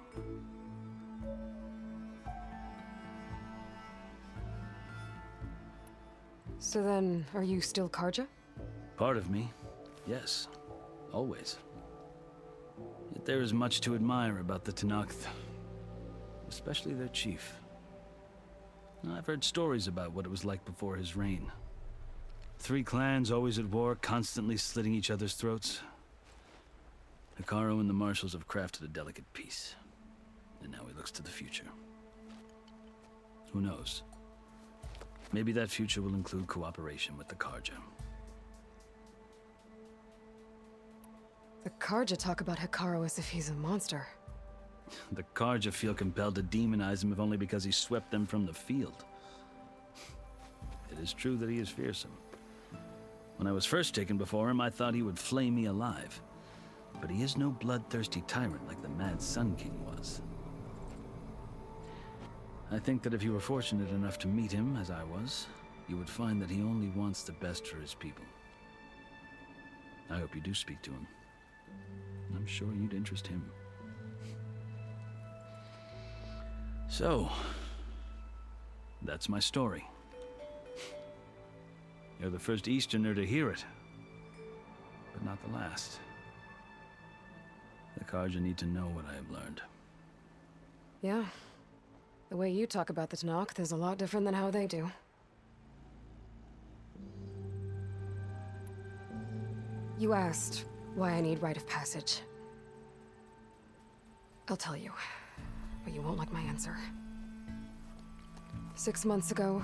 So then, are you still Karja? Part of me, yes. Always. Yet there is much to admire about the Tanakh, especially their chief. I've heard stories about what it was like before his reign. 3 clans always at war, constantly slitting each other's throats. Hekarro and the Marshals have crafted a delicate peace. And now he looks to the future. Who knows? Maybe that future will include cooperation with the Karja. The Karja talk about Hekarro as if he's a monster. The Karja feel compelled to demonize him if only because he swept them from the field. It is true that he is fearsome. When I was first taken before him, I thought he would flay me alive. But he is no bloodthirsty tyrant like the Mad Sun King was. I think that if you were fortunate enough to meet him, as I was, you would find that he only wants the best for his people. I hope you do speak to him. I'm sure you'd interest him. So, that's my story. You're the first Easterner to hear it, but not the last. The Karja need to know what I have learned. Yeah. The way you talk about the Tanakh is a lot different than how they do. You asked why I need rite of passage. I'll tell you, but you won't like my answer. 6 months ago,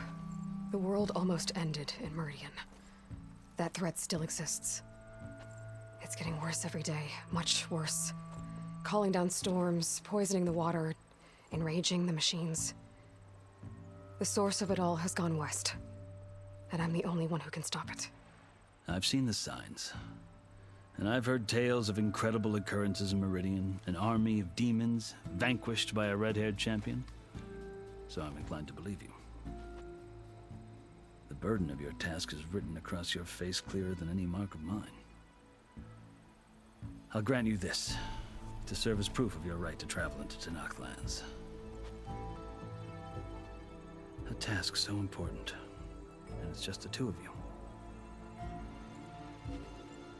the world almost ended in Meridian. That threat still exists. It's getting worse every day, much worse. Calling down storms, poisoning the water, enraging the machines. The source of it all has gone west, and I'm the only one who can stop it. I've seen the signs. And I've heard tales of incredible occurrences in Meridian, an army of demons vanquished by a red-haired champion. So I'm inclined to believe you. The burden of your task is written across your face clearer than any mark of mine. I'll grant you this, to serve as proof of your right to travel into Tanakh lands. A task so important, and it's just the 2 of you.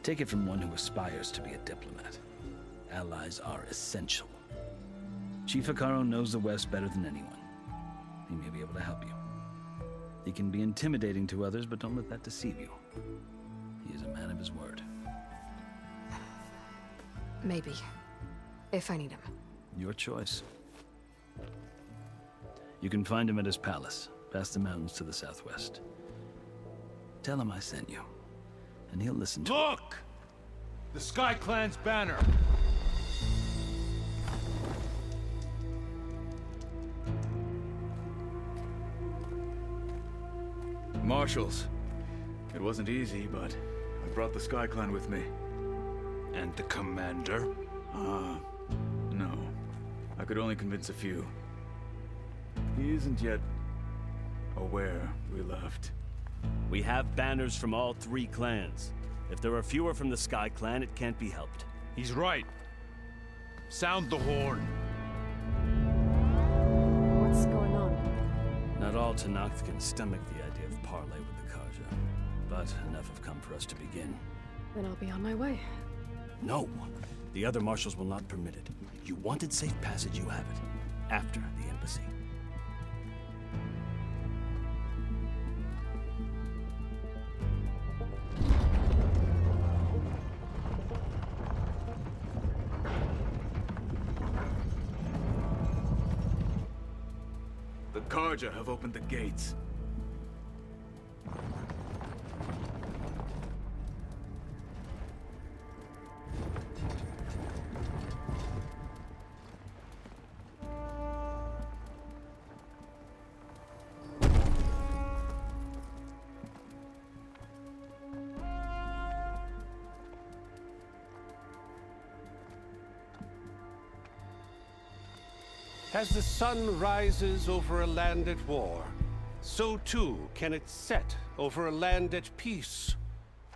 Take it from one who aspires to be a diplomat. Allies are essential. Chief Hekarro knows the West better than anyone. He may be able to help you. He can be intimidating to others, but don't let that deceive you. He is a man of his word. Maybe. If I need him. Your choice. You can find him at his palace, past the mountains to the southwest. Tell him I sent you, and he'll listen to Look! The Sky Clan's banner! Marshals. It wasn't easy, but I brought the Sky Clan with me. And the commander? No. I could only convince a few. He isn't yet aware we left. We have banners from all 3 clans. If there are fewer from the Sky Clan, it can't be helped. He's right. Sound the horn. What's going on? Not all Tanakh can stomach the idea of parley with the Karja, but enough have come for us to begin. Then I'll be on my way. No. The other marshals will not permit it. You wanted safe passage, you have it. After the embassy. The Karja have opened the gates. As the sun rises over a land at war, so too can it set over a land at peace.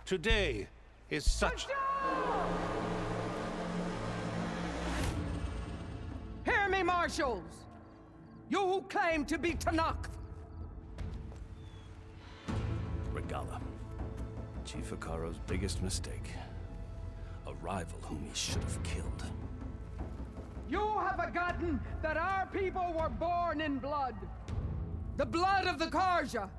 Today is such... Hear me, marshals! You who claim to be Tanakh! Regala. Chief Hikaro's biggest mistake. A rival whom he should have killed. You have forgotten that our people were born in blood. The blood of the Karja.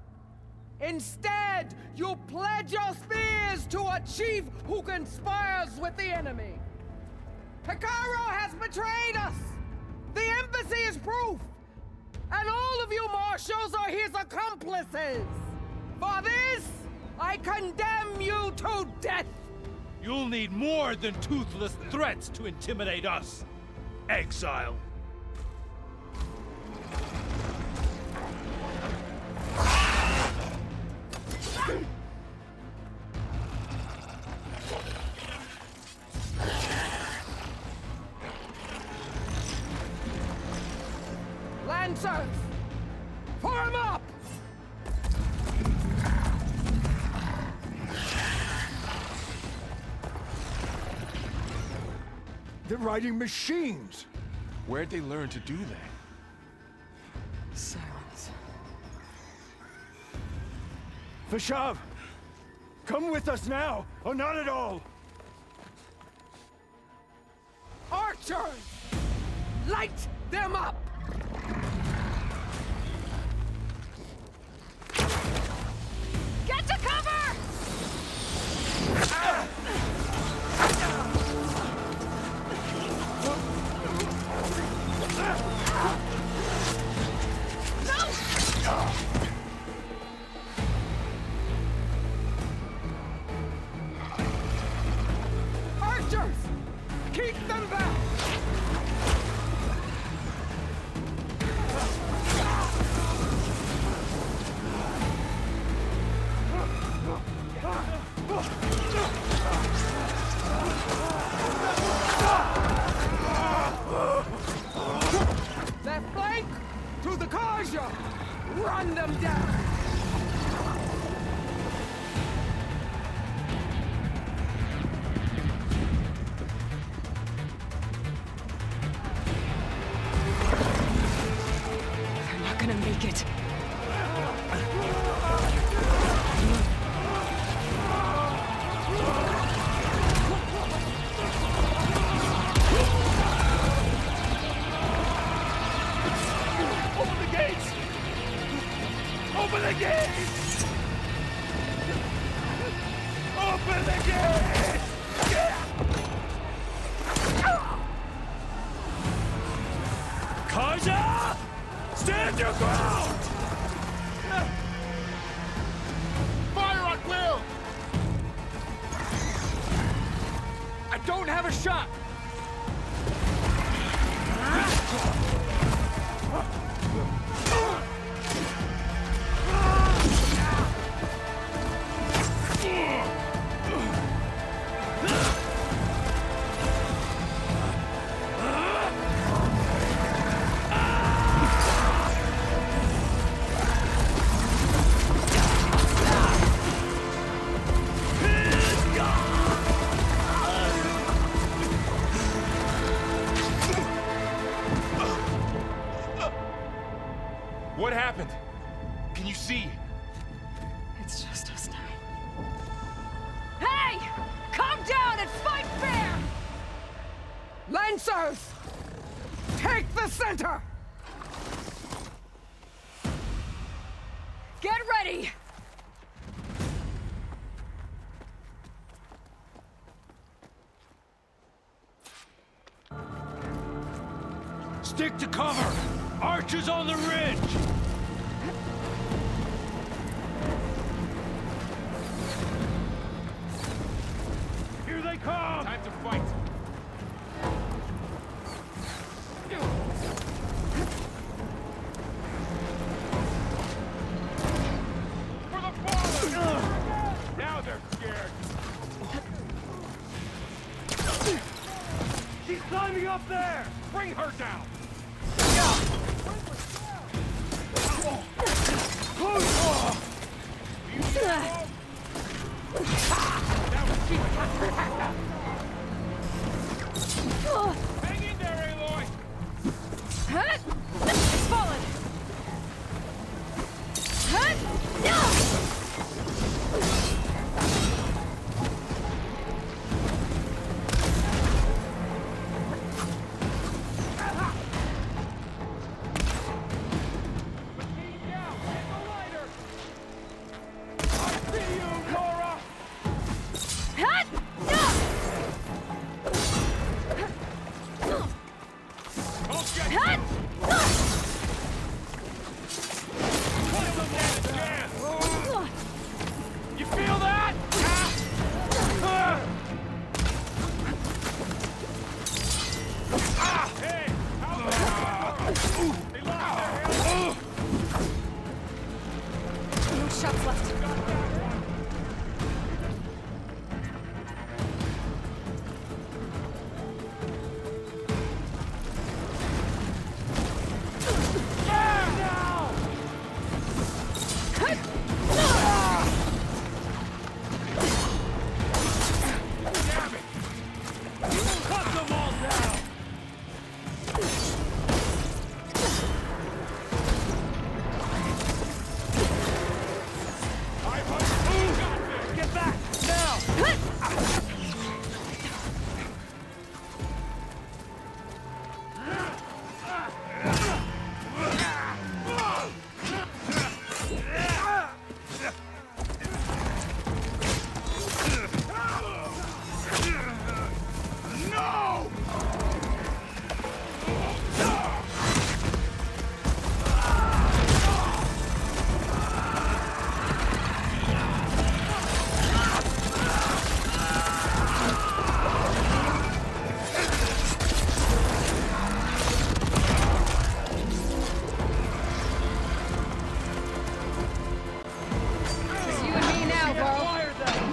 Instead, you pledge your spears to a chief who conspires with the enemy. Hikaro has betrayed us! The embassy is proof! And all of you marshals are his accomplices! For this, I condemn you to death! You'll need more than toothless threats to intimidate us, exile. Lancers! Form up! They're riding machines! Where'd they learn to do that? Silence. Vashav! Come with us now, or not at all! Archers! Light them up! Get to cover! Archers! Keep them back! Left flank! To the Karja! Run them down! They're not gonna make it. Open the gates! Open the gates! Open the gates! Karja! Stand your ground! Fire on will! I don't have a shot! What happened? Can you see? It's just us now. Hey! Calm down and fight fair! Lancers! Take the center! Get ready! Stick to cover! Archers on the ridge! Here they come! Time to fight! For the fallen! Now they're scared! She's climbing up there! Bring her down! Hang in there, Aloy! It's fallen! You feel that? Hey! No shots left.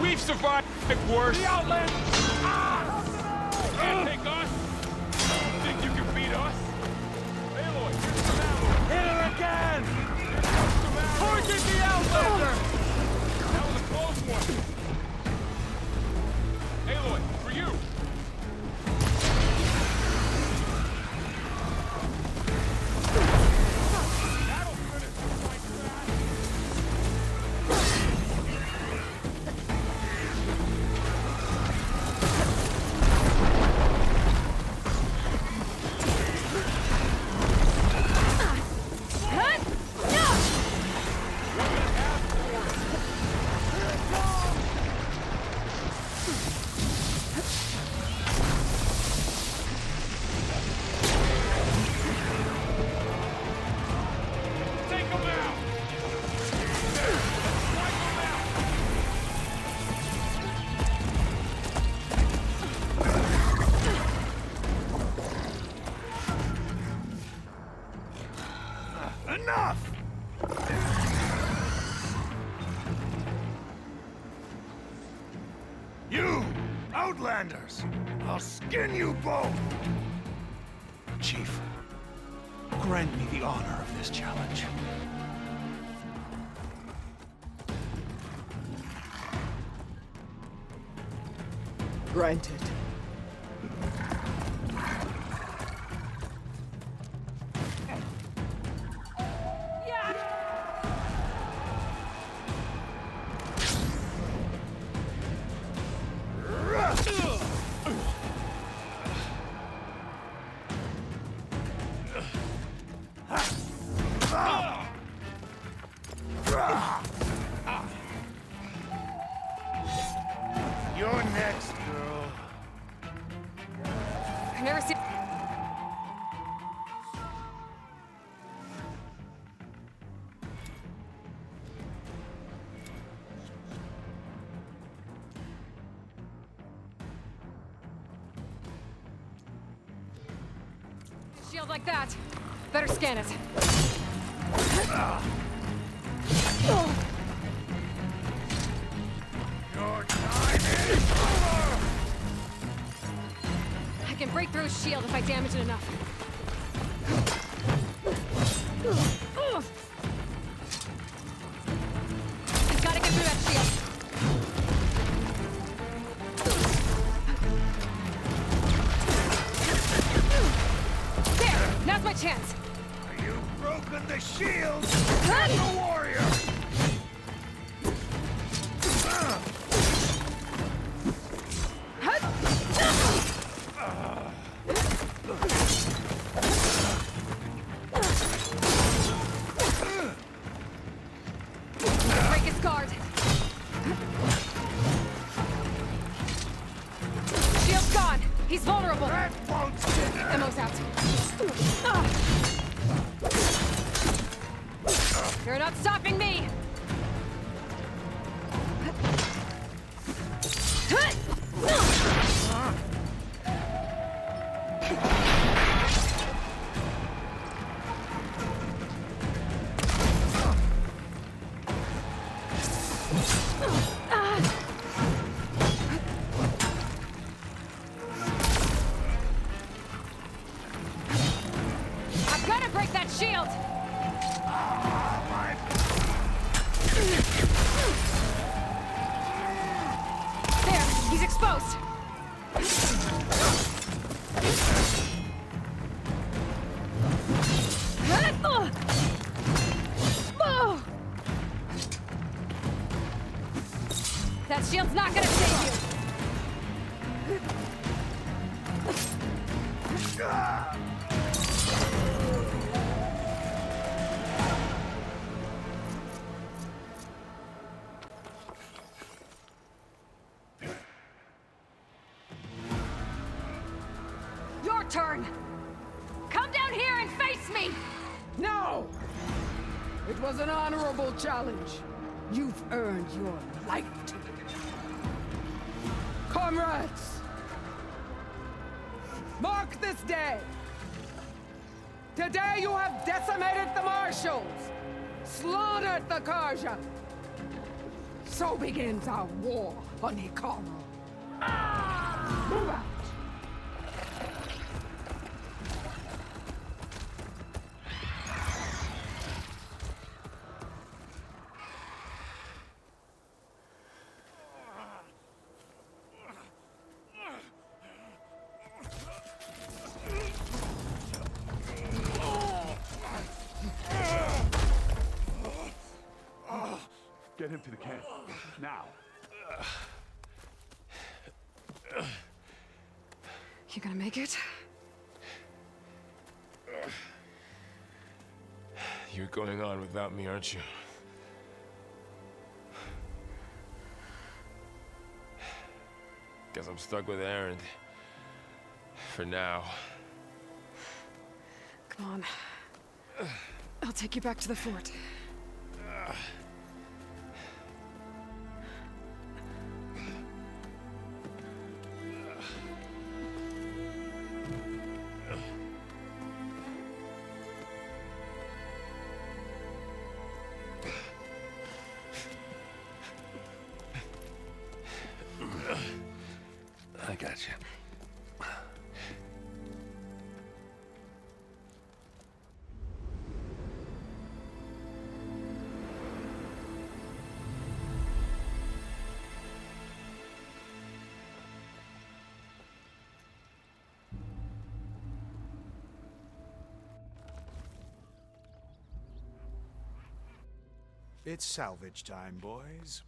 We've survived worse. The Outland! Can't take us. Think you can beat us? Aloy, here's some ammo. Hit her again! Target the Outlander! That was a close one. Aloy, for you. That'll finish this like that. Enough! You, Outlanders! I'll skin you both! Chief, grant me the honor of this challenge. Granted. You're next, girl. I've never seen... Shield like that. Better scan it. Your time is over! I can break through his shield if I damage it enough. Now's my chance! You've broken the shield! That's a warrior! Break his guard! Shield's gone! He's vulnerable! That won't stick! Ammo's out. You're not stopping me! I've got to break that shield! There, he's exposed. That shield's not gonna save you. Your turn! Come down here and face me! No! It was an honorable challenge. You've earned your life to it. Comrades! Mark this day! Today you have decimated the marshals, slaughtered the Karja. So begins our war on Hikaru. Move out! Get him to the camp. Now. You gonna make it? You're going on without me, aren't you? Guess I'm stuck with Aaron. For now. Come on. I'll take you back to the fort. I got you. It's salvage time, boys.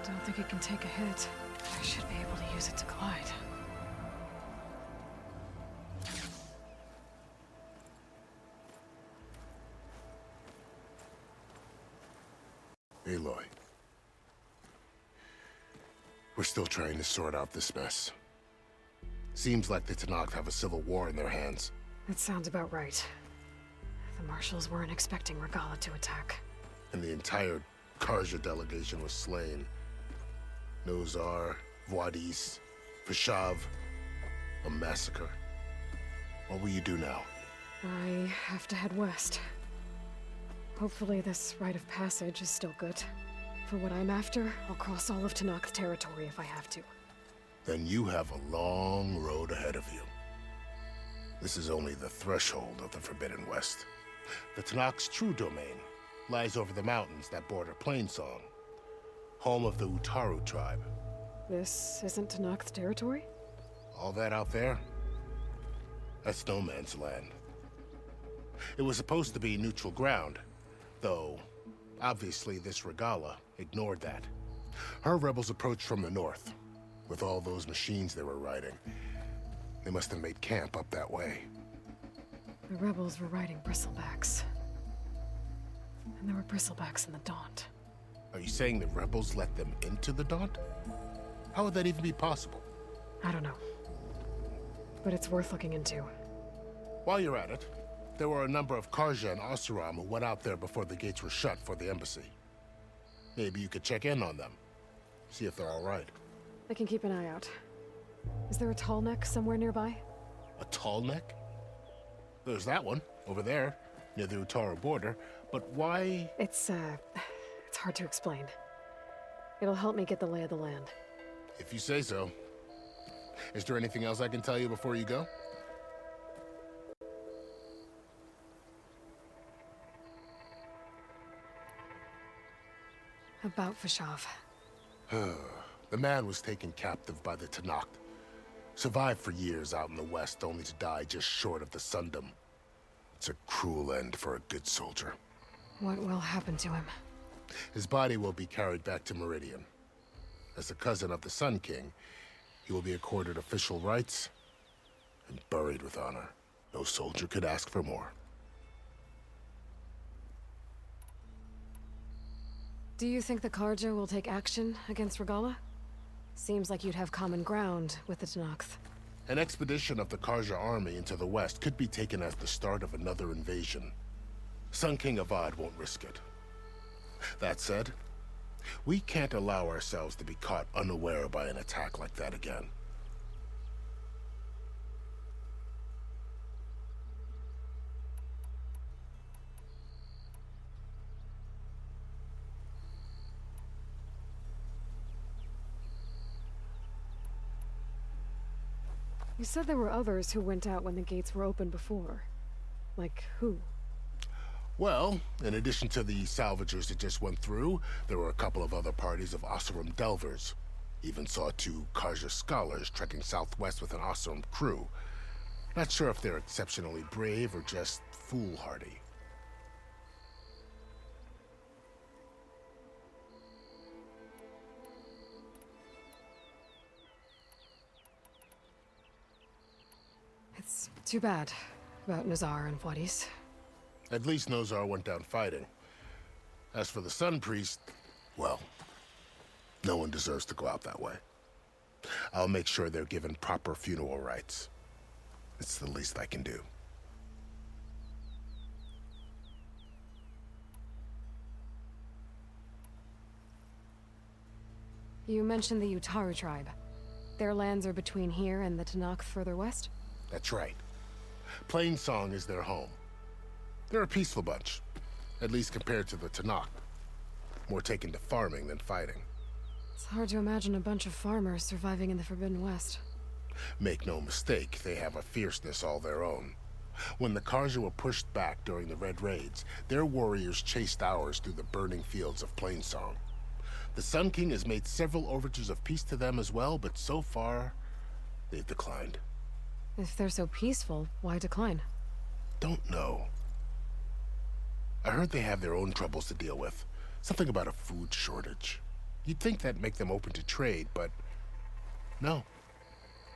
Don't think it can take a hit. I should be able to use it to glide. Aloy. We're still trying to sort out this mess. Seems like the Tenakth have a civil war in their hands. That sounds about right. The marshals weren't expecting Regala to attack. And the entire Karja delegation was slain. Nozar, Voidis, Peshav. A massacre. What will you do now? I have to head west. Hopefully this rite of passage is still good. For what I'm after, I'll cross all of Tenakth territory if I have to. Then you have a long road ahead of you. This is only the threshold of the Forbidden West. The Tenakth's true domain lies over the mountains that border Plainsong, home of the Utaru tribe. This isn't Tenakth territory? All that out there? That's no man's land. It was supposed to be neutral ground, though obviously this Regala ignored that. Her rebels approached from the north, with all those machines they were riding. They must have made camp up that way. The rebels were riding bristlebacks. And there were bristlebacks in the Daunt. Are you saying the rebels let them into the Daunt? How would that even be possible? I don't know. But it's worth looking into. While you're at it, there were a number of Karja and Oseram who went out there before the gates were shut for the embassy. Maybe you could check in on them. See if they're all right. I can keep an eye out. Is there a tall neck somewhere nearby? A tall neck? There's that one, over there, near the Utaru border. But why? It's hard to explain. It'll help me get the lay of the land. If you say so. Is there anything else I can tell you before you go? About Vashav. The man was taken captive by the Tenakth. Survived for years out in the west, only to die just short of the Sundom. It's a cruel end for a good soldier. What will happen to him? His body will be carried back to Meridian. As a cousin of the Sun King, he will be accorded official rights and buried with honor. No soldier could ask for more. Do you think the Karja will take action against Regala? Seems like you'd have common ground with the Tenakth. An expedition of the Karja army into the west could be taken as the start of another invasion. Sun King Avad won't risk it. That said, we can't allow ourselves to be caught unaware by an attack like that again. You said there were others who went out when the gates were open before. Like who? Well, in addition to the salvagers that just went through, there were a couple of other parties of Oseram delvers. Even saw 2 Karja scholars trekking southwest with an Oseram crew. Not sure if they're exceptionally brave or just foolhardy. It's too bad about Nazar and Wadis. At least Nozar went down fighting. As for the Sun Priest, well, no one deserves to go out that way. I'll make sure they're given proper funeral rites. It's the least I can do. You mentioned the Utaru tribe. Their lands are between here and the Tenakth further west? That's right. Plainsong is their home. They're a peaceful bunch, at least compared to the Tenakth. More taken to farming than fighting. It's hard to imagine a bunch of farmers surviving in the Forbidden West. Make no mistake, they have a fierceness all their own. When the Karja were pushed back during the Red Raids, their warriors chased ours through the burning fields of Plainsong. The Sun King has made several overtures of peace to them as well, but so far, they've declined. If they're so peaceful, why decline? Don't know. I heard they have their own troubles to deal with. Something about a food shortage. You'd think that'd make them open to trade, but no.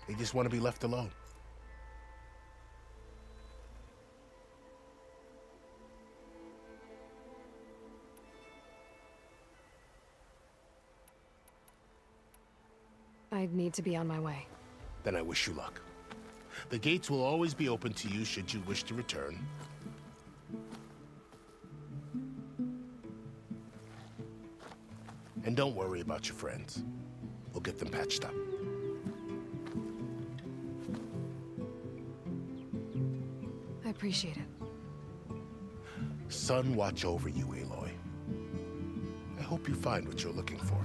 They just want to be left alone. I'd need to be on my way. Then I wish you luck. The gates will always be open to you should you wish to return. And don't worry about your friends. We'll get them patched up. I appreciate it. Sun watch over you, Aloy. I hope you find what you're looking for.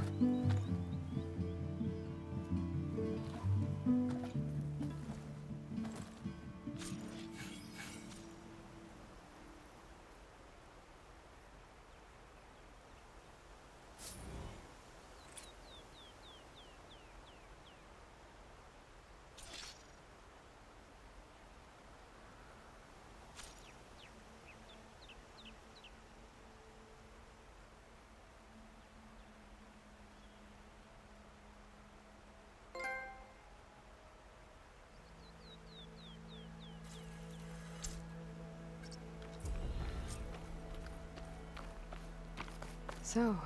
So,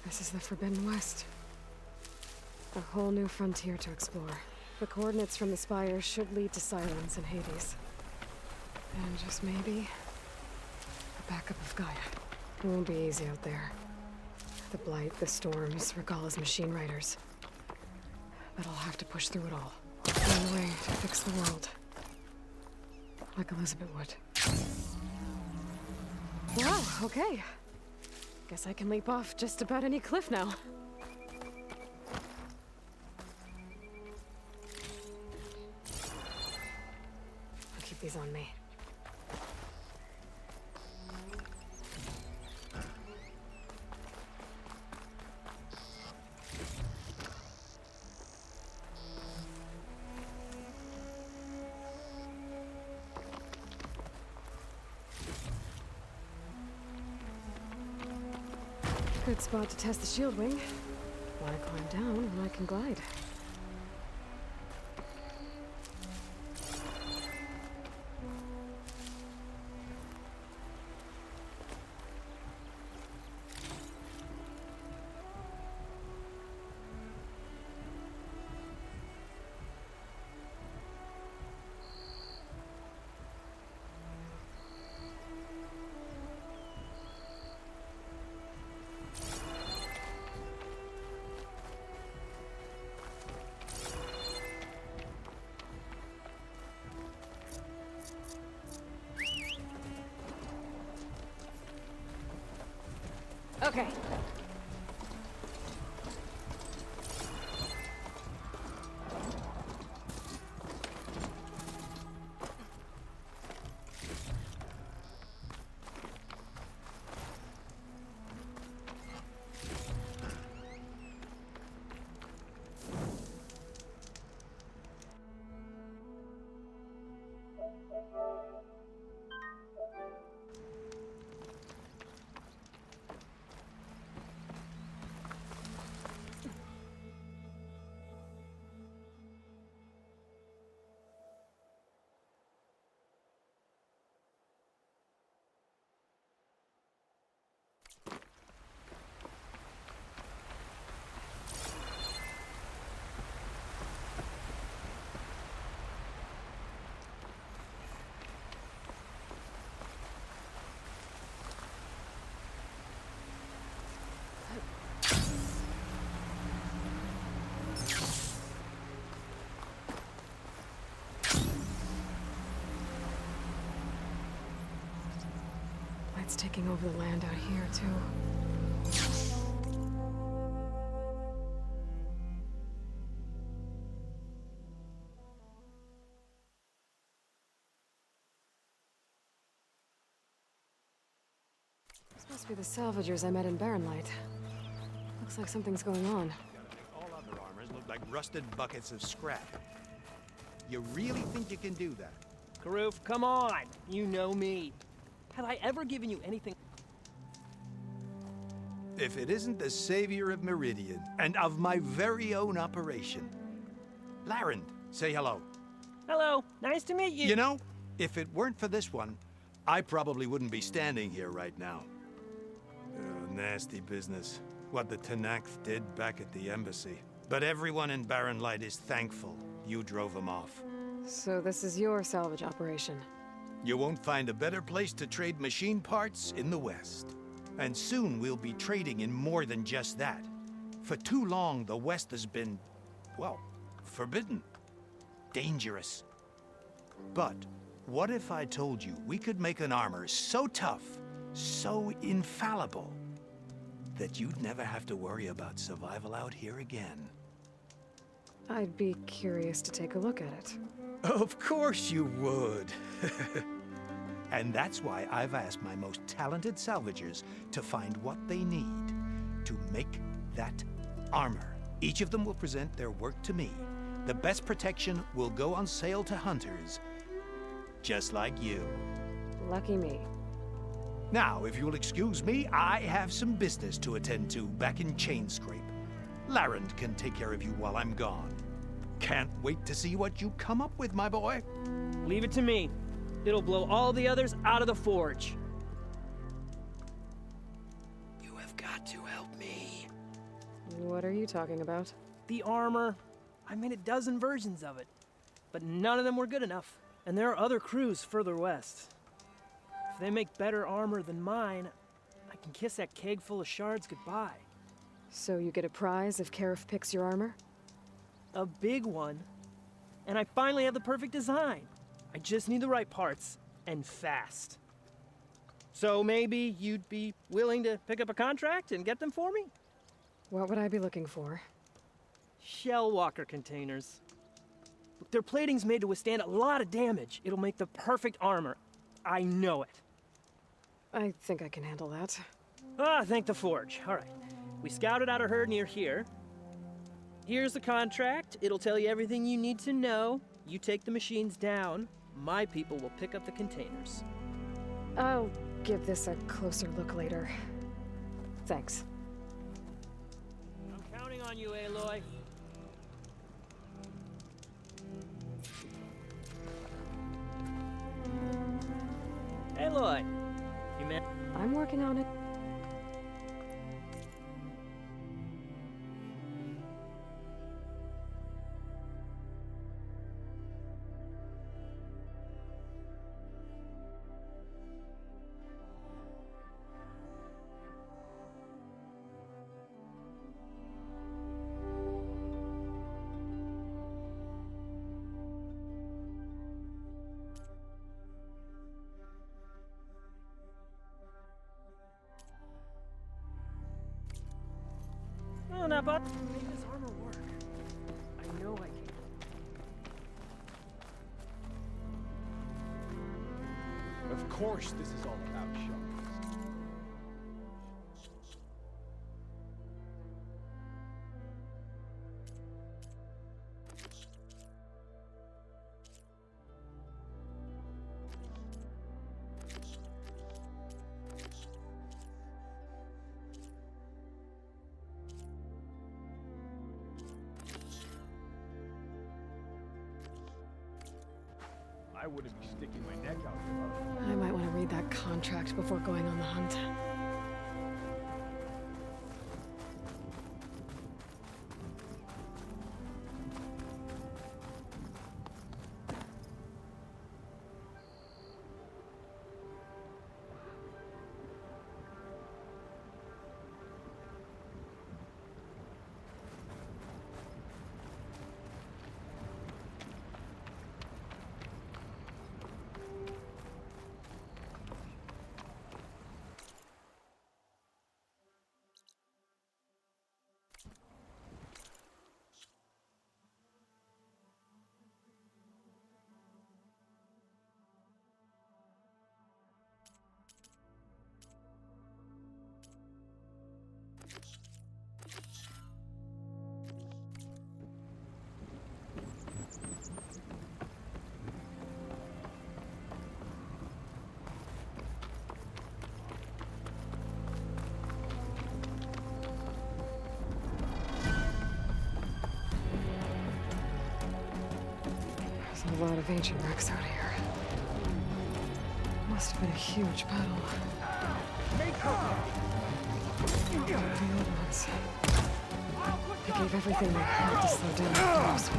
this is the Forbidden West. A whole new frontier to explore. The coordinates from the spires should lead to Sirens and Hades. And just maybe, a backup of Gaia. It won't be easy out there. The Blight, the Storms, Regalla's machine riders. But I'll have to push through it all. Find a way to fix the world. Like Elizabeth would. Wow, okay. Guess I can leap off just about any cliff now. I'll keep these on me. Good spot to test the shield wing. Why climb down when I can glide? Okay. It's taking over the land out here, too. This must be the salvagers I met in Barrenlight. Looks like something's going on. All other armors look like rusted buckets of scrap. You really think you can do that? Karoof, come on! You know me. Have I ever given you anything? If it isn't the savior of Meridian, and of my very own operation. Larend, say hello. Hello, nice to meet you. You know, if it weren't for this one, I probably wouldn't be standing here right now. Oh, nasty business. What the Tenakth did back at the embassy. But everyone in Barrenlight is thankful you drove them off. So this is your salvage operation? You won't find a better place to trade machine parts in the West. And soon we'll be trading in more than just that. For too long, the West has been, well, forbidden. Dangerous. But what if I told you we could make an armor so tough, so infallible, that you'd never have to worry about survival out here again. I'd be curious to take a look at it. Of course you would. And that's why I've asked my most talented salvagers to find what they need to make that armor. Each of them will present their work to me. The best protection will go on sale to hunters, just like you. Lucky me. Now, if you'll excuse me, I have some business to attend to back in Chainscrape. Larend can take care of you while I'm gone. Can't wait to see what you come up with, my boy. Leave it to me. It'll blow all the others out of the forge. You have got to help me. What are you talking about? The armor. I made a dozen versions of it, but none of them were good enough. And there are other crews further west. If they make better armor than mine, I can kiss that keg full of shards goodbye. So you get a prize if Karif picks your armor? A big one. And I finally have the perfect design. I just need the right parts, and fast. So maybe you'd be willing to pick up a contract and get them for me? What would I be looking for? Shell walker containers. Look, their plating's made to withstand a lot of damage. It'll make the perfect armor. I know it. I think I can handle that. Ah, thank the forge. All right. We scouted out a herd near here. Here's the contract. It'll tell you everything you need to know. You take the machines down. My people will pick up the containers. I'll give this a closer look later. Thanks. I'm counting on you, Aloy. Aloy, you met? I'm working on it. Oh, now, but make this armor work. I know I can. Of course this is all about shards. I wouldn't be sticking my neck out for her. I might want to read that contract before going on the hunt. A lot of ancient wrecks out here. Must have been a huge battle. The old ones. They gave everything they had to slow down the Heroes.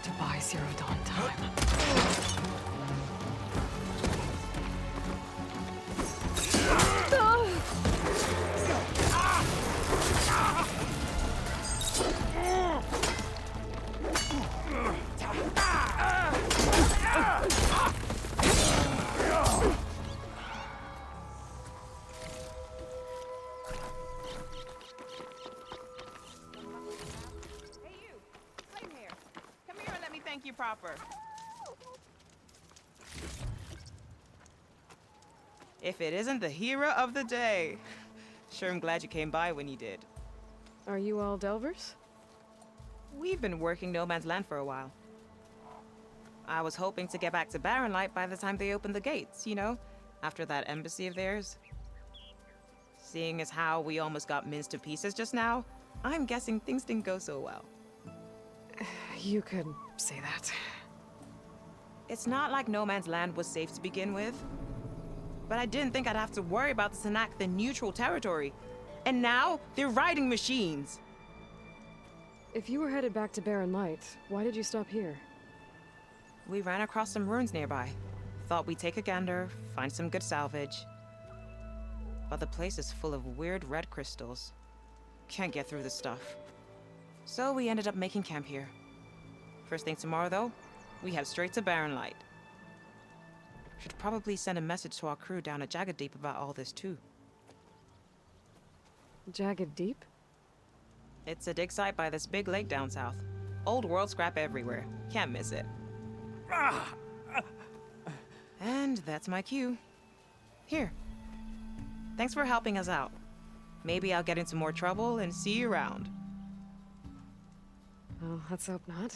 To buy Zero Dawn time. you proper. If it isn't the hero of the day. Sure, I'm glad you came by when you did. Are you all Delvers? We've been working No Man's Land for a while. I was hoping to get back to Barren Light by the time they opened the gates, you know? After that embassy of theirs. Seeing as how we almost got minced to pieces just now, I'm guessing things didn't go so well. You could say that. It's not like No Man's Land was safe to begin with. But I didn't think I'd have to worry about the Tanakh, the neutral territory. And now, they're riding machines. If you were headed back to Barren Light, why did you stop here? We ran across some ruins nearby. Thought we'd take a gander, find some good salvage. But the place is full of weird red crystals. Can't get through the stuff. So we ended up making camp here. First thing tomorrow, though, we head straight to Barren Light. Should probably send a message to our crew down at Jagged Deep about all this, too. Jagged Deep? It's a dig site by this big lake down south. Old world scrap everywhere. Can't miss it. And that's my cue. Here. Thanks for helping us out. Maybe I'll get into more trouble and see you around. Well, let's hope not.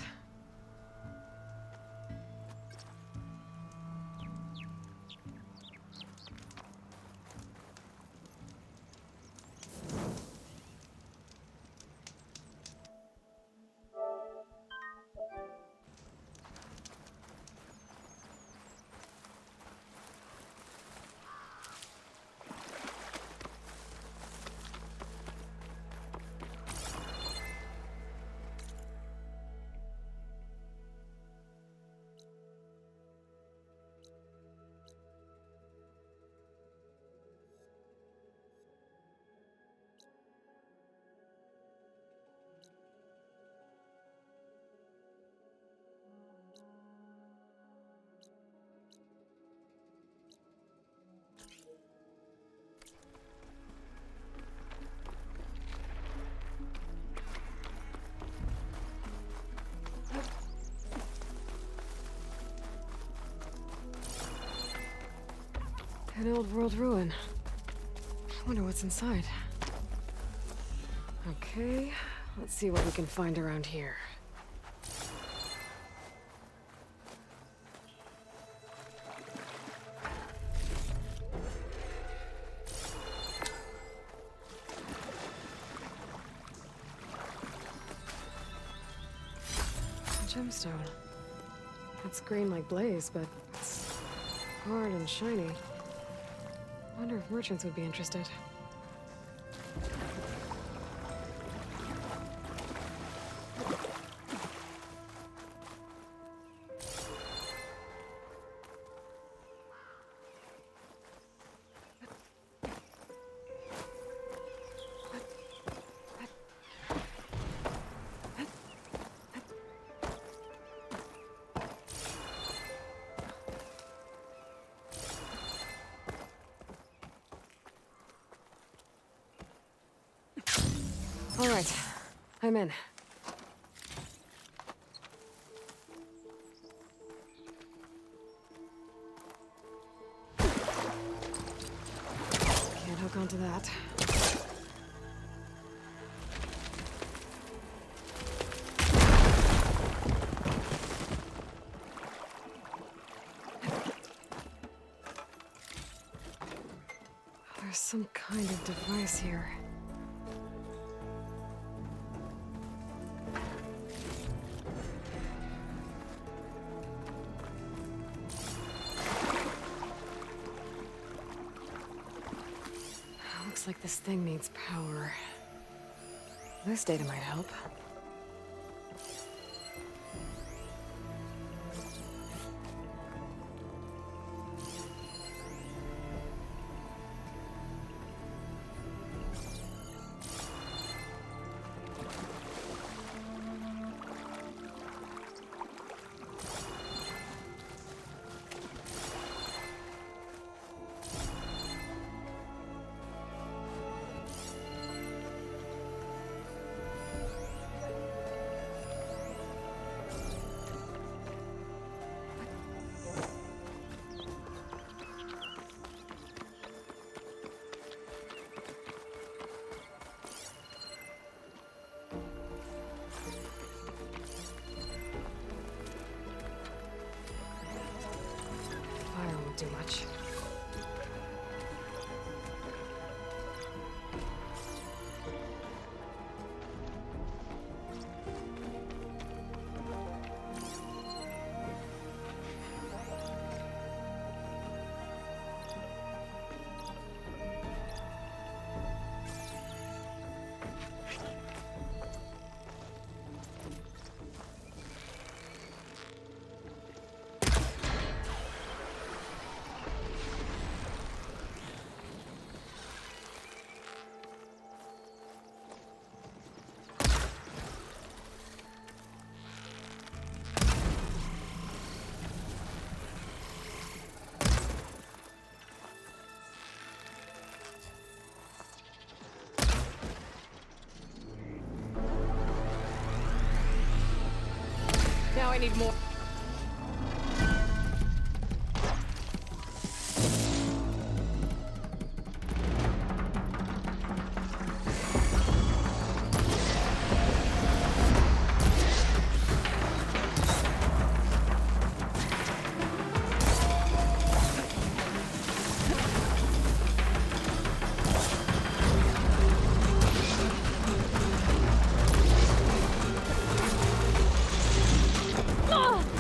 An old world ruin. I wonder what's inside. Okay, let's see what we can find around here. A gemstone. It's green like blaze, but it's hard and shiny. Wonder if merchants would be interested. All right, I'm in. Can't hook onto that. There's some kind of device here. Looks like this thing needs power. This data might help. I need more. Ah!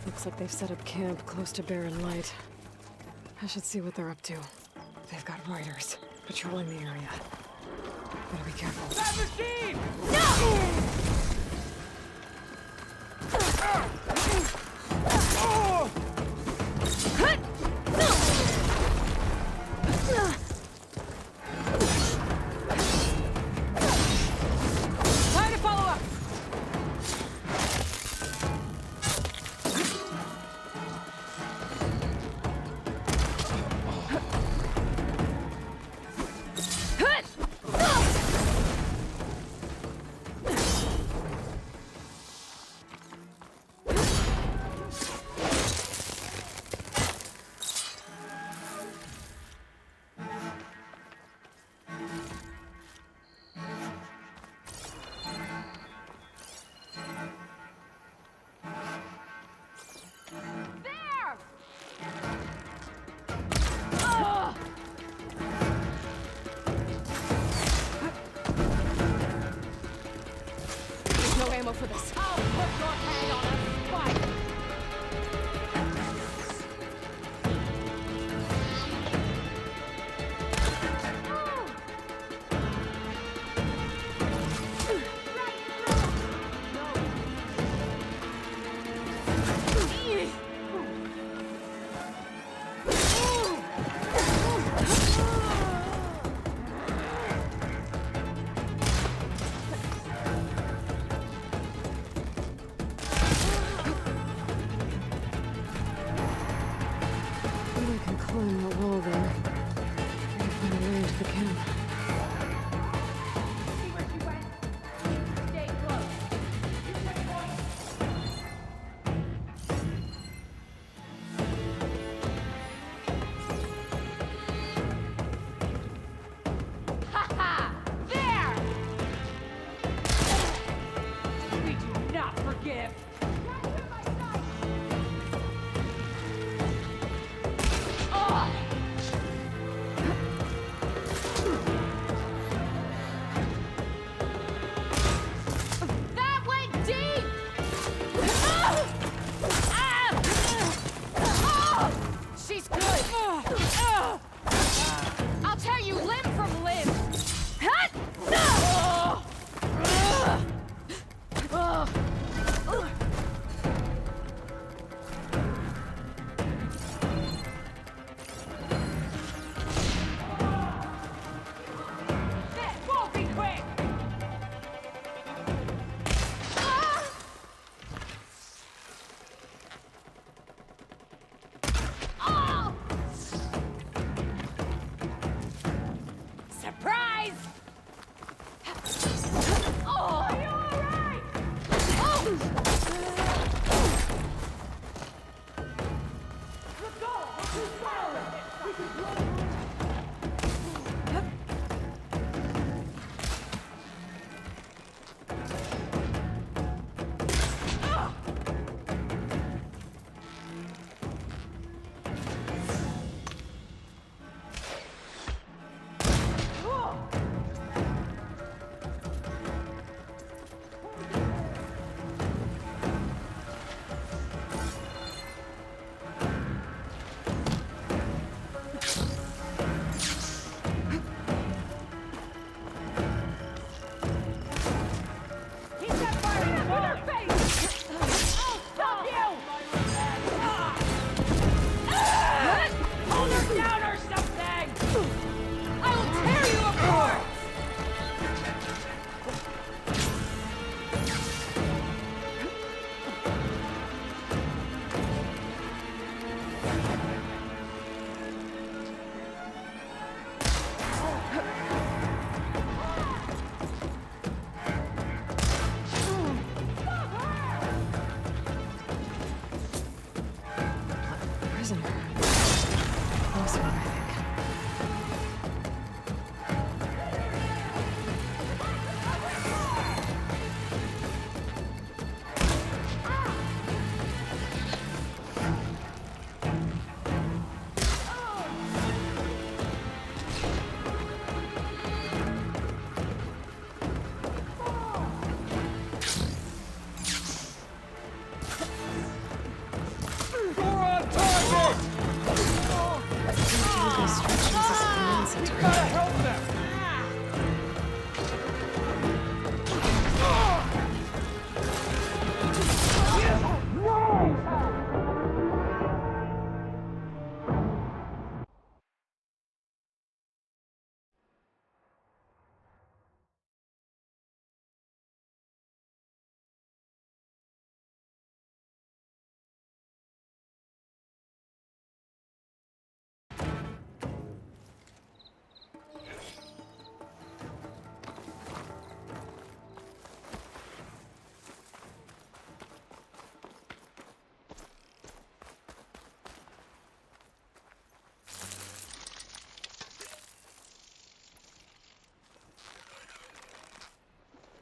Looks like they've set up camp close to Barren Light. I should see what they're up to. They've got riders patrolling the area. Better be careful. That machine! Time to follow up! For this. I'll put your head on a spike! if it can.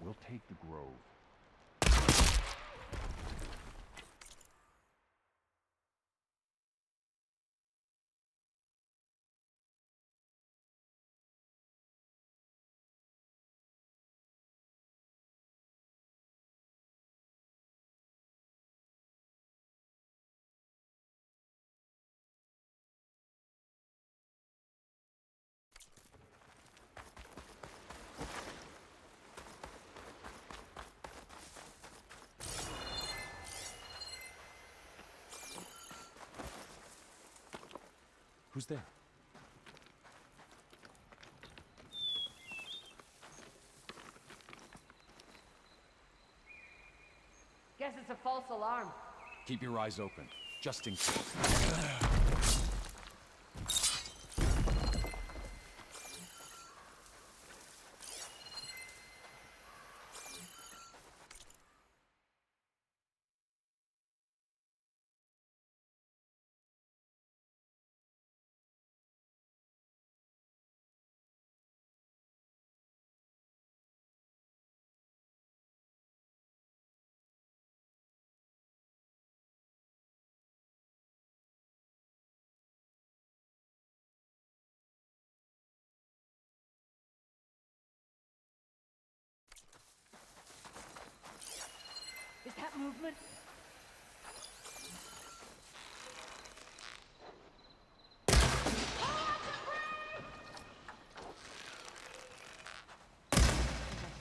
We'll take the grove. Who's there? Guess it's a false alarm. Keep your eyes open, just in case. movement.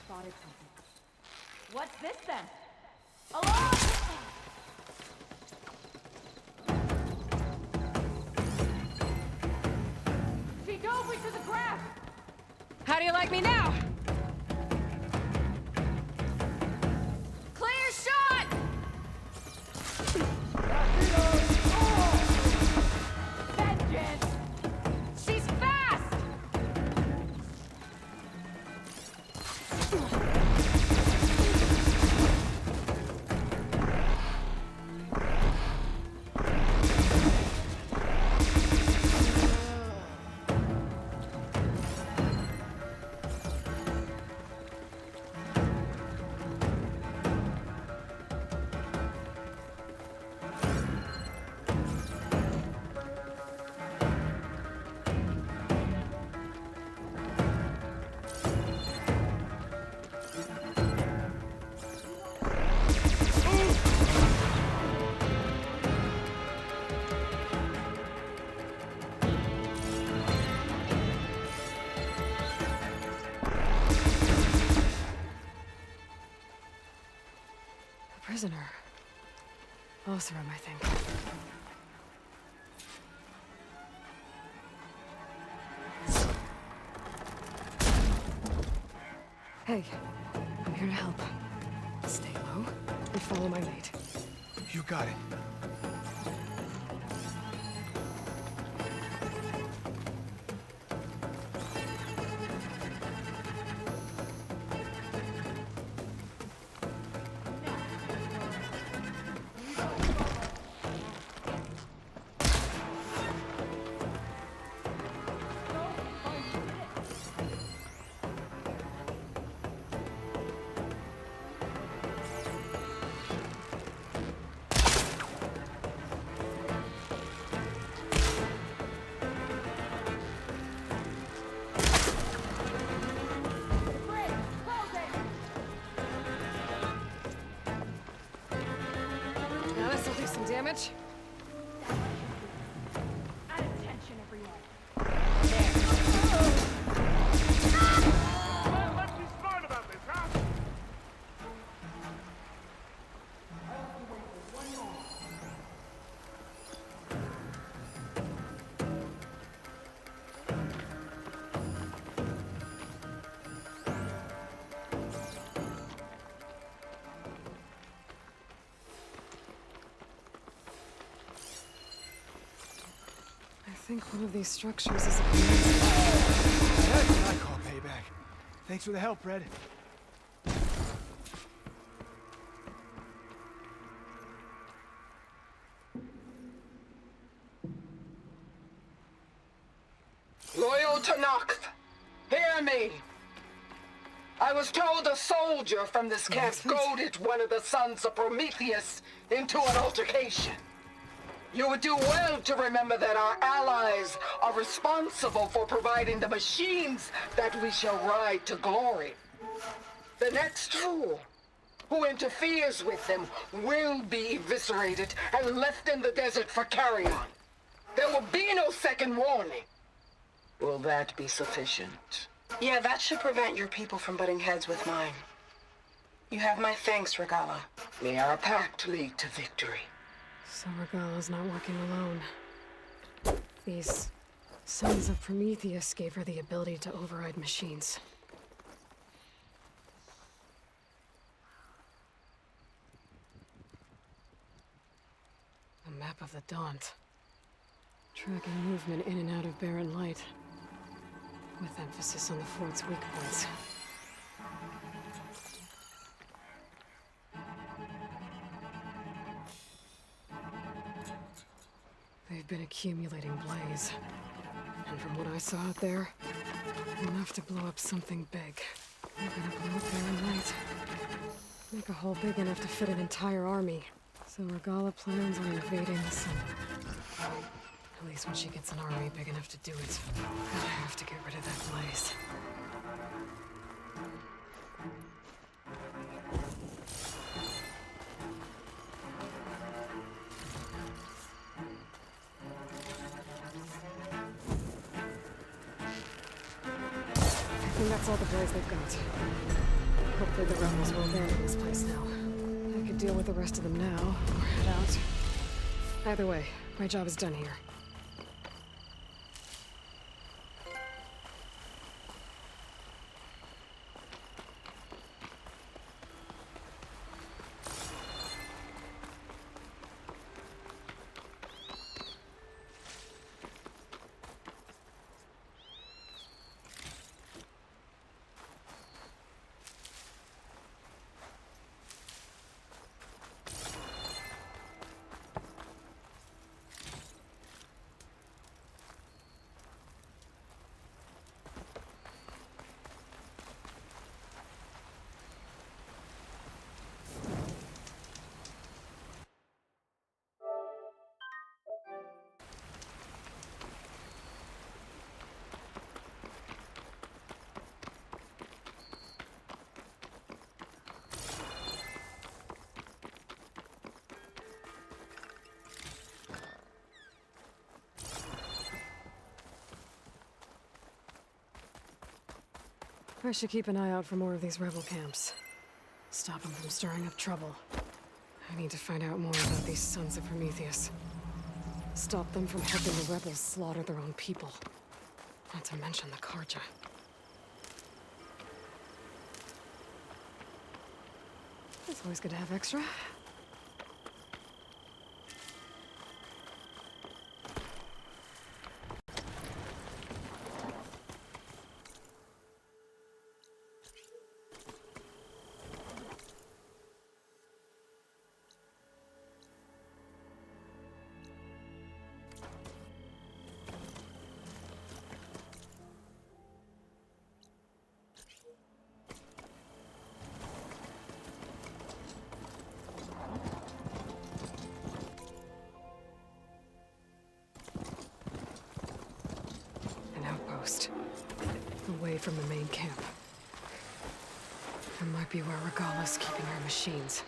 Spotted something. What's this then? Alarm! She dove into the grass! How do you like me now? Clear shot! Vengeance! She's fast! Prisoner. Othram, I think. Hey, I'm here to help. Stay low and follow my lead. You got it. Now this'll do some damage. Attention, everyone. Well, let's be smart about this, huh? I think one of these structures is a... That's what I call payback. Thanks for the help, Red. Loyal to Nox, hear me. I was told a soldier from this camp goaded one of the sons of Prometheus into an altercation. You would do well to remember that our allies are responsible for providing the machines that we shall ride to glory. The next fool who interferes with them will be eviscerated and left in the desert for carrion. There will be no second warning. Will that be sufficient? Yeah, that should prevent your people from butting heads with mine. You have my thanks, Regala. May our pact lead to victory. So Regala's not working alone. These sons of Prometheus gave her the ability to override machines. A map of the Daunt. Tracking movement in and out of barren light. With emphasis on the fort's weak points. They've been accumulating blaze. And from what I saw out there, enough to blow up something big. They're gonna blow up barren light. Make a hole big enough to fit an entire army. So Regala plans on invading the sun. At least when she gets an army big enough to do it. I have to get rid of that blaze. That's all the boys they've got. Hopefully the rebels will abandon this place now. I could deal with the rest of them now, or head out. Either way, my job is done here. I should keep an eye out for more of these rebel camps. Stop them from stirring up trouble. I need to find out more about these sons of Prometheus. Stop them from helping the rebels slaughter their own people. Not to mention the Karja. It's always good to have extra. Away from the main camp. It might be where Regala's keeping her machines.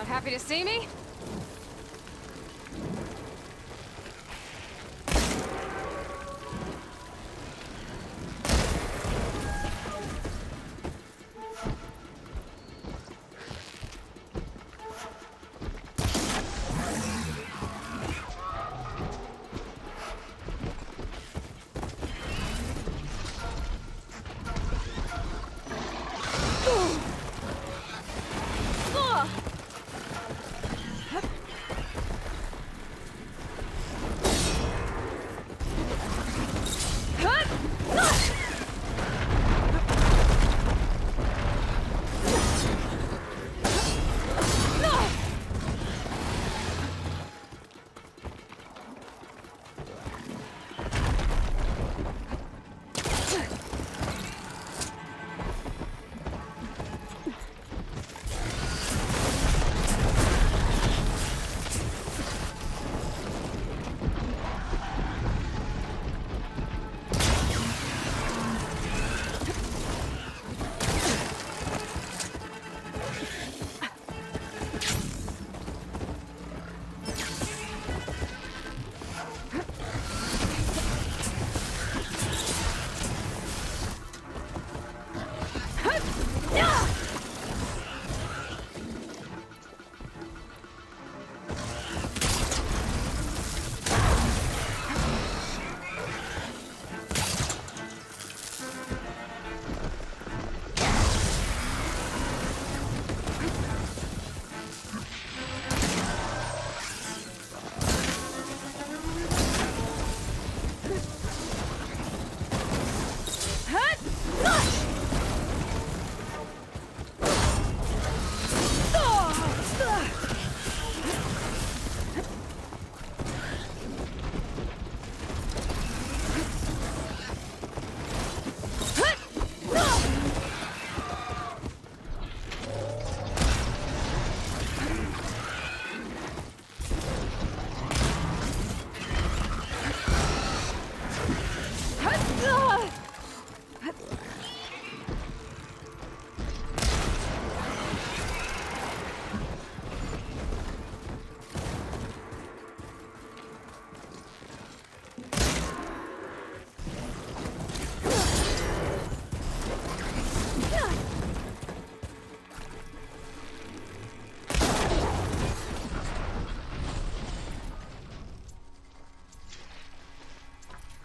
Happy to see me?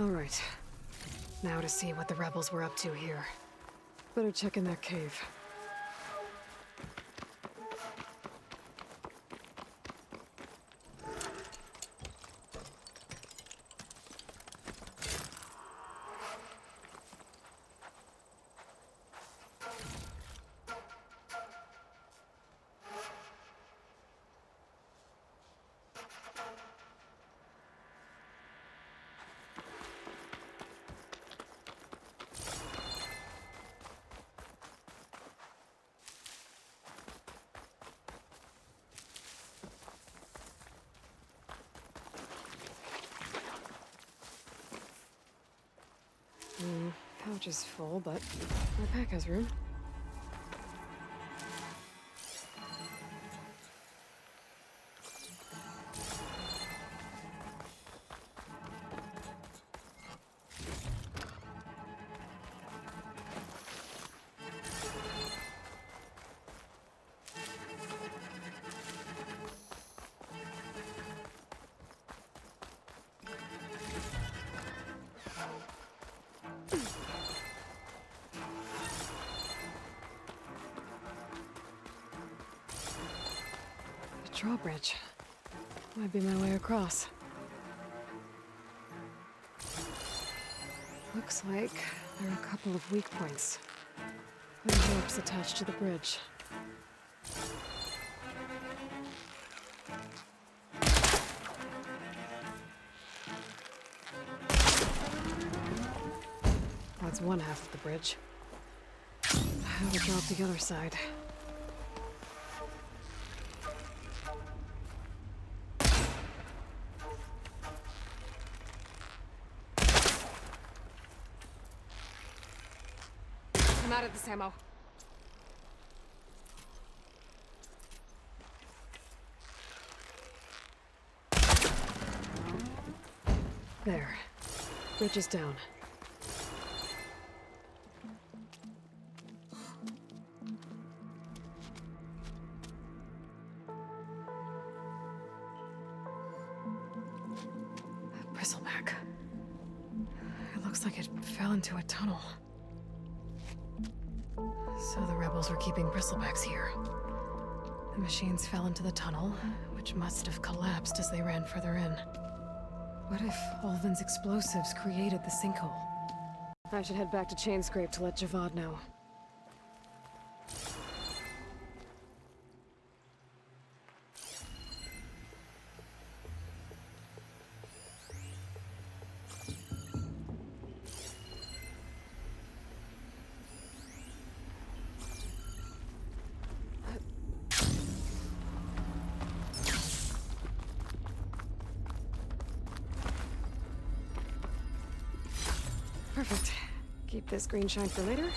All right. Now to see what the rebels were up to here. Better check in that cave. Pouch is full, but my pack has room. Drawbridge. Might be my way across. Looks like there are a couple of weak points. Wooden ropes attached to the bridge. That's one half of the bridge. How to drop the other side? I'm out of this ammo. There. Bridge is down. Bristleback. It looks like it fell into a tunnel. So the rebels were keeping bristlebacks here. The machines fell into the tunnel, which must have collapsed as they ran further in. What if Ulvin's explosives created the sinkhole? I should head back to Chainscrape to let Javad know. Perfect. Keep this green shine for later.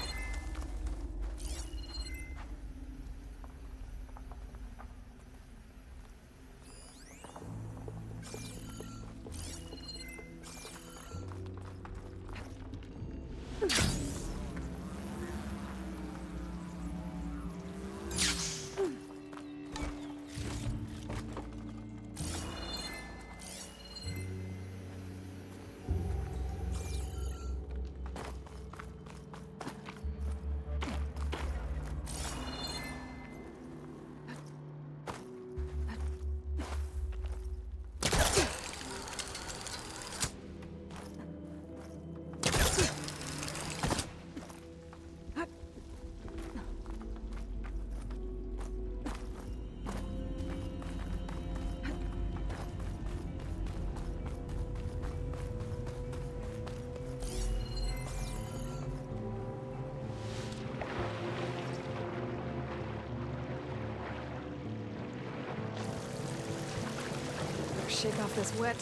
Shake off this wet.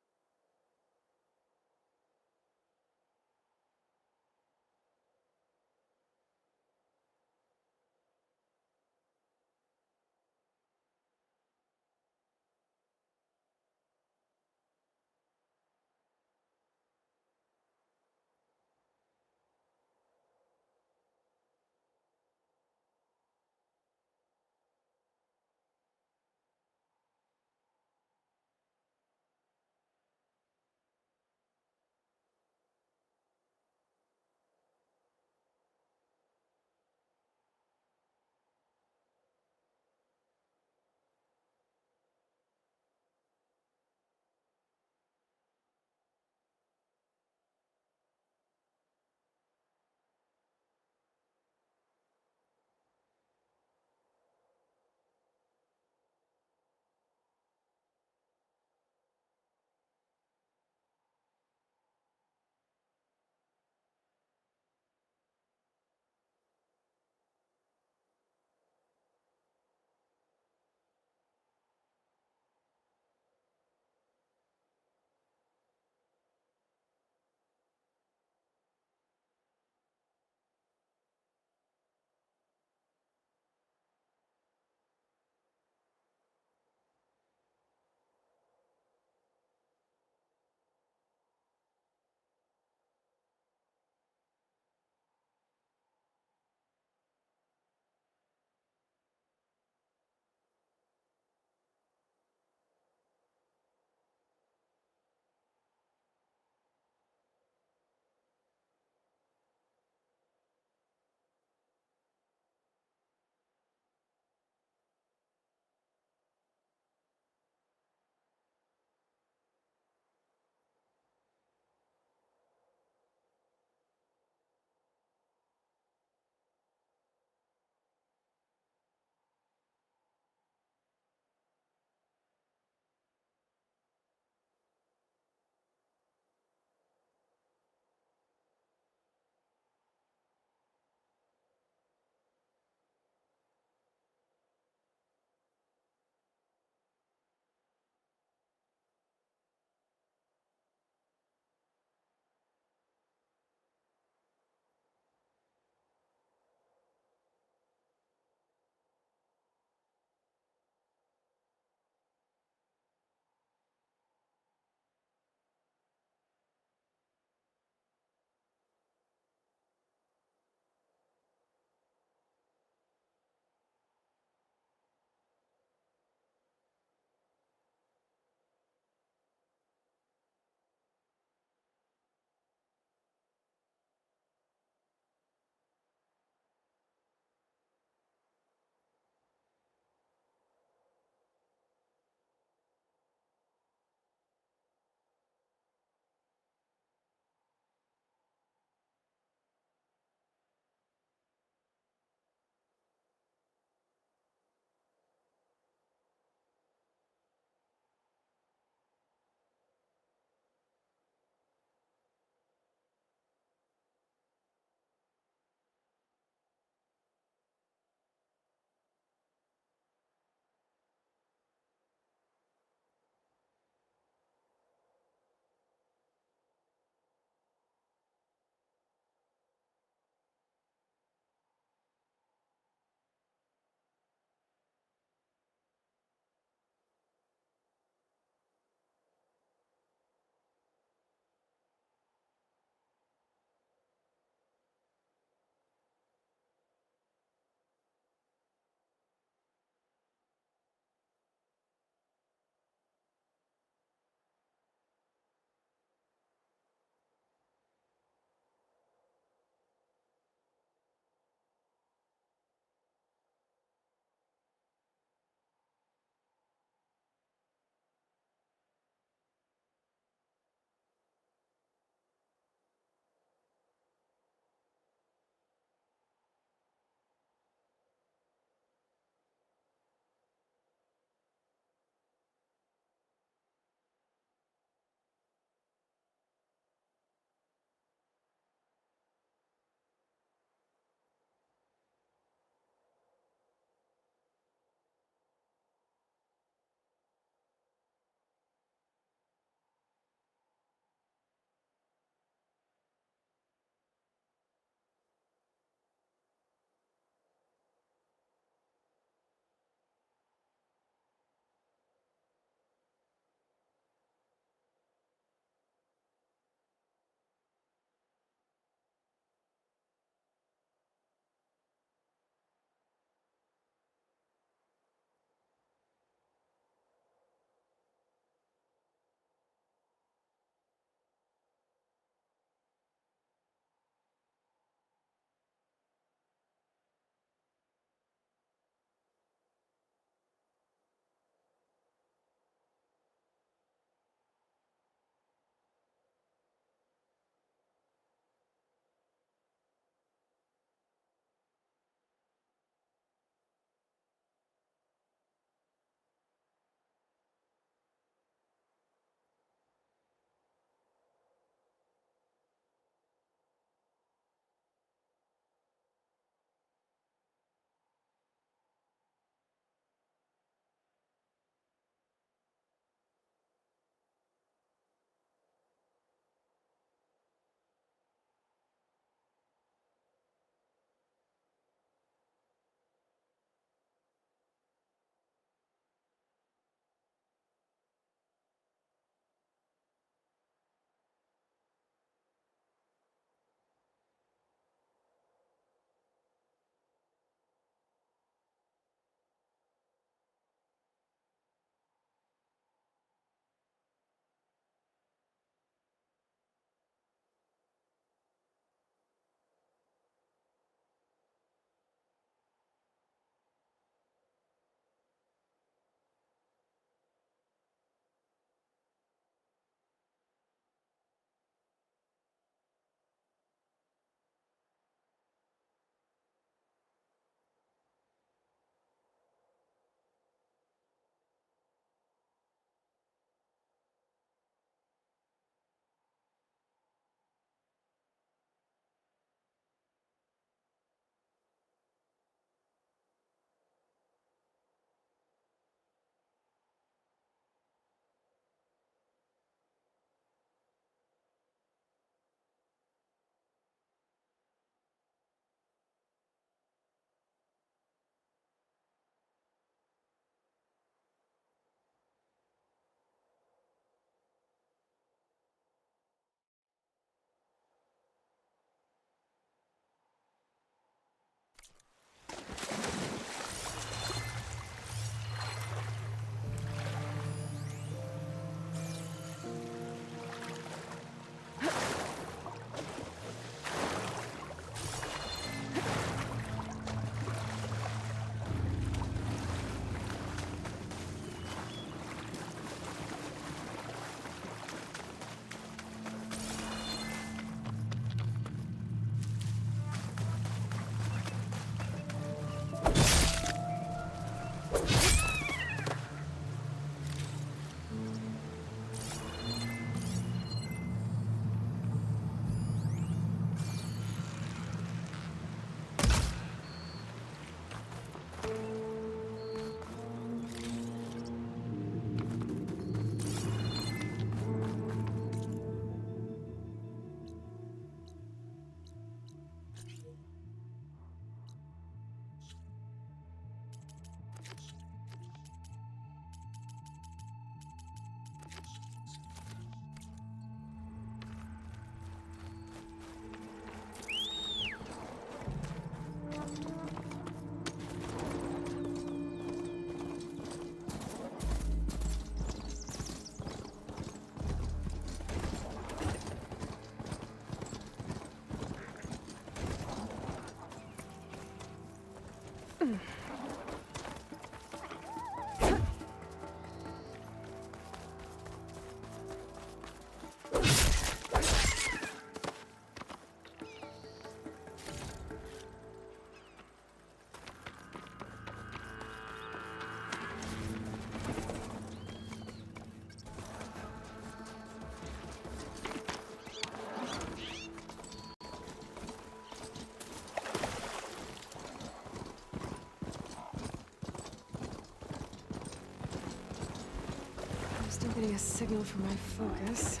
Still getting a signal from my focus.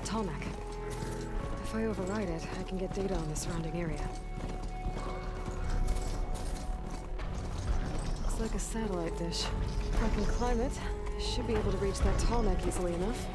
Tarmac. If I override it, I can get data on the surrounding area. Looks like a satellite dish. If I can climb it, I should be able to reach that tarmac easily enough.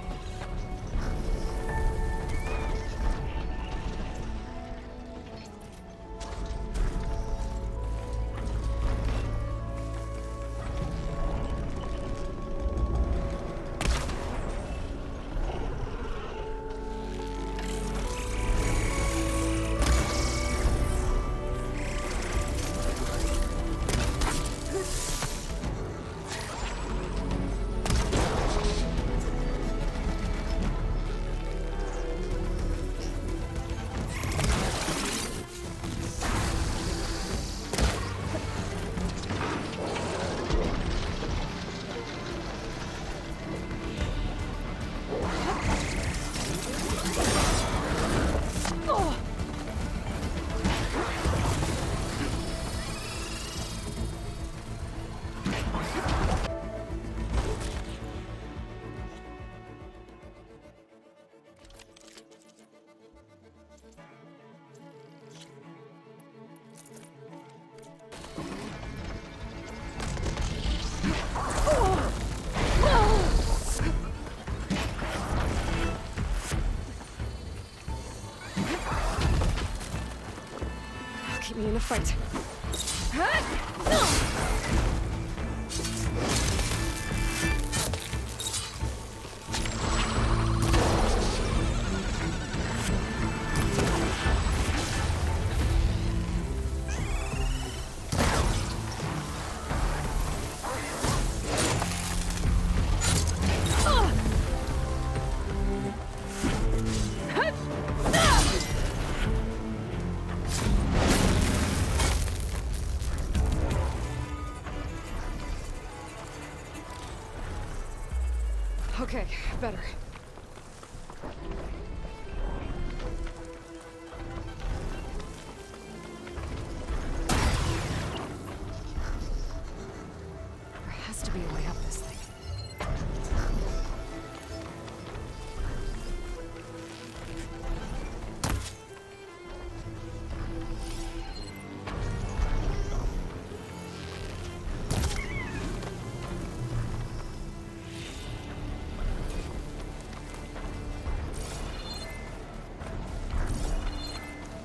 Keep me in the fight. Okay, better. There has to be a way up this thing.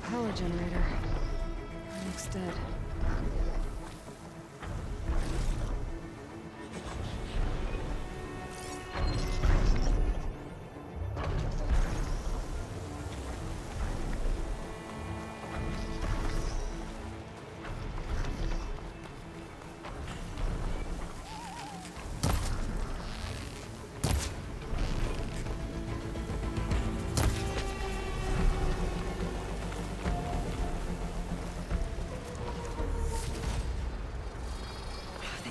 Power generator. Looks dead.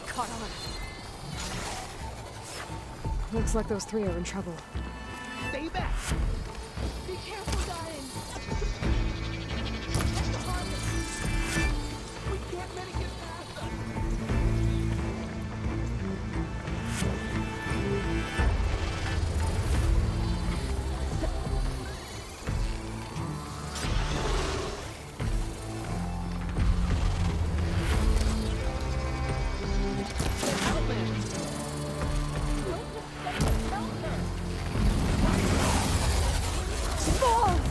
Caught on. Looks like those three are in trouble. Stay back! Be careful, darling! We can't let it get past us! Fall!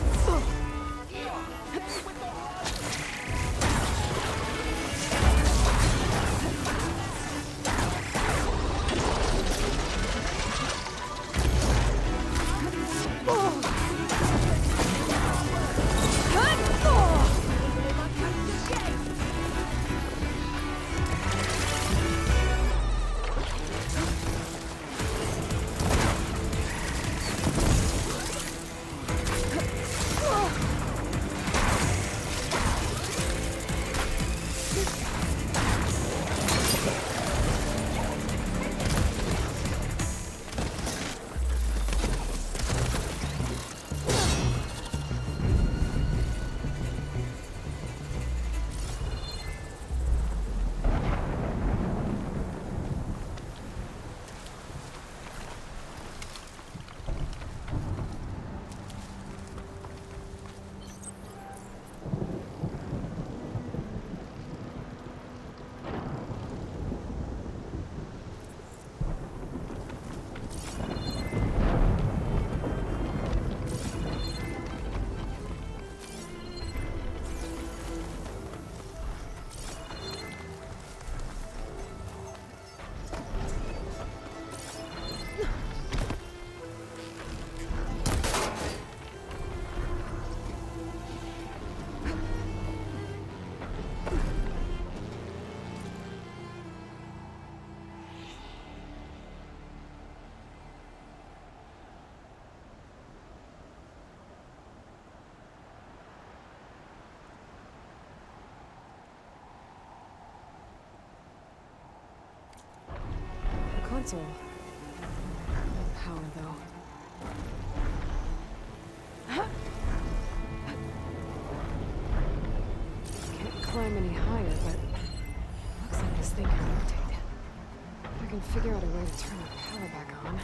console. Power, though. Can't climb any higher, but looks like this thing can rotate. If I can figure out a way to turn the power back on, I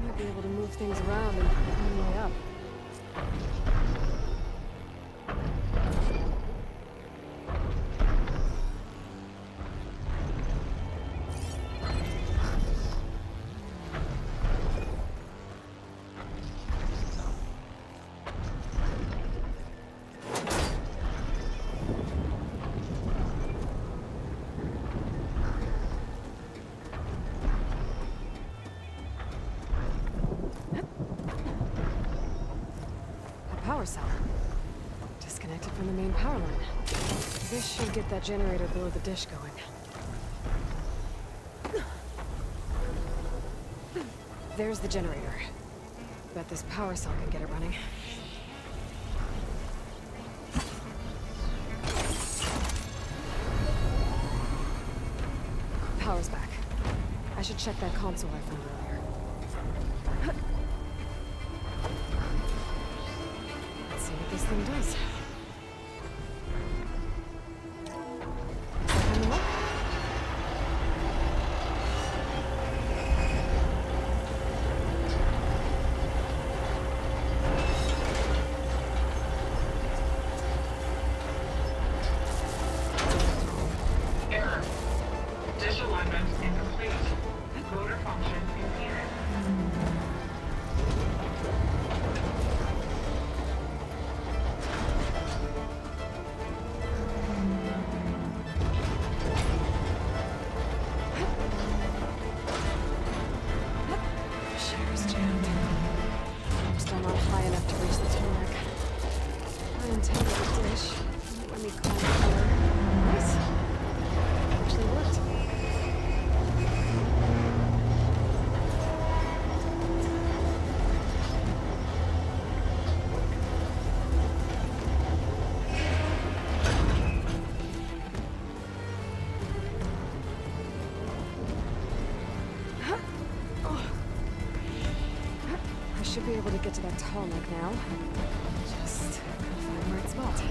might be able to move things around and find my way up. Power cell. Disconnected from the main power line. This should get that generator below the dish going. There's the generator. Bet this power cell can get it running. Power's back. I should check that console I found earlier. This thing does. Error. Dish alignment incomplete. Motor function impeded. Should be able to get to that tall neck now. Just gotta find the right spot.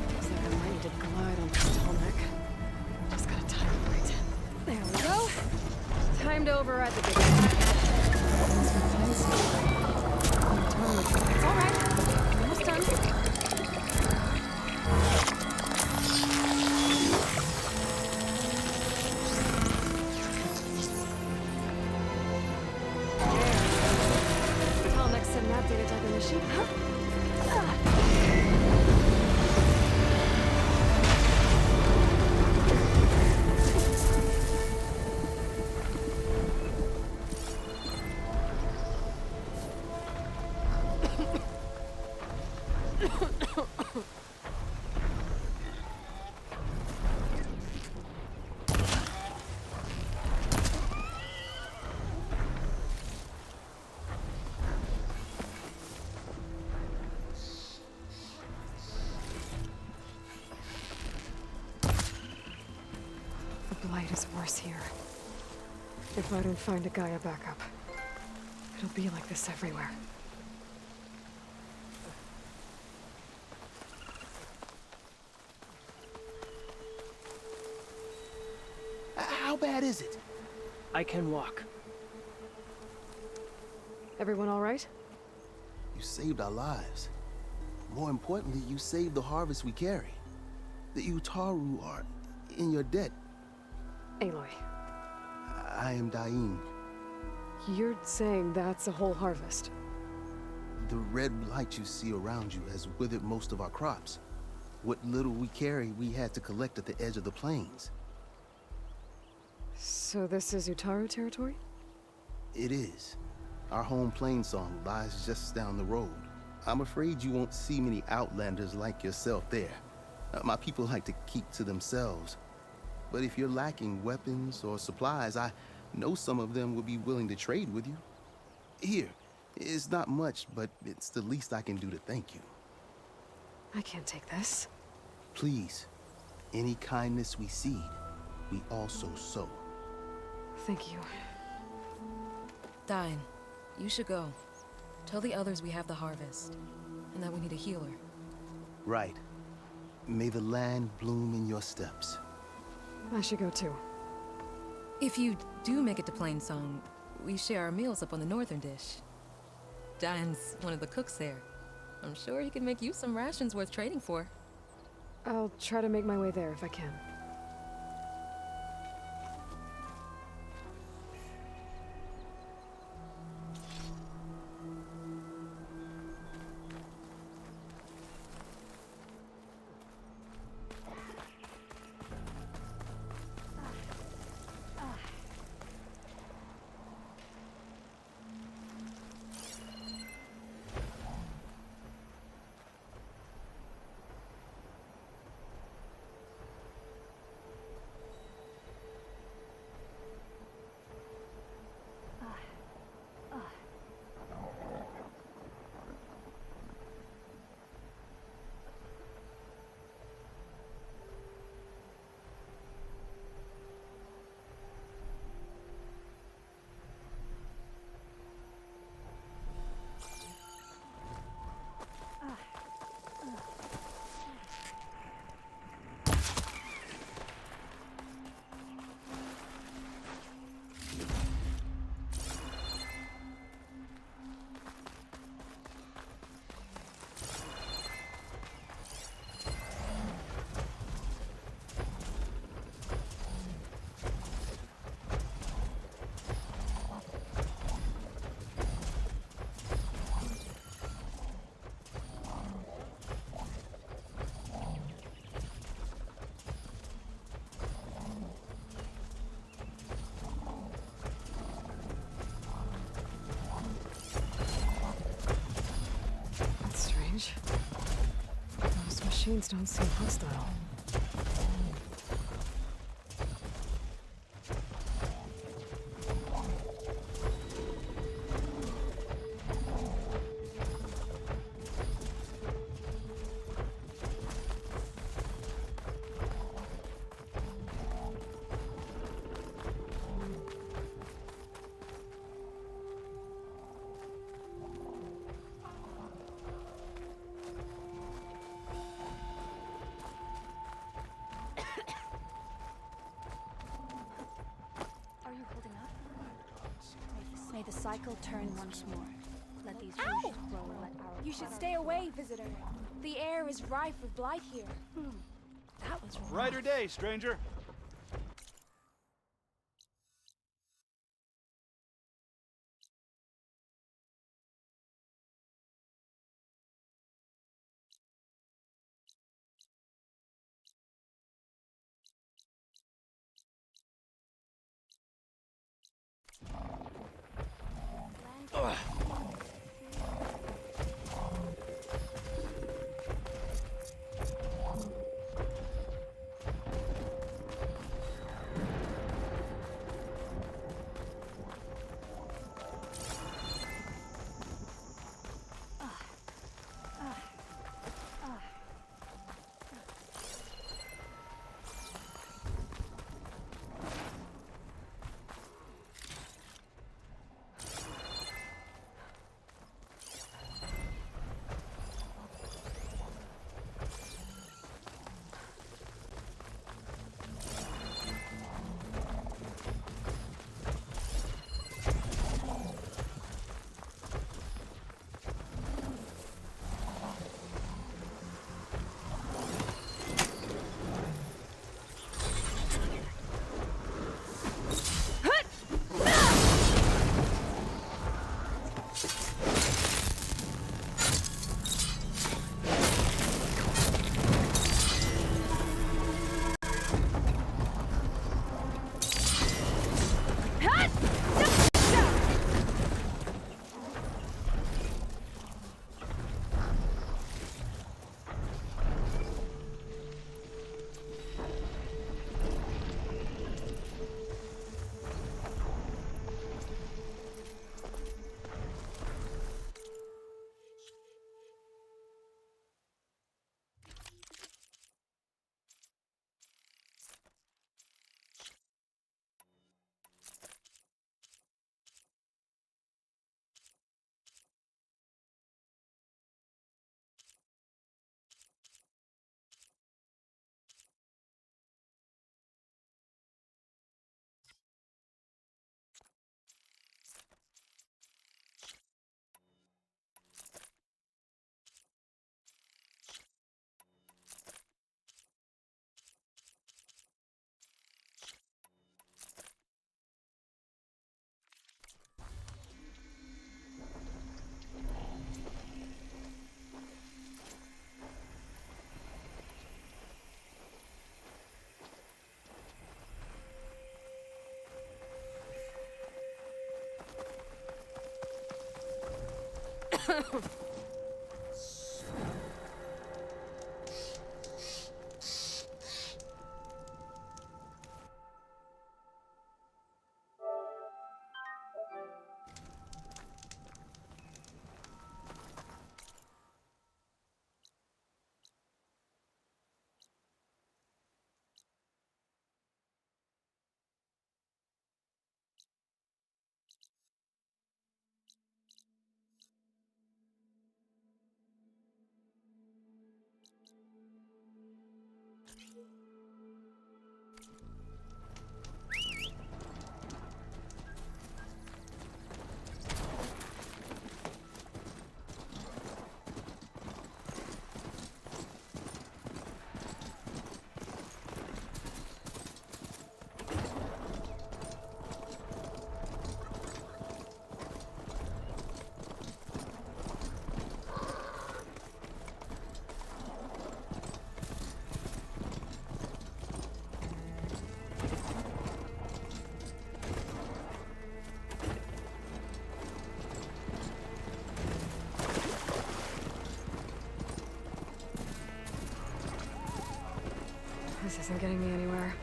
Looks like I might need to glide on this tall neck. Just gotta time it right. There we go. Time to override the big one. It's alright. Almost done. Data type in the sheet, huh? Blight is worse here. If I don't find a Gaia backup, it'll be like this everywhere. How bad is it? I can walk. Everyone all right? You saved our lives. More importantly, you saved the harvest we carry. The Utaru are in your debt. Aloy. I am Dain. You're saying that's a whole harvest? The red blight you see around you has withered most of our crops. What little we carry, we had to collect at the edge of the plains. So this is Utaru territory? It is. Our home plainsong lies just down the road. I'm afraid you won't see many outlanders like yourself there. My people like to keep to themselves. But if you're lacking weapons or supplies, I know some of them would be willing to trade with you. Here, it's not much, but it's the least I can do to thank you. I can't take this. Please, any kindness we seed, we also sow. Thank you. Dine, you should go. Tell the others we have the harvest, and that we need a healer. Right. May the land bloom in your steps. I should go too. If you do make it to Plainsong, we share our meals up on the northern dish. Dine's one of the cooks there. I'm sure he can make you some rations worth trading for. I'll try to make my way there if I can. Those machines don't seem hostile. May the cycle turn once more. Let these roots grow. Let our... You should stay away, visitor. The air is rife with blight here. That was wrong. Brighter day, stranger. This isn't getting me anywhere.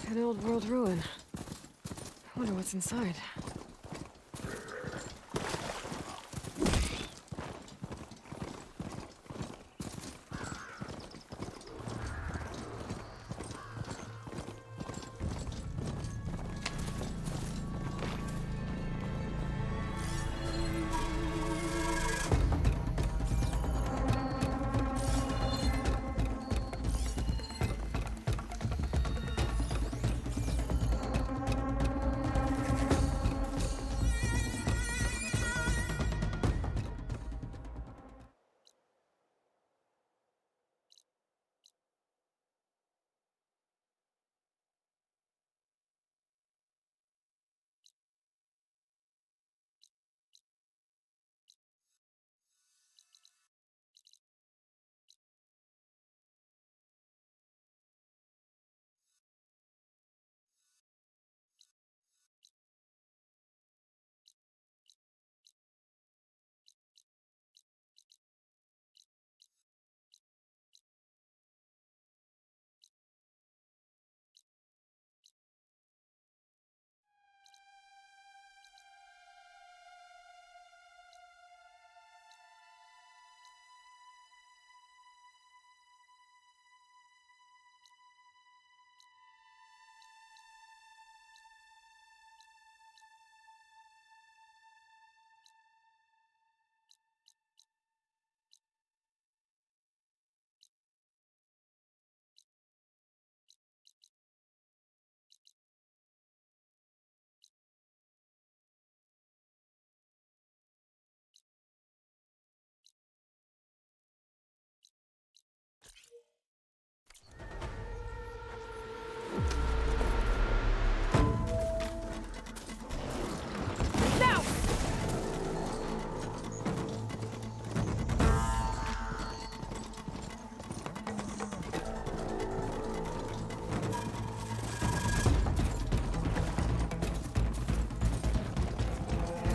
An old world ruin. I wonder what's inside.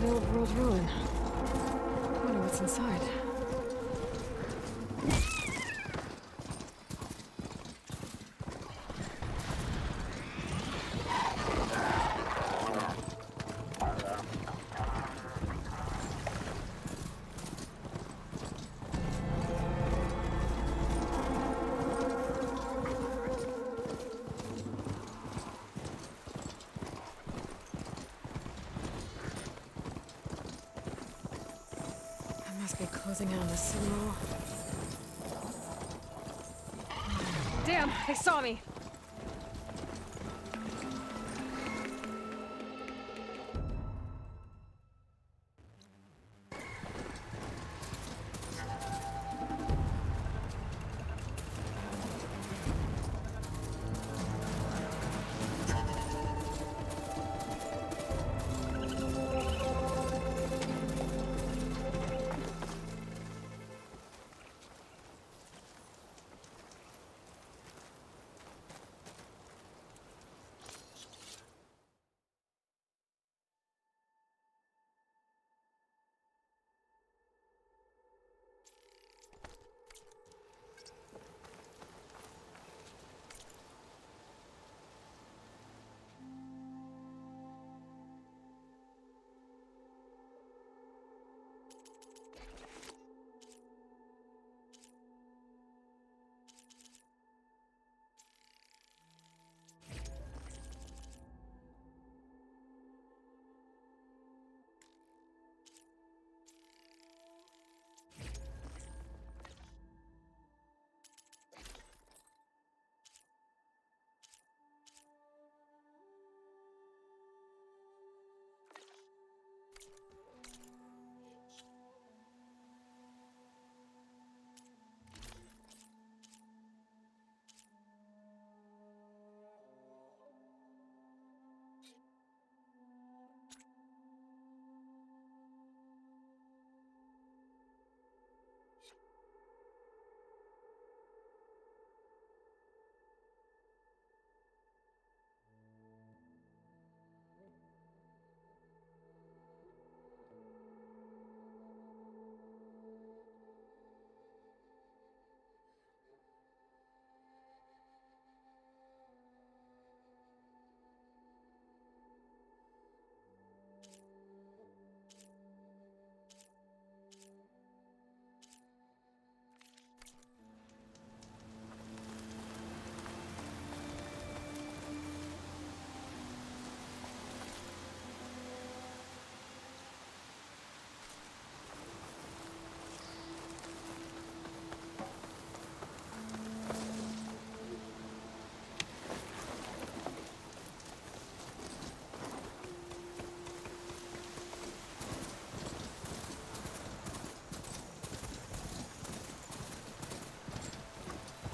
An old world ruin. I wonder what's inside. Must be closing in on the signal. Damn, they saw me!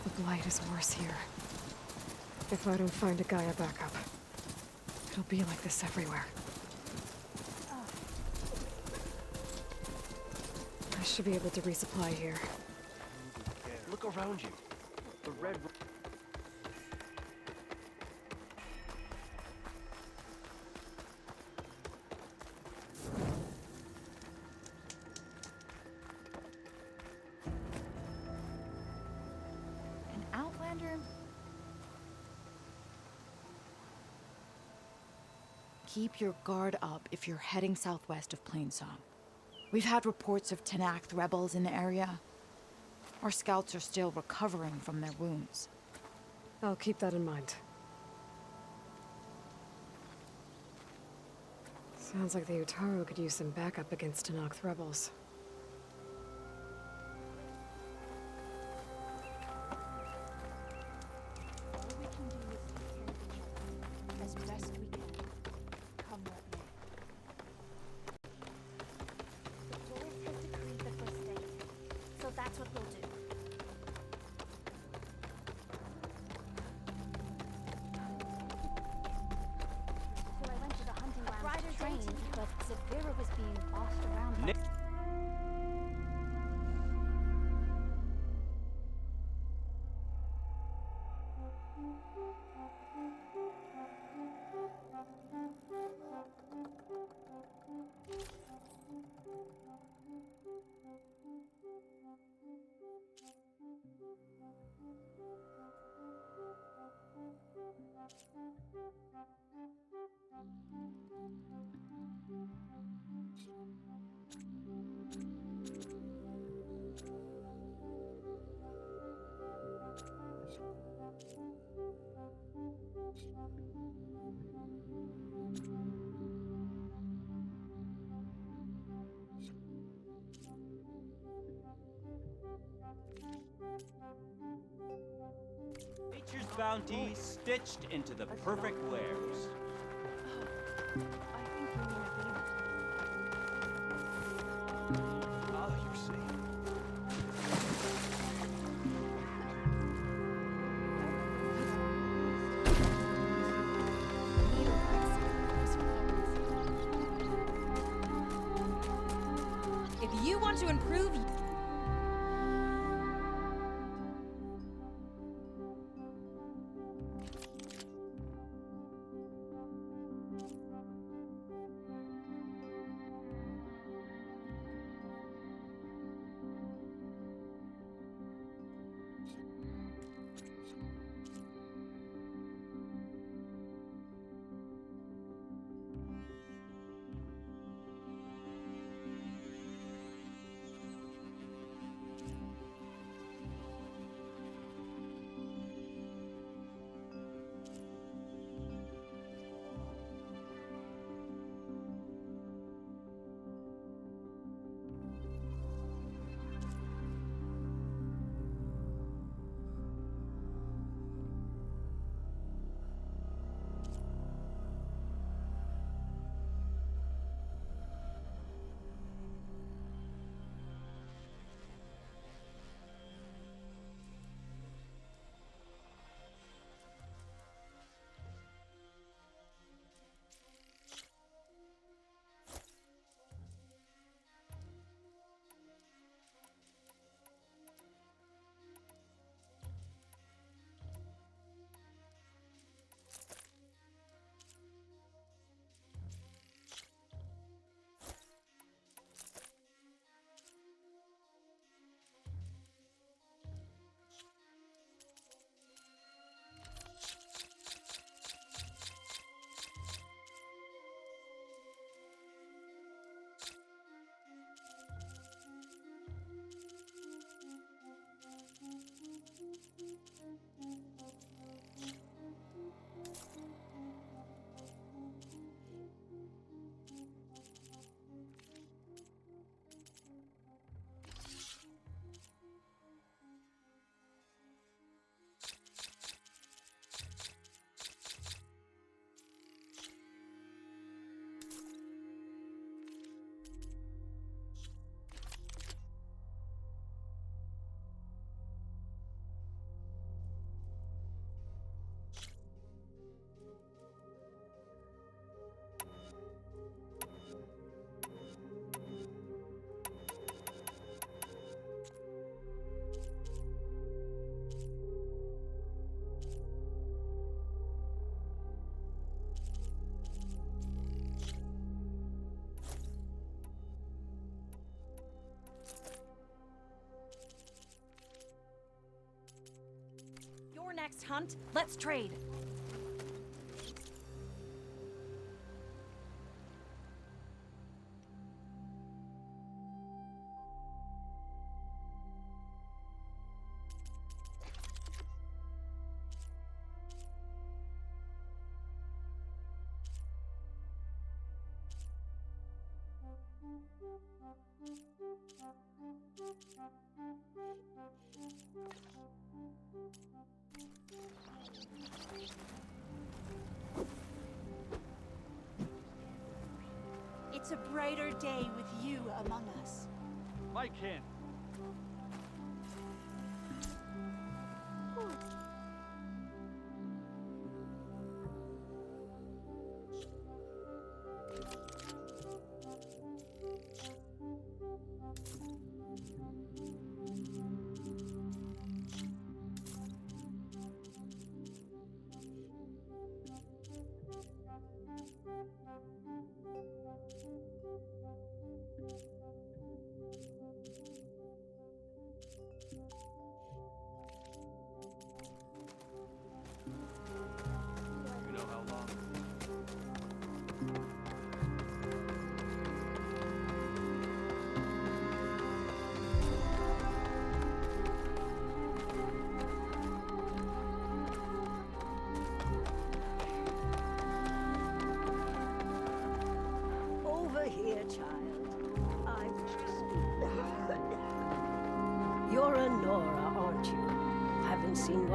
The blight is worse here. If I don't find a Gaia backup, it'll be like this everywhere. I should be able to resupply here. Look around you. The red... An Outlander? Keep your guard up if you're heading southwest of Plainsong. We've had reports of Tenakth rebels in the area. Our scouts are still recovering from their wounds. I'll keep that in mind. Sounds like the Utaru could use some backup against Tenakth rebels. All we can do is take care of each other, as best we can, come what may. The Forest has decreed that we're staying, so that's what we'll do. So I went to the hunting grounds to train, but Zephyra was being bossed around by... bounty stitched into the perfect wares. Ah, you see. If you want to improve... Your next hunt. Let's trade. It's a brighter day with you among us. My kin.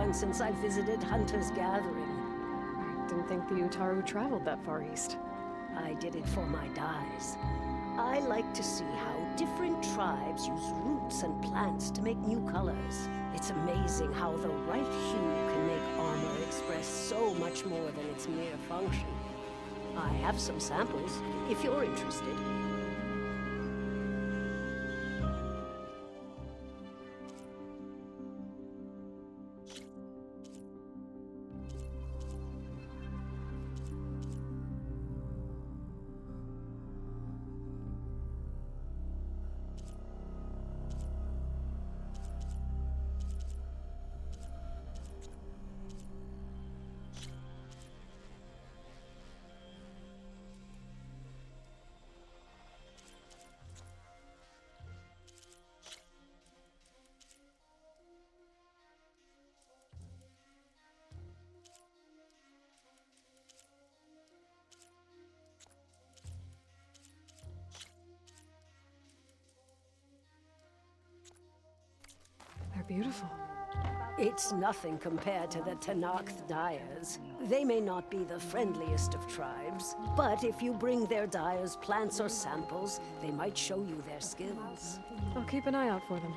one since I visited Hunter's Gathering. I didn't think the Utaru traveled that far east. I did it for my dyes. I like to see how different tribes use roots and plants to make new colors. It's amazing how the right hue can make armor express so much more than its mere function. I have some samples, if you're interested. They're beautiful. It's nothing compared to the Tanakh dyers. They may not be the friendliest of tribes, but if you bring their dyers plants or samples, they might show you their skills. I'll keep an eye out for them.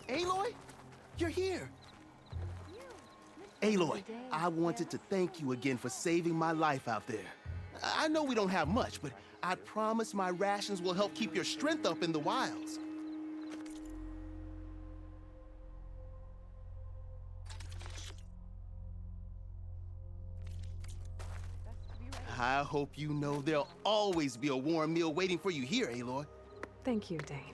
Aloy? You're here! Aloy, I wanted to thank you again for saving my life out there. I know we don't have much, but I promise my rations will help keep your strength up in the wilds. I hope you know there'll always be a warm meal waiting for you here, Aloy. Thank you, Dane.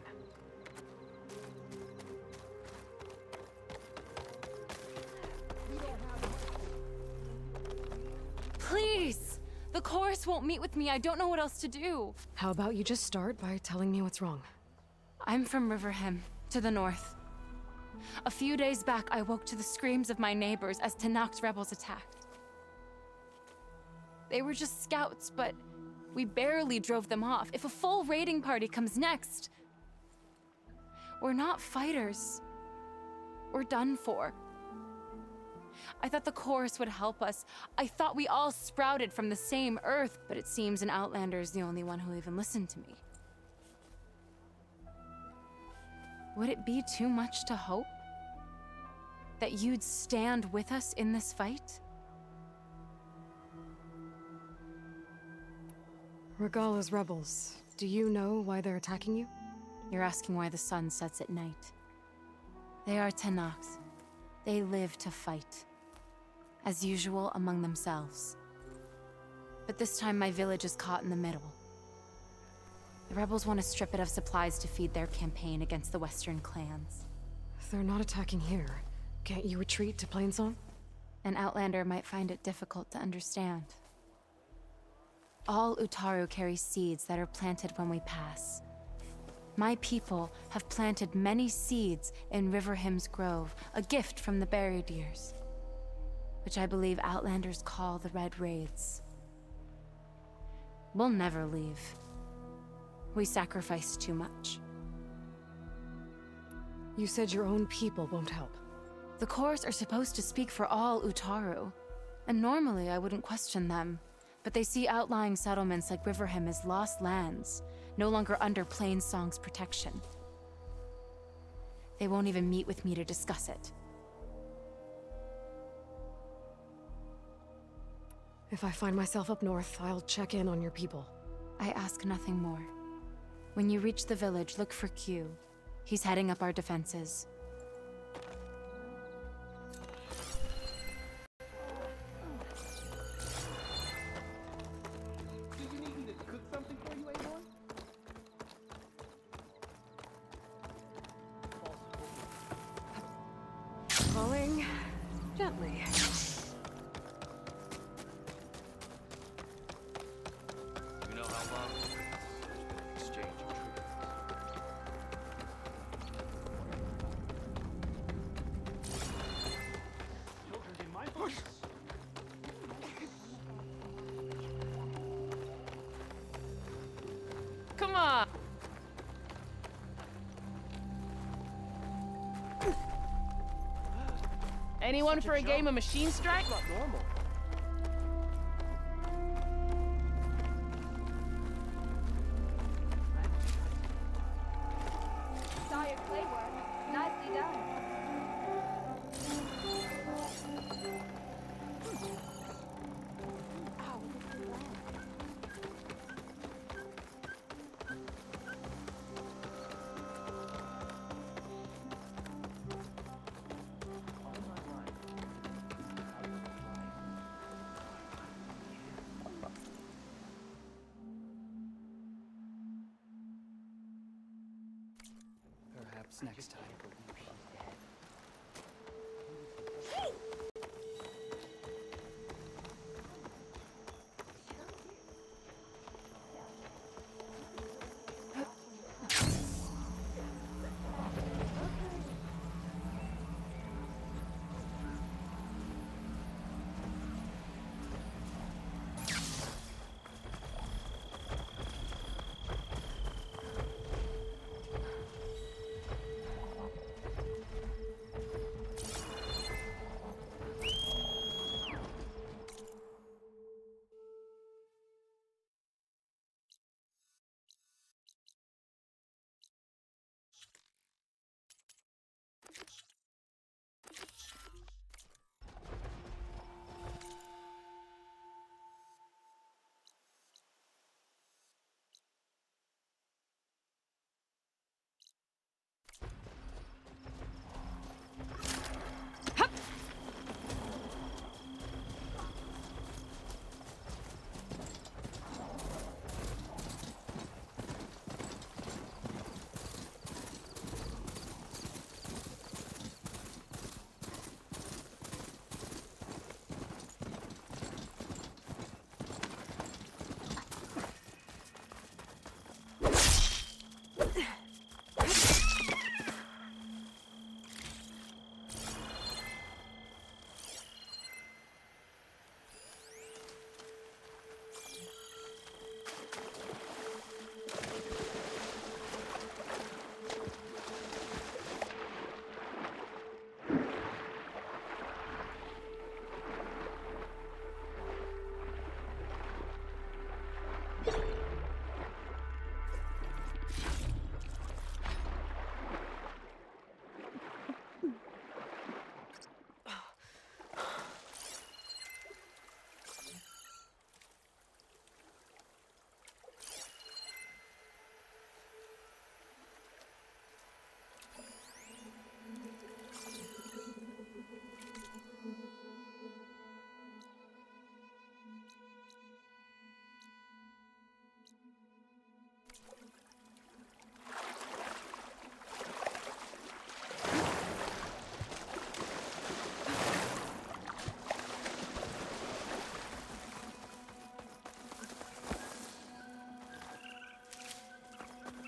Please! The chorus won't meet with me. I don't know what else to do. How about you just start by telling me what's wrong? I'm from Riverhim, to the north. A few days back, I woke to the screams of my neighbors as Tanakh's rebels attacked. They were just scouts, but we barely drove them off. If a full raiding party comes next, we're not fighters. We're done for. I thought the chorus would help us. I thought we all sprouted from the same earth, but it seems an Outlander is the only one who even listened to me. Would it be too much to hope that you'd stand with us in this fight? Regala's rebels. Do you know why they're attacking you? You're asking why the sun sets at night. They are Tanakhs. They live to fight. As usual, among themselves. But this time my village is caught in the middle. The rebels want to strip it of supplies to feed their campaign against the Western clans. They're not attacking here. Can't you retreat to Plainsong? An Outlander might find it difficult to understand. All Utaru carry seeds that are planted when we pass. My people have planted many seeds in Riverhim's Grove, a gift from the Buried Years, which I believe Outlanders call the Red Raids. We'll never leave. We sacrifice too much. You said your own people won't help. The chorus are supposed to speak for all Utaru, and normally I wouldn't question them, but they see outlying settlements like Riverhim as lost lands, no longer under Plainsong's protection. They won't even meet with me to discuss it. If I find myself up north, I'll check in on your people. I ask nothing more. When you reach the village, look for Q. He's heading up our defenses. Do you need me to cook something for you, Aloy? Falling gently. You know how long? Exchange of Anyone for a game of Machine Strike? Not normal. Saw your clay work. Nicely done. Perhaps next time.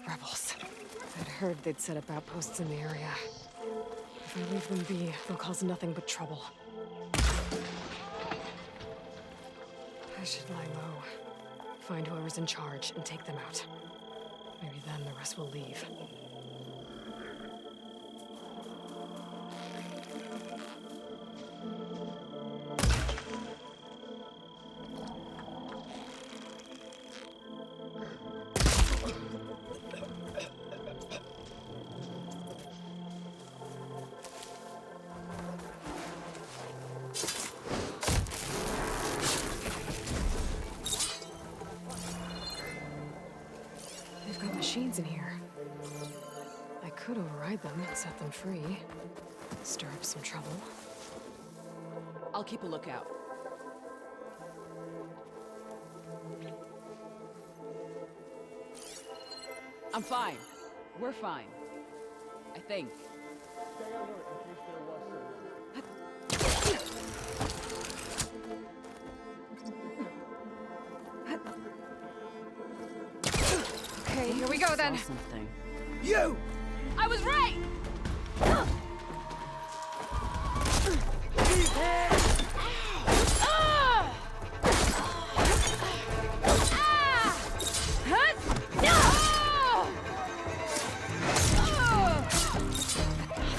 Rebels. I'd heard they'd set up outposts in the area. If I leave them be, they'll cause nothing but trouble. I should lie low. Find whoever's in charge and take them out. Maybe then the rest will leave. They've got machines in here. I could override them and set them free. Stir up some trouble. I'll keep a lookout. I'm fine. We're fine. I think. Okay, here we go then. Something. You! I was right!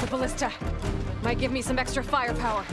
The ballista. Might give me some extra firepower.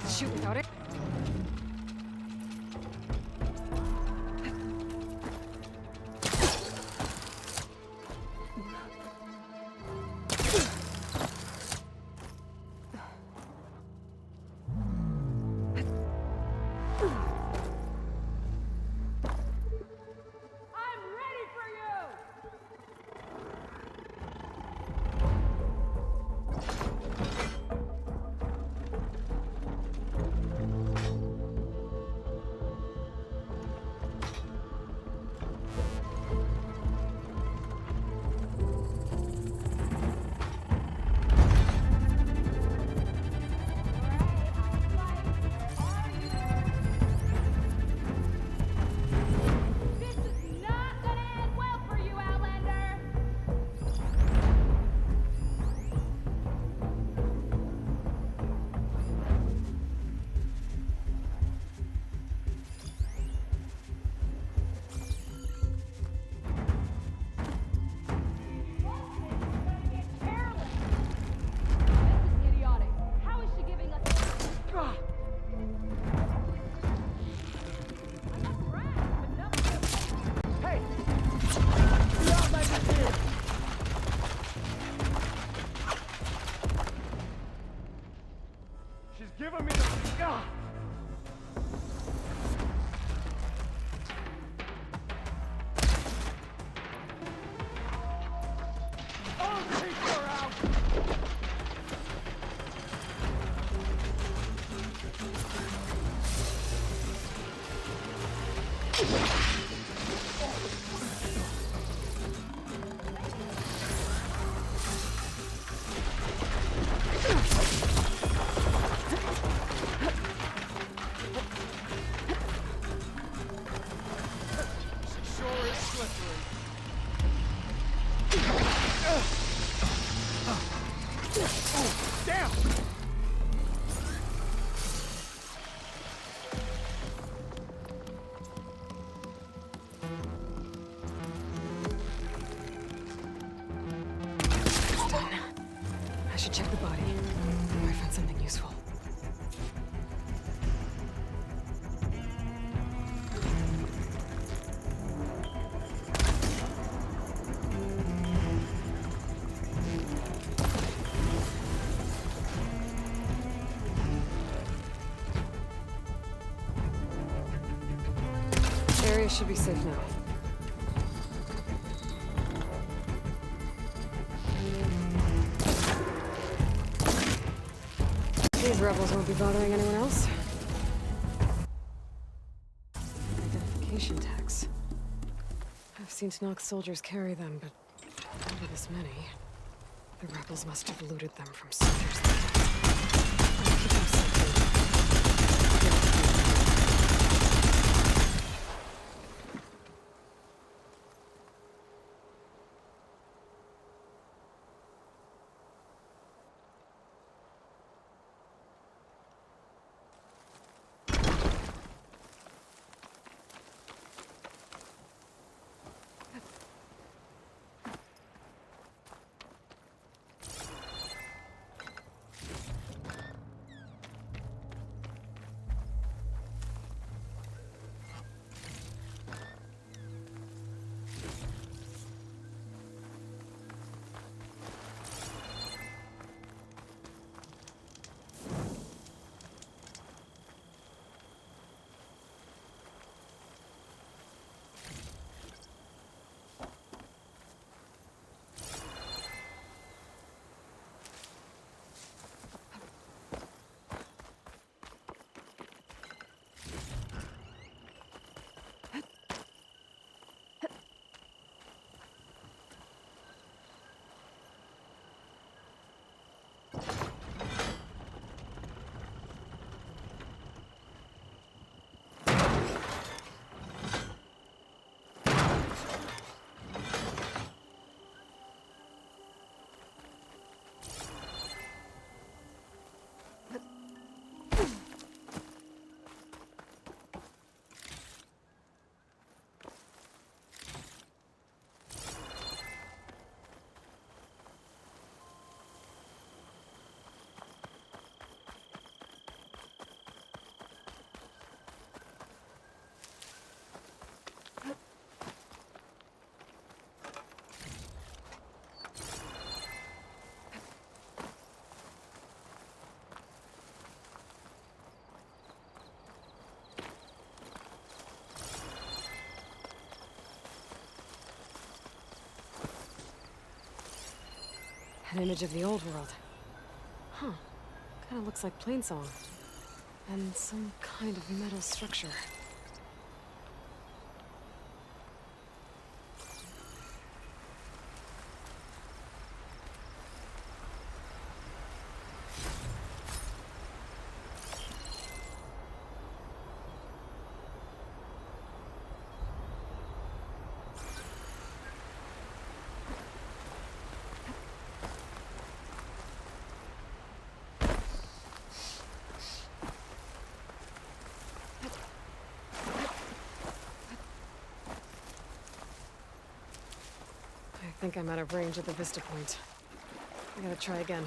Shoot without it. Giving me the... I'll take her out! I should check the body. I might find something useful. Area should be safe now. These rebels won't be bothering anyone else. Identification tags. I've seen Tenakth soldiers carry them, but never this many. The rebels must have looted them from soldiers. I'll keep them safe. An image of the old world. Huh. Kinda looks like Plainsong. And some kind of metal structure. I think I'm out of range at the vista point. I gotta try again.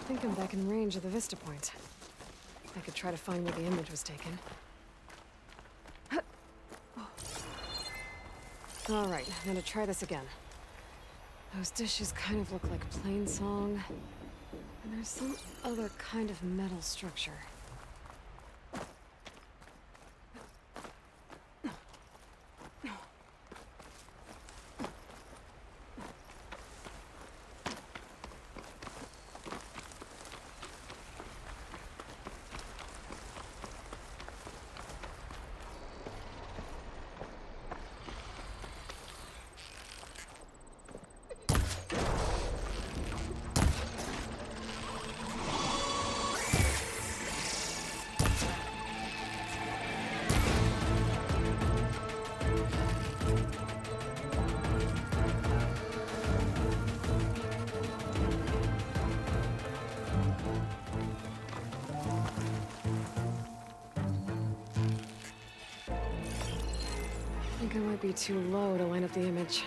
I think I'm back in range of the vista point. I could try to find where the image was taken. Alright, I'm gonna try this again. Those dishes kind of look like Plainsong. And there's some other kind of metal structure. I think I might be too low to line up the image.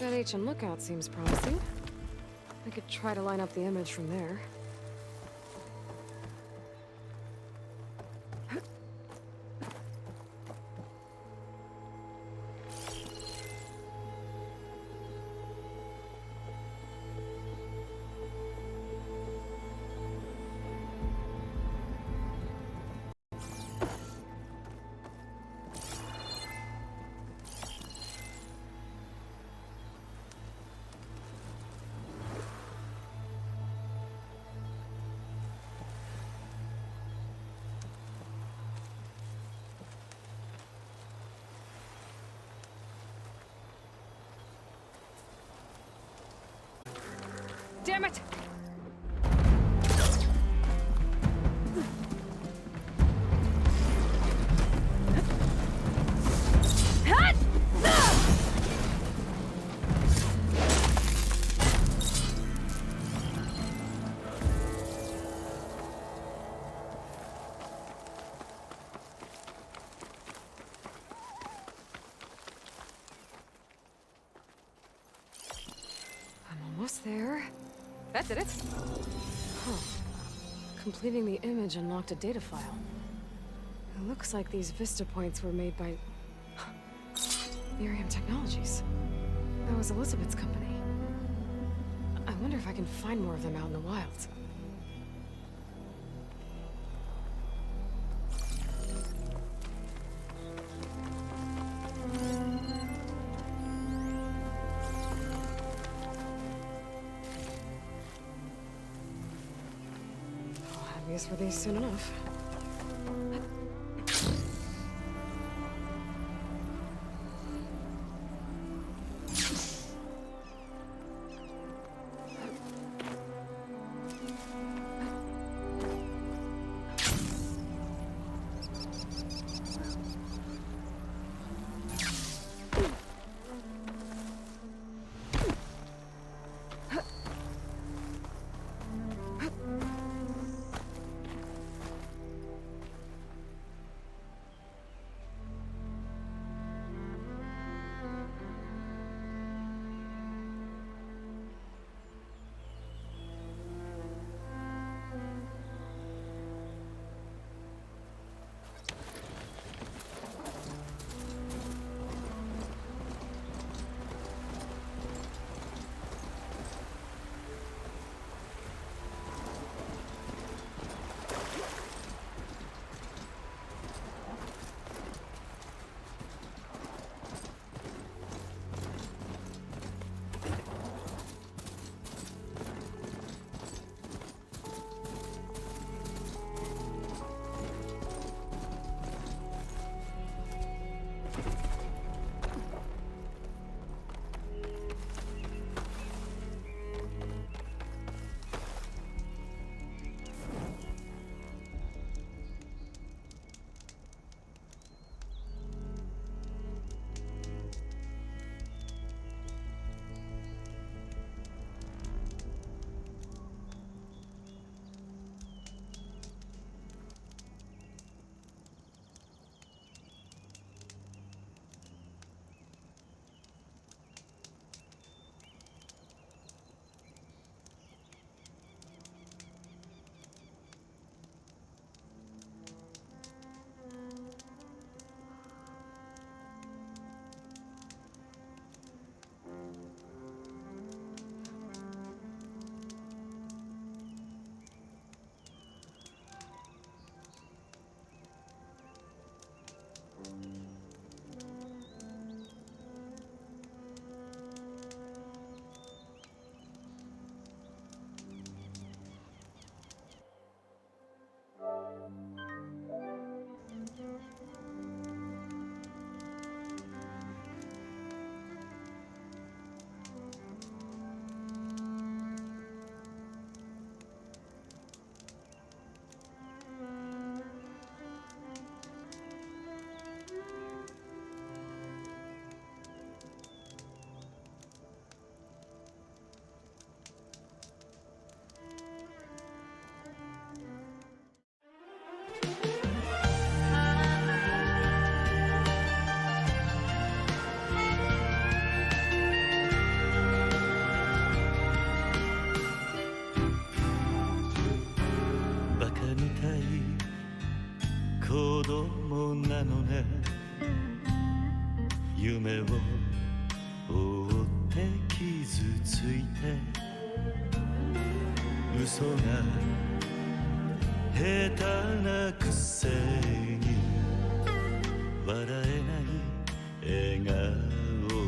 That ancient lookout seems promising. I could try to line up the image from there. Damn it! I'm almost there. That did it. Huh. Completing the image unlocked a data file. It looks like these vista points were made by Miriam Technologies. That was Elizabeth's company. I wonder if I can find more of them out in the wild. I'll have use for these soon enough. 子供なのね夢を追って傷ついて嘘が下手なくせに笑えない笑顔を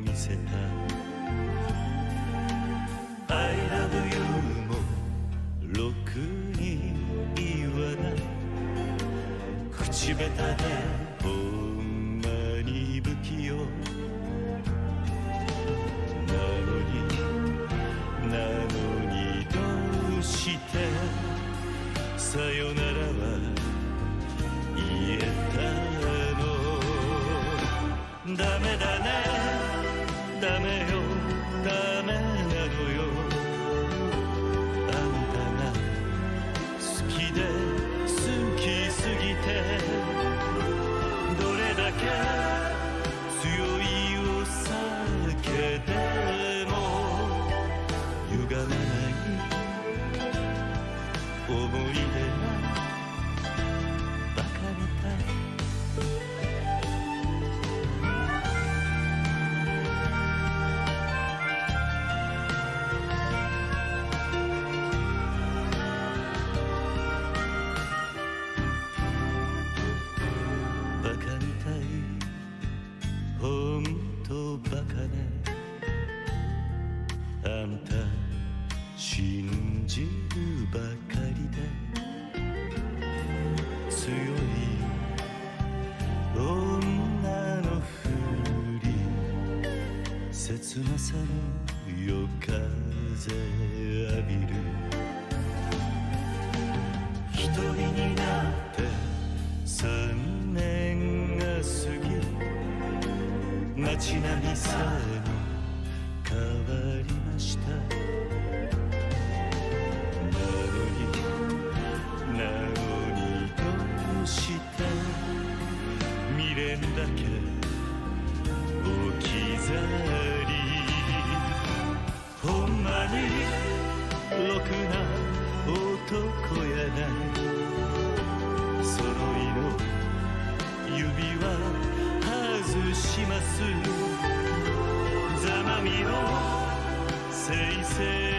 見せた I love you もろくに言わない口下手でほんまに不器用なのにどうしてさよならは言えたのダメだねダメよダメなのよあんたが好きで好きすぎてどれだけ強いお酒でも歪まない思い出がバカみたいバカみたいほんとバカねあんた信じるばかりで強い女のふり切なさの夜風浴びる一人になって3年が過ぎ街並みさえも変わりましたなのにどうして未練だけ置き去りほんまにろくな男やない揃いの指輪外しますざまみのせいせい